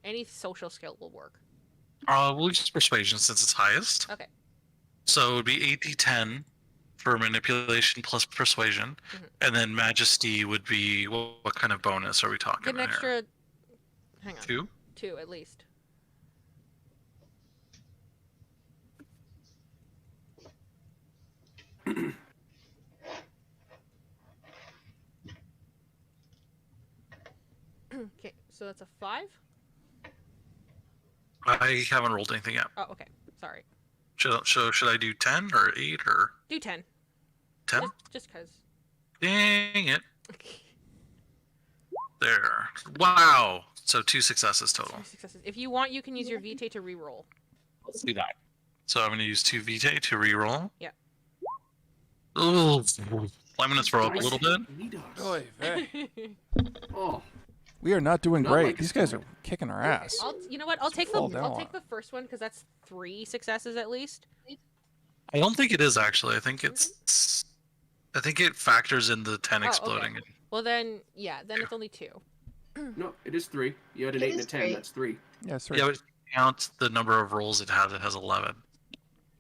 Any social skill will work. We'll use persuasion since it's highest. Okay. So it would be 8d10 for manipulation plus persuasion, and then majesty would be what kind of bonus are we talking Get an about here? extra. Hang on. 2? 2 at least. Okay, so that's a 5. I haven't rolled anything yet. Oh, okay. Sorry. Should I do 10 or 8 or Do 10. 10? Just cause. Dang it. There. Wow. So 2 successes total. 2 successes. If you want, you can use your vitae to reroll. Let's do that. So I'm going to use 2 vitae to reroll. Yeah. Ooh. I'm going to throw up a little bit. Oy vey. Oh, We are not doing Not great. like These guys are kicking our ass. You know what? I'll take fall down I'll on take the first one because that's 3 successes at least. I don't think it is actually. I think it factors in the 10 Oh, okay. exploding. Well then, yeah, then it's only 2. no, it is 3. You had an It 8 and a is 10. 3. That's 3. Yeah, sorry. Yeah, but if you count the number of rolls it has 11.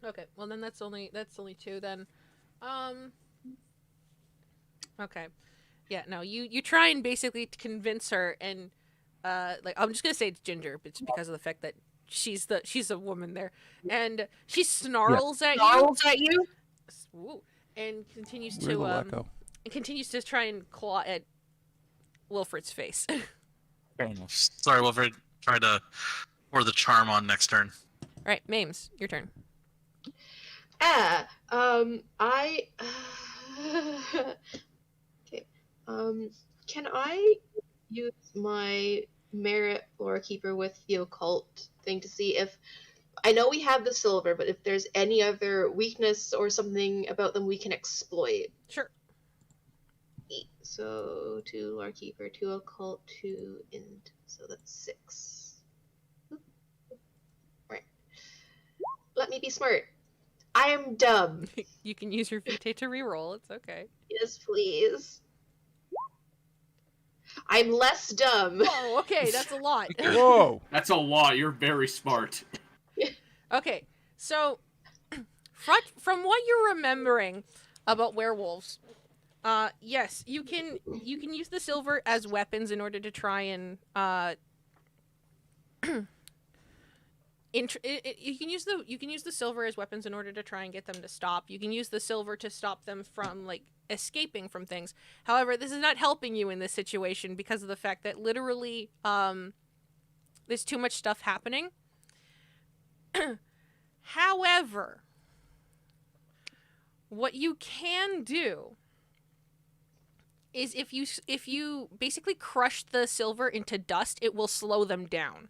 Okay, well then that's only 2 then. Okay. Yeah, no, you try and basically convince her and like I'm just gonna say it's Ginger, but it's because of the fact that she's a woman there. And she snarls at you Ooh, and continues Where'd the to echo? continues to try and claw at Wilfred's face. Sorry, Wilfred. Try to pour the charm on next turn. All right, Mames, your turn. I okay. Can I use my merit lore keeper with the occult thing to see if I know we have the silver, but if there's any other weakness or something about them we can exploit? Sure. So 2 lore keeper, 2 occult, 2 int. So that's 6. Right. Let me be smart. I am dumb. You can use your vitae to reroll. It's okay. Yes, please. I'm less dumb. Oh, okay, that's a lot. Whoa! That's a lot. You're very smart. Okay, so from what you're remembering about werewolves, yes, you can use the silver as weapons in order to try and you can use the silver as weapons in order to try and get them to stop. You can use the silver to stop them from like escaping from things. However, this is not helping you in this situation because of the fact that literally there's too much stuff happening. However, what you can do is if you basically crush the silver into dust, it will slow them down.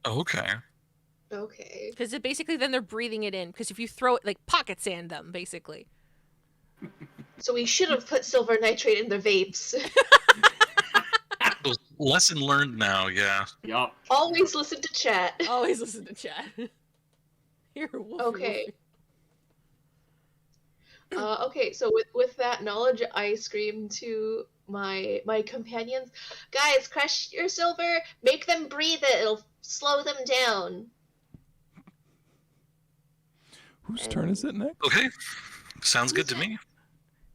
Okay. Okay. Because it basically then they're breathing it in. Because if you throw it, like pocket sand them, basically. So we should have put silver nitrate in the vapes. Lesson learned now, yeah. Yup. Always listen to chat. Always listen to chat. Here, Wolfie, Okay. Wolfie. Okay, so with that knowledge, I scream to my companions, guys, crush your silver, make them breathe it, it'll slow them down. Whose turn is it next? Okay. Sounds good to me.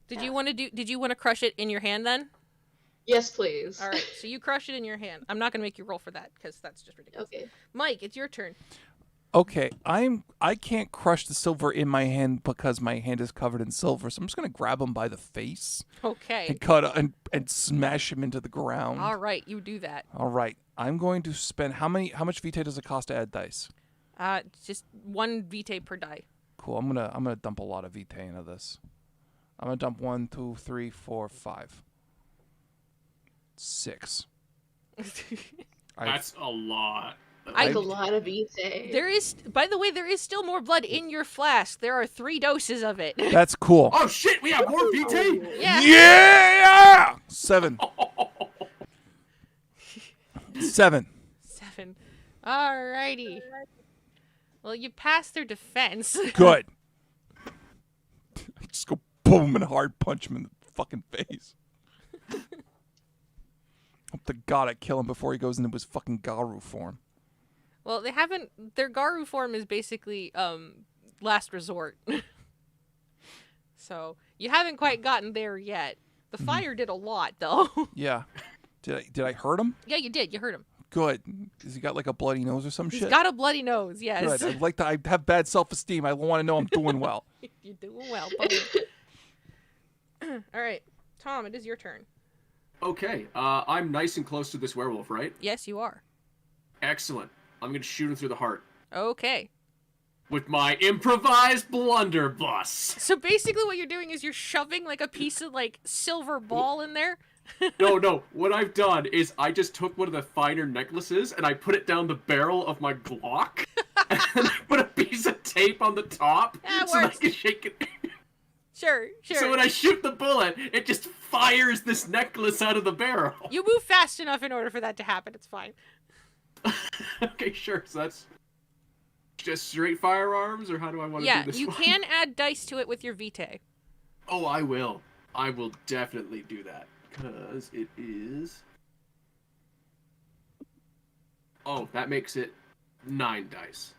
Did you want to crush it in your hand then? Yes, please. All right, so you crush it in your hand. I'm not gonna make you roll for that because that's just ridiculous. Okay. Mike, it's your turn. Okay, I can't crush the silver in my hand because my hand is covered in silver, so I'm just gonna grab him by the face Okay. and cut and smash him into the ground. All right, you do that. All right, I'm going to spend how much vitae does it cost to add dice? Just 1 vitae per die. Cool. I'm gonna dump a lot of vitae into this. I'm gonna dump 1, 2, 3, 4, 5, 6. That's a lot. That's a lot of vitae. There is, by the way, there is still more blood in your flask. There are 3 doses of it. That's cool. Oh shit, we have more vitae? Yeah. Yeah! 7. 7. 7. Alrighty. Well, you passed their defense. Good. Just go boom and hard punch him in the fucking face. Hope to God I kill him before he goes into his fucking Garu form. Well, they haven't. Their Garu form is basically last resort. So you haven't quite gotten there yet. The fire did a lot, though. Yeah. Did I hurt him? Yeah, you did. You hurt him. Good. Has he got like a bloody nose or some He's shit? got a bloody nose. Yes. Good. I have bad self-esteem. I want to know I'm doing well. You're doing well, buddy. All right, Tom. It is your turn. Okay, I'm nice and close to this werewolf, right? Yes, you are. Excellent. I'm gonna shoot him through the heart Okay. with my improvised blunderbuss. So basically, what you're doing is you're shoving like a piece of like silver ball in there. No. What I've done is I just took one of the finer necklaces and I put it down the barrel of my Glock, and I put a piece of tape on the top That so that I works. can shake it. Sure. So when I shoot the bullet, it just fires this necklace out of the barrel. You move fast enough in order for that to happen. It's fine. Okay, sure. So that's just straight firearms, or how do I want to Yeah, do this you one? can add dice to it with your vitae. Oh, I will. I will definitely do that. Because it is... Oh, that makes it 9 dice.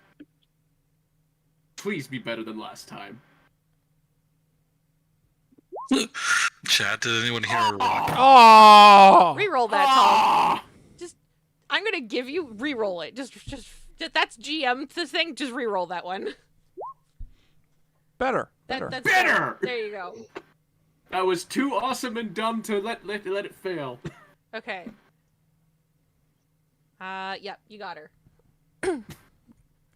Please be better than last time. Chat, did anyone hear a rock? Oh! Reroll that, Tom. Ah! I'm gonna give you reroll it. Just that's GM the thing. Just reroll that one. Better. That's Better! There you go. That was too awesome and dumb to let it fail. Okay. Yep, you got her.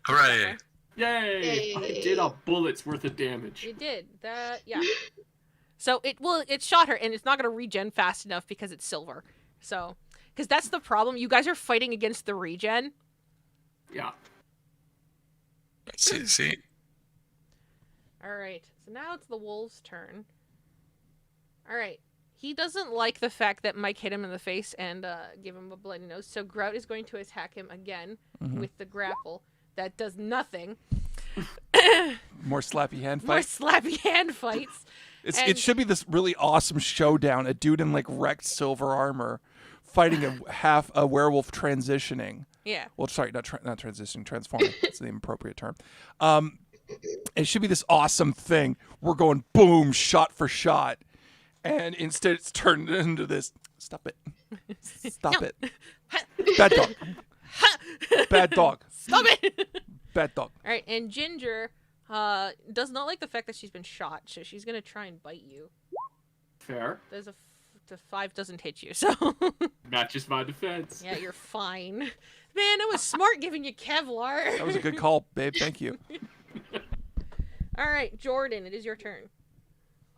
Hooray! Yay! I Yay. did a bullet's worth of damage. You did that. Yeah. So it shot her, and it's not gonna regen fast enough because it's silver. So, because that's the problem. You guys are fighting against the regen. Yeah. See. All right. So now it's the wolf's turn. All right. He doesn't like the fact that Mike hit him in the face and gave him a bloody nose. So Grout is going to attack him again with the grapple. That does nothing. More slappy hand More fight. slappy hand fights. It should be this really awesome showdown. A dude in like wrecked silver armor fighting a werewolf transitioning. Yeah. Well, sorry, not transitioning, transforming. That's the appropriate term. It should be this awesome thing. We're going boom, shot for shot. And instead it's turned into this. Stop it. Stop it. Bad dog. Bad dog. Stop it. Bad dog. All right. And Ginger does not like the fact that she's been shot, so she's going to try and bite you. Fair. There's the 5 doesn't hit you, so. Matches my defense. Yeah, you're fine. Man, it was smart giving you Kevlar. That was a good call, babe. Thank you. All right, Jordan, it is your turn.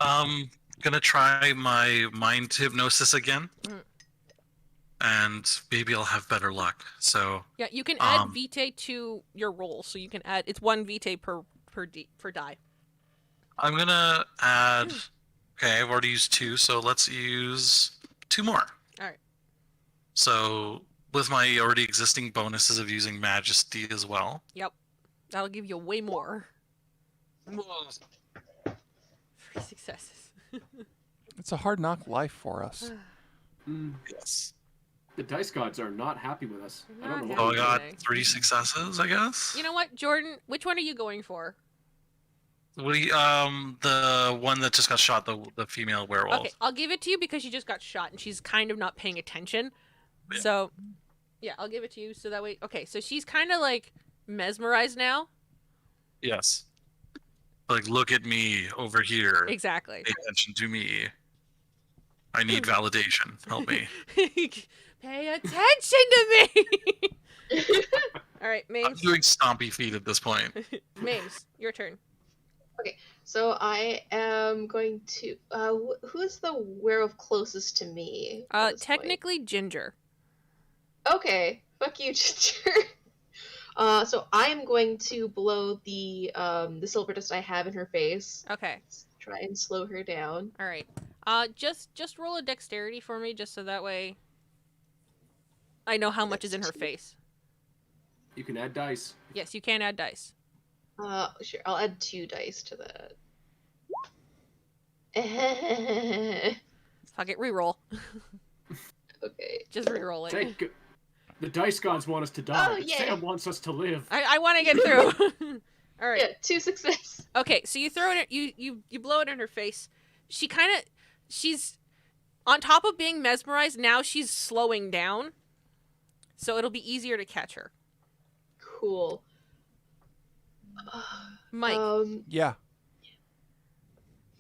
Gonna try my mind hypnosis again, and maybe I'll have better luck. So Yeah, you can add vitae to your roll, so you can add. It's 1 vitae per die. I'm gonna add. Okay, I've already used 2, so let's use 2 more. All right. So with my already existing bonuses of using Majesty as well. Yep, that'll give you way more. 3 successes. It's a hard knock life for us. Yes. The dice gods are not happy with us. I don't know Not So why. I got Okay. 3 successes, I guess. You know what, Jordan? Which one are you going for? The one that just got shot, the female werewolf. Okay, I'll give it to you because she just got shot and she's kind of not paying attention. Yeah. So, yeah, I'll give it to you so that way. Okay, so she's kind of like mesmerized now. Yes. Like, look at me over here. Exactly. Pay attention to me. I need validation. Help me. Pay attention to me. All right, I'm Mames. doing stompy feet at this point. Mames, your turn. So I am going to. Who's the werewolf closest to me? at this point? Technically Ginger. Okay. Fuck you, Ginger. So I am going to blow the silver dust I have in her face. Okay. Try and slow her down. All right. Just roll a dexterity for me, just so that way I know how much is in her face. You can add dice. Yes, you can add dice. Sure. I'll add 2 dice to that. Fuck it, reroll. Okay. Just reroll it. The dice gods want us to die. Oh, yay. Sam wants us to live. I want to get through. All right. Yeah, 2 success. Okay, so you throw it. You blow it in her face. She's on top of being mesmerized. Now she's slowing down, so it'll be easier to catch her. Cool. Mike, Yeah.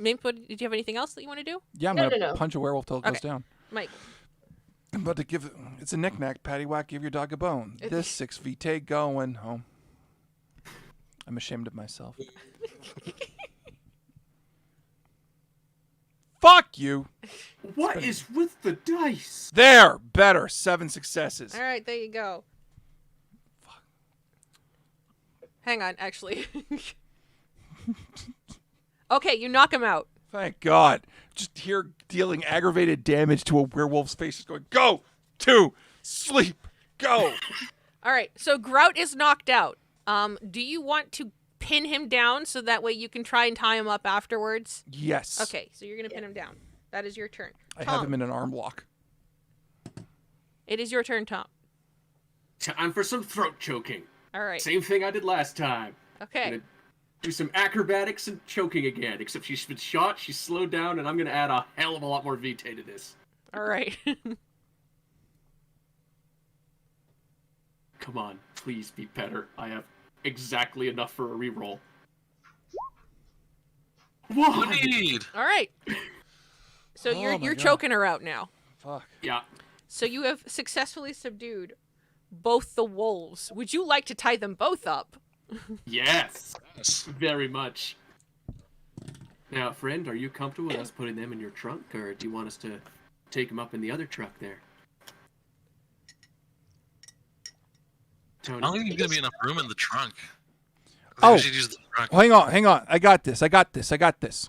Mames, did you have anything else that you want to do? Yeah, I'm No, going to no. punch a werewolf till it goes Okay. down. Mike. I'm about to give it. It's a knick-knack, paddywhack, give your dog a bone. This 6 vitae going home. I'm ashamed of myself. Fuck you. What is with the dice? There, better. 7 successes. All right, there you go. Hang on, actually. Okay, you knock him out. Thank God. Just here dealing aggravated damage to a werewolf's face is going, go, 2, sleep, go. All right, so Grout is knocked out. Do you want to pin him down so that way you can try and tie him up afterwards? Yes. Okay, so you're going to pin him down. That is your turn. I Tom, have him in an arm lock. It is your turn, Tom. Time for some throat choking. All right. Same thing I did last time. Okay. Gonna do some acrobatics and choking again, except she's been shot, she's slowed down, and I'm gonna add a hell of a lot more vitae to this. All right. Come on, please be better. I have exactly enough for a reroll. What? Need. All right. So Oh my you're God. choking her out now. Fuck. Yeah. So you have successfully subdued both the wolves. Would you like to tie them both up? Yes. Yes. Very much. Now, friend, are you comfortable with us putting them in your trunk, or do you want us to take them up in the other truck there? I Tony. don't think there's gonna be enough room in the trunk. I think Oh. we should use the trunk. Hang on. I got this.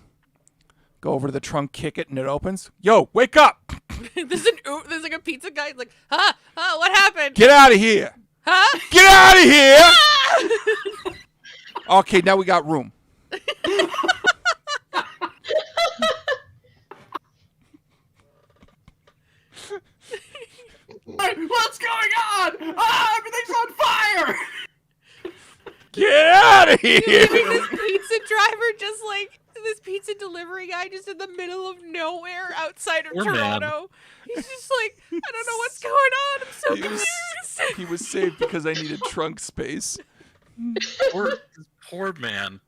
Go over to the trunk, kick it, and it opens. Yo, wake up! there's like a pizza guy. He's like, huh? What happened? Get out of here! Huh? Get out of here! Okay, now we got room. What's going on? Ah, everything's on fire! Get out of here! this pizza driver just like this pizza delivery guy just in the middle of nowhere outside of Poor man. Toronto. He's just like, I don't know what's going on. I'm so He was- confused. He was saved because I needed trunk space. Poor man.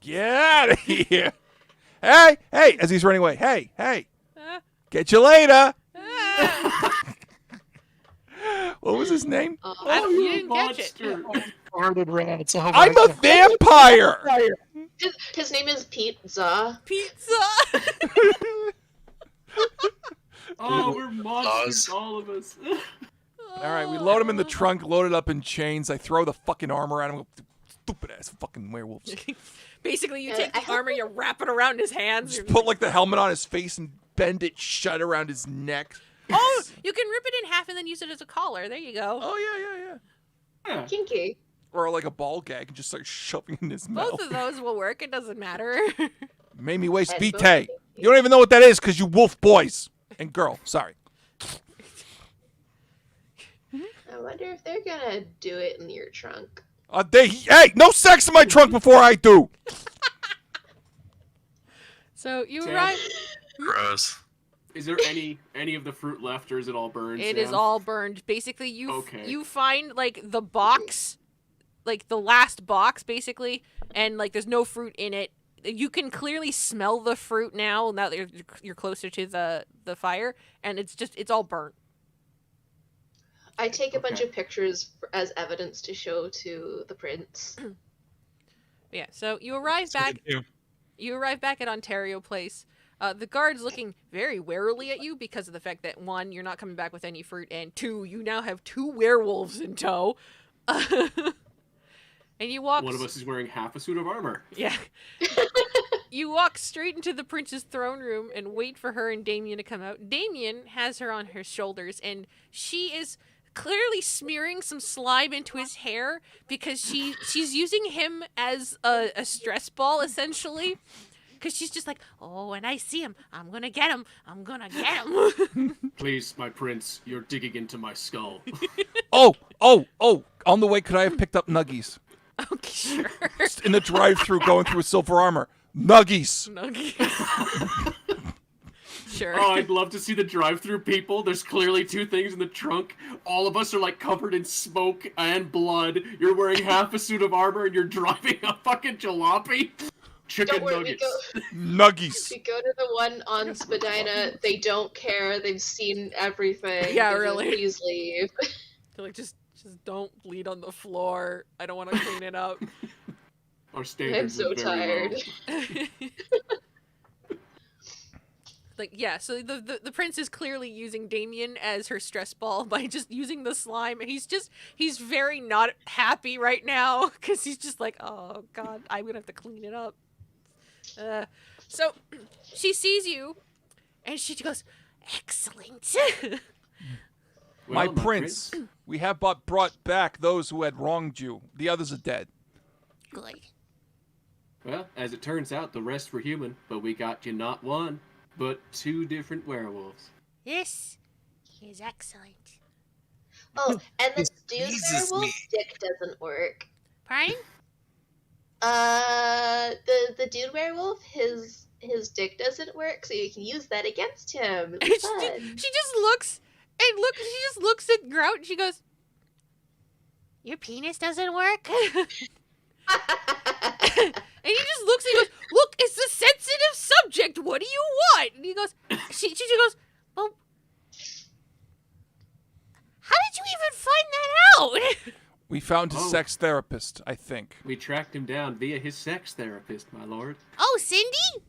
Get out of here! Hey! As he's running away. Hey! Uh, Get you later! uh. What was his name? You didn't catch it. Retarded rats. Oh I'm a vampire! His name is Pizza. Pizza. Oh, we're monsters, Oz. all of us. All right, we load him in the trunk, load it up in chains. I throw the fucking armor at him. Stupid ass fucking werewolves. Basically, you Yeah, take I the hope- armor, you wrap it around his hands. Just put like the helmet on his face and bend it shut around his neck. Oh, you can rip it in half and then use it as a collar. There you go. Oh yeah. Yeah. Kinky. Or like a ball gag and just start shoving in his mouth. Both of those will work. It doesn't matter. Made me waste And vitae. both- You don't even know what that is because you wolf boys and girl. Sorry. I wonder if they're gonna do it in your trunk. Hey, no sex in my trunk before I do. So you Sam? arrive. Gross. Is there any of the fruit left, or is it all burned? It is Sam? all burned. Basically, Okay. you find like the box, like the last box, basically, and like there's no fruit in it. You can clearly smell the fruit now that you're closer to the fire, and it's all burnt. I take a bunch Okay. of pictures as evidence to show to the prince. Yeah. So you arrive back. You arrive back at Ontario Place. The guard's looking very warily at you because of the fact that, one, you're not coming back with any fruit, and two, you now have two werewolves in tow. And you walk... One of us is wearing half a suit of armor. Yeah. You walk straight into the prince's throne room and wait for her and Damien to come out. Damien has her on her shoulders, and she is clearly smearing some slime into his hair because she's using him as a stress ball, essentially. Because she's just like, oh, when I see him, I'm going to get him. I'm going to get him. Please, my prince, you're digging into my skull. Oh. On the way, could I have picked up nuggies? Okay, sure. Just in the drive-thru going through a silver armor. Nuggies. Nuggies. Sure. Oh, I'd love to see the drive-through people. There's clearly two things in the trunk. All of us are like covered in smoke and blood. You're wearing half a suit of armor and you're driving a fucking jalopy. Chicken Don't worry, nuggets. Nuggies. we go to the one on Spadina. They don't care. They've seen everything. Yeah, They're really. Like, please leave. They're like, just don't bleed on the floor. I don't want to clean it up. Our standards I'm so are very low. tired. Like, yeah, so the prince is clearly using Damien as her stress ball by just using the slime. And he's very not happy right now because he's just like, oh god, I'm gonna have to clean it up. So she sees you and she goes, excellent. My Well, prince, we have brought back those who had wronged you. The others are dead. Good. Well, as it turns out, the rest were human, but we got you not one, but two different werewolves. This is excellent. Oh, and the This dude pleases werewolf me. dick doesn't work. Pardon? The dude werewolf, his dick doesn't work, so you can use that against him. And It's she fun. just looks at Grout and she goes, Your penis doesn't work? And he just looks and he goes, "Look, it's a sensitive subject. What do you want?" And he goes, she goes, "Well, how did you even find that out?" We found his Oh. sex therapist, I think. We tracked him down via his sex therapist, my lord. Oh, Cindy?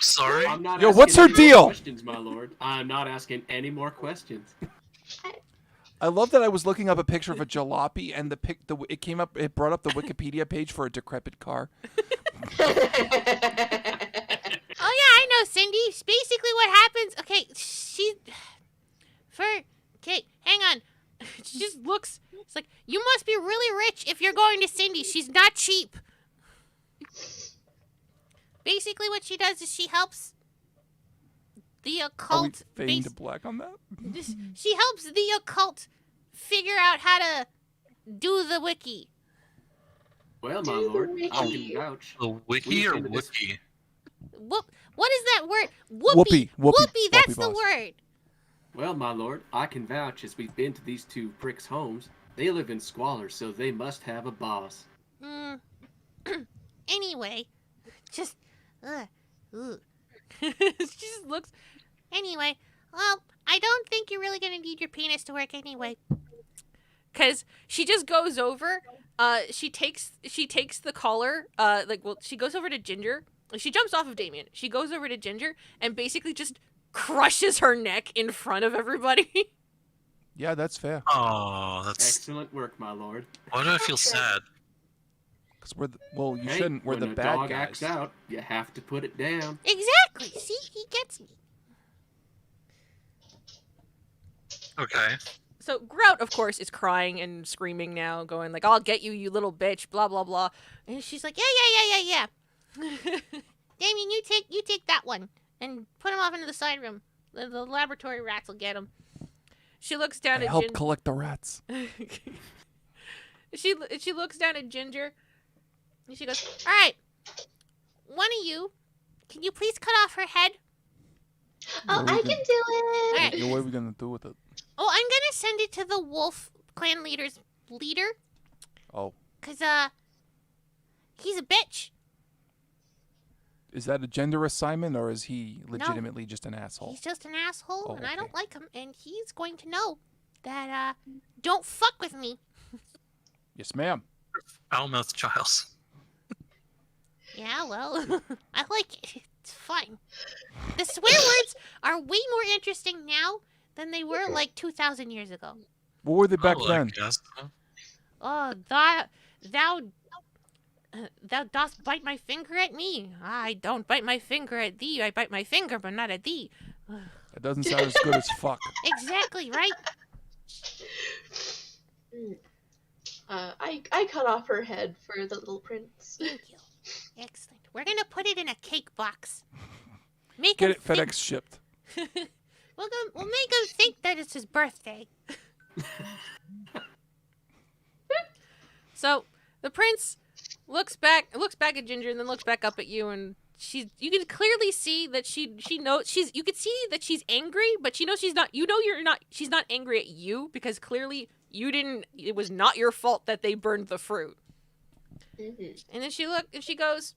Sorry? I'm not Yo, asking what's her any more deal? questions, my lord. I'm not asking any more questions. I love that I was looking up a picture of a jalopy and it came up. It brought up the Wikipedia page for a decrepit car. Oh, yeah, I know, Cindy. Basically what happens... Okay, Okay, hang on. She just looks... It's like, you must be really rich if you're going to Cindy. She's not cheap. Basically what she does is she helps the Are we occult... fading to black on that? She helps the occult figure out how to do the wiki. Well, my Do the lord, I wiki. can vouch. The wiki We've or been to this- wiki? What is that word? Whoopee, Whoopee, that's the boss. word. Well, my lord, I can vouch as we've been to these two pricks' homes. They live in squalor, so they must have a boss. Anyway, just... Ugh. She just looks. Anyway, well, I don't think you're really gonna need your penis to work anyway. Because she just goes over, she takes the collar, she goes over to Ginger. She jumps off of Damien. She goes over to Ginger and basically just crushes her neck in front of everybody. Yeah, that's fair. Oh, that's... Excellent work, my lord. Why do I feel sad? Because you Hey, shouldn't. We're when the a bad dog guys. acts out, you have to put it down. Exactly. See, he gets me. Okay. So Grout, of course, is crying and screaming now, going like, "I'll get you, you little bitch," blah blah blah. And she's like, yeah. Damien, you take that one and put him off into the side room. The laboratory rats will get him. She looks down I at help Ginger. collect the rats. She looks down at Ginger, and she goes, "All right, one of you, can you please cut off her head?" Oh, What are I we can gonna- do it. Alright. Yeah, what are we gonna do with it? Oh, I'm gonna send it to the wolf clan leader's leader, Oh, cause he's a bitch. is that a gender assignment or is he legitimately just an asshole? He's just an asshole, Oh, and I don't okay. like him. And he's going to know that don't fuck with me. Yes, ma'am. Foul-mouthed Giles. Yeah, well, I like it. It's fun. The swear words are way more interesting now than they were like 2,000 years ago. What were they back Oh, then? I guess. Oh, thou dost bite my finger at me. I don't bite my finger at thee. I bite my finger, but not at thee. That doesn't sound as good as fuck. Exactly, right? I cut off her head for the little prince. Thank you. Excellent. We're gonna put it in a cake box. Make Get him it think- FedEx shipped. We'll make him think that it's his birthday. So the prince looks back at Ginger and then looks back up at you, and you can clearly see that she knows you can see that she's angry, but she knows she's not. She's not angry at you because clearly you didn't. It was not your fault that they burned the fruit. And then she goes,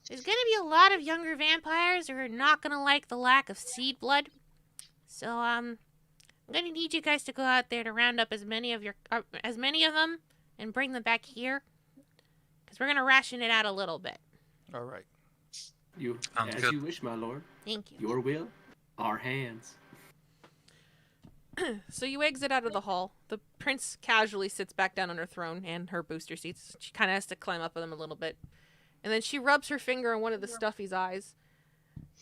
There's gonna be a lot of younger vampires who are not gonna like the lack of seed blood. So I'm gonna need you guys to go out there to round up as many of them and bring them back here, because we're gonna ration it out a little bit. All right. You, Sounds as good. you wish, my lord. Thank you. Your will, our hands. So you exit out of the hall. The prince casually sits back down on her throne and her booster seats. She kind of has to climb up with him a little bit. And then she rubs her finger on one of the Stuffy's eyes.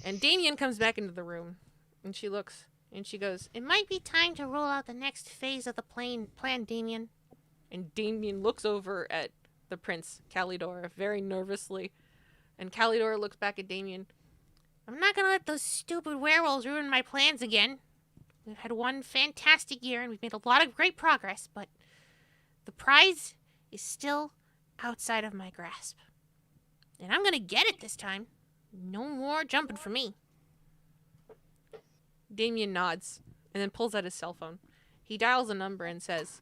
And Damien comes back into the room. And she looks and she goes, It might be time to roll out the next phase of the plan, Damien. and Damien looks over at the prince, Calidor, very nervously. And Calidor looks back at Damien. I'm not gonna let those stupid werewolves ruin my plans again. We've had one fantastic year and we've made a lot of great progress, but the prize is still outside of my grasp. And I'm gonna get it this time. No more jumping for me. Damien nods and then pulls out his cell phone. He dials a number and says,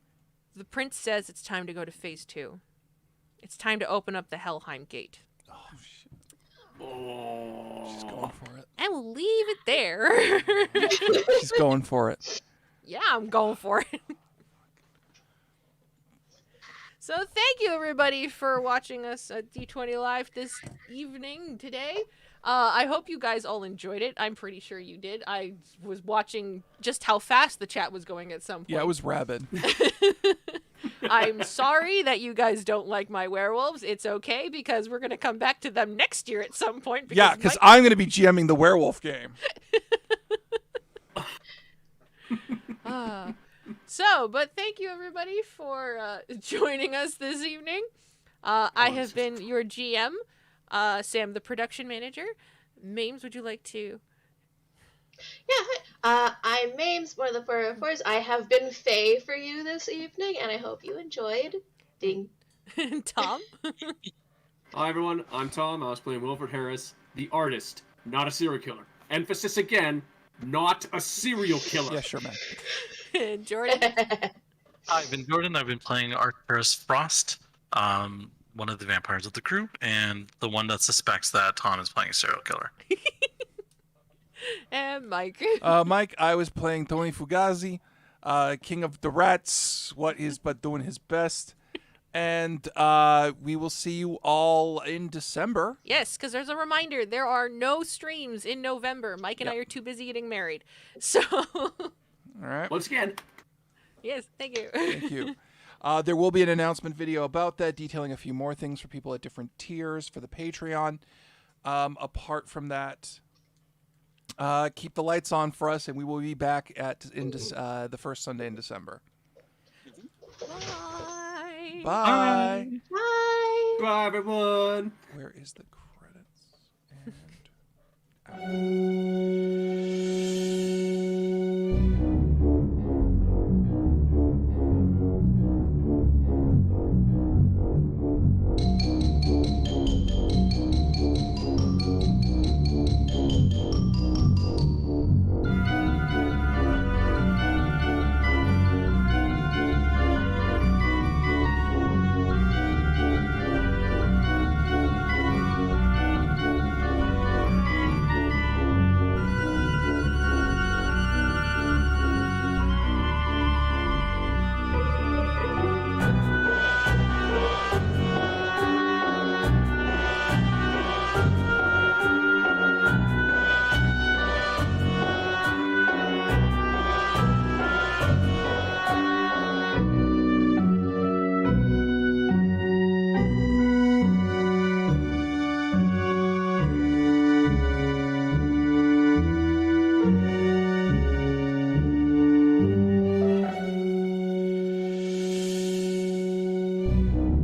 "The prince says it's time to go to phase 2. It's time to open up the Helheim gate. Oh, shit. Oh. She's going for it. And we'll leave it there. She's going for it. Yeah, I'm going for it. So thank you everybody for watching us at D20 Live this evening today. I hope you guys all enjoyed it. I'm pretty sure you did. I was watching just how fast the chat was going at some point. Yeah, it was rabid. I'm sorry that you guys don't like my werewolves. It's okay because we're going to come back to them next year at some point. Yeah, because Mike- I'm going to be GMing the werewolf game. But thank you everybody for joining us this evening. I have been your GM, Sam, the production manager. Mames, would you like to? Yeah, hi. I'm Mames, one of the 404s. I have been Faye for you this evening, and I hope you enjoyed. Ding. Tom? Hi everyone, I'm Tom. I was playing Wilfred Harris, the artist, not a serial killer. Emphasis again, not a serial killer. Yeah, sure, man. Jordan? I've been Jordan. I've been playing Arcturus Frost, one of the vampires of the crew, and the one that suspects that Tom is playing a serial killer. And Mike. Mike, I was playing Tony Fugazi, King of the Rats, what is but doing his best. And we will see you all in December. Yes, because there's a reminder. There are no streams in November. Mike and I are too busy getting married. So, All right. Once again, yes, thank you. Thank you. There will be an announcement video about that, detailing a few more things for people at different tiers for the Patreon. Apart from that, keep the lights on for us, and we will be back the first Sunday in December. Bye. Bye. Bye. bye everyone. Where is the credits? And out.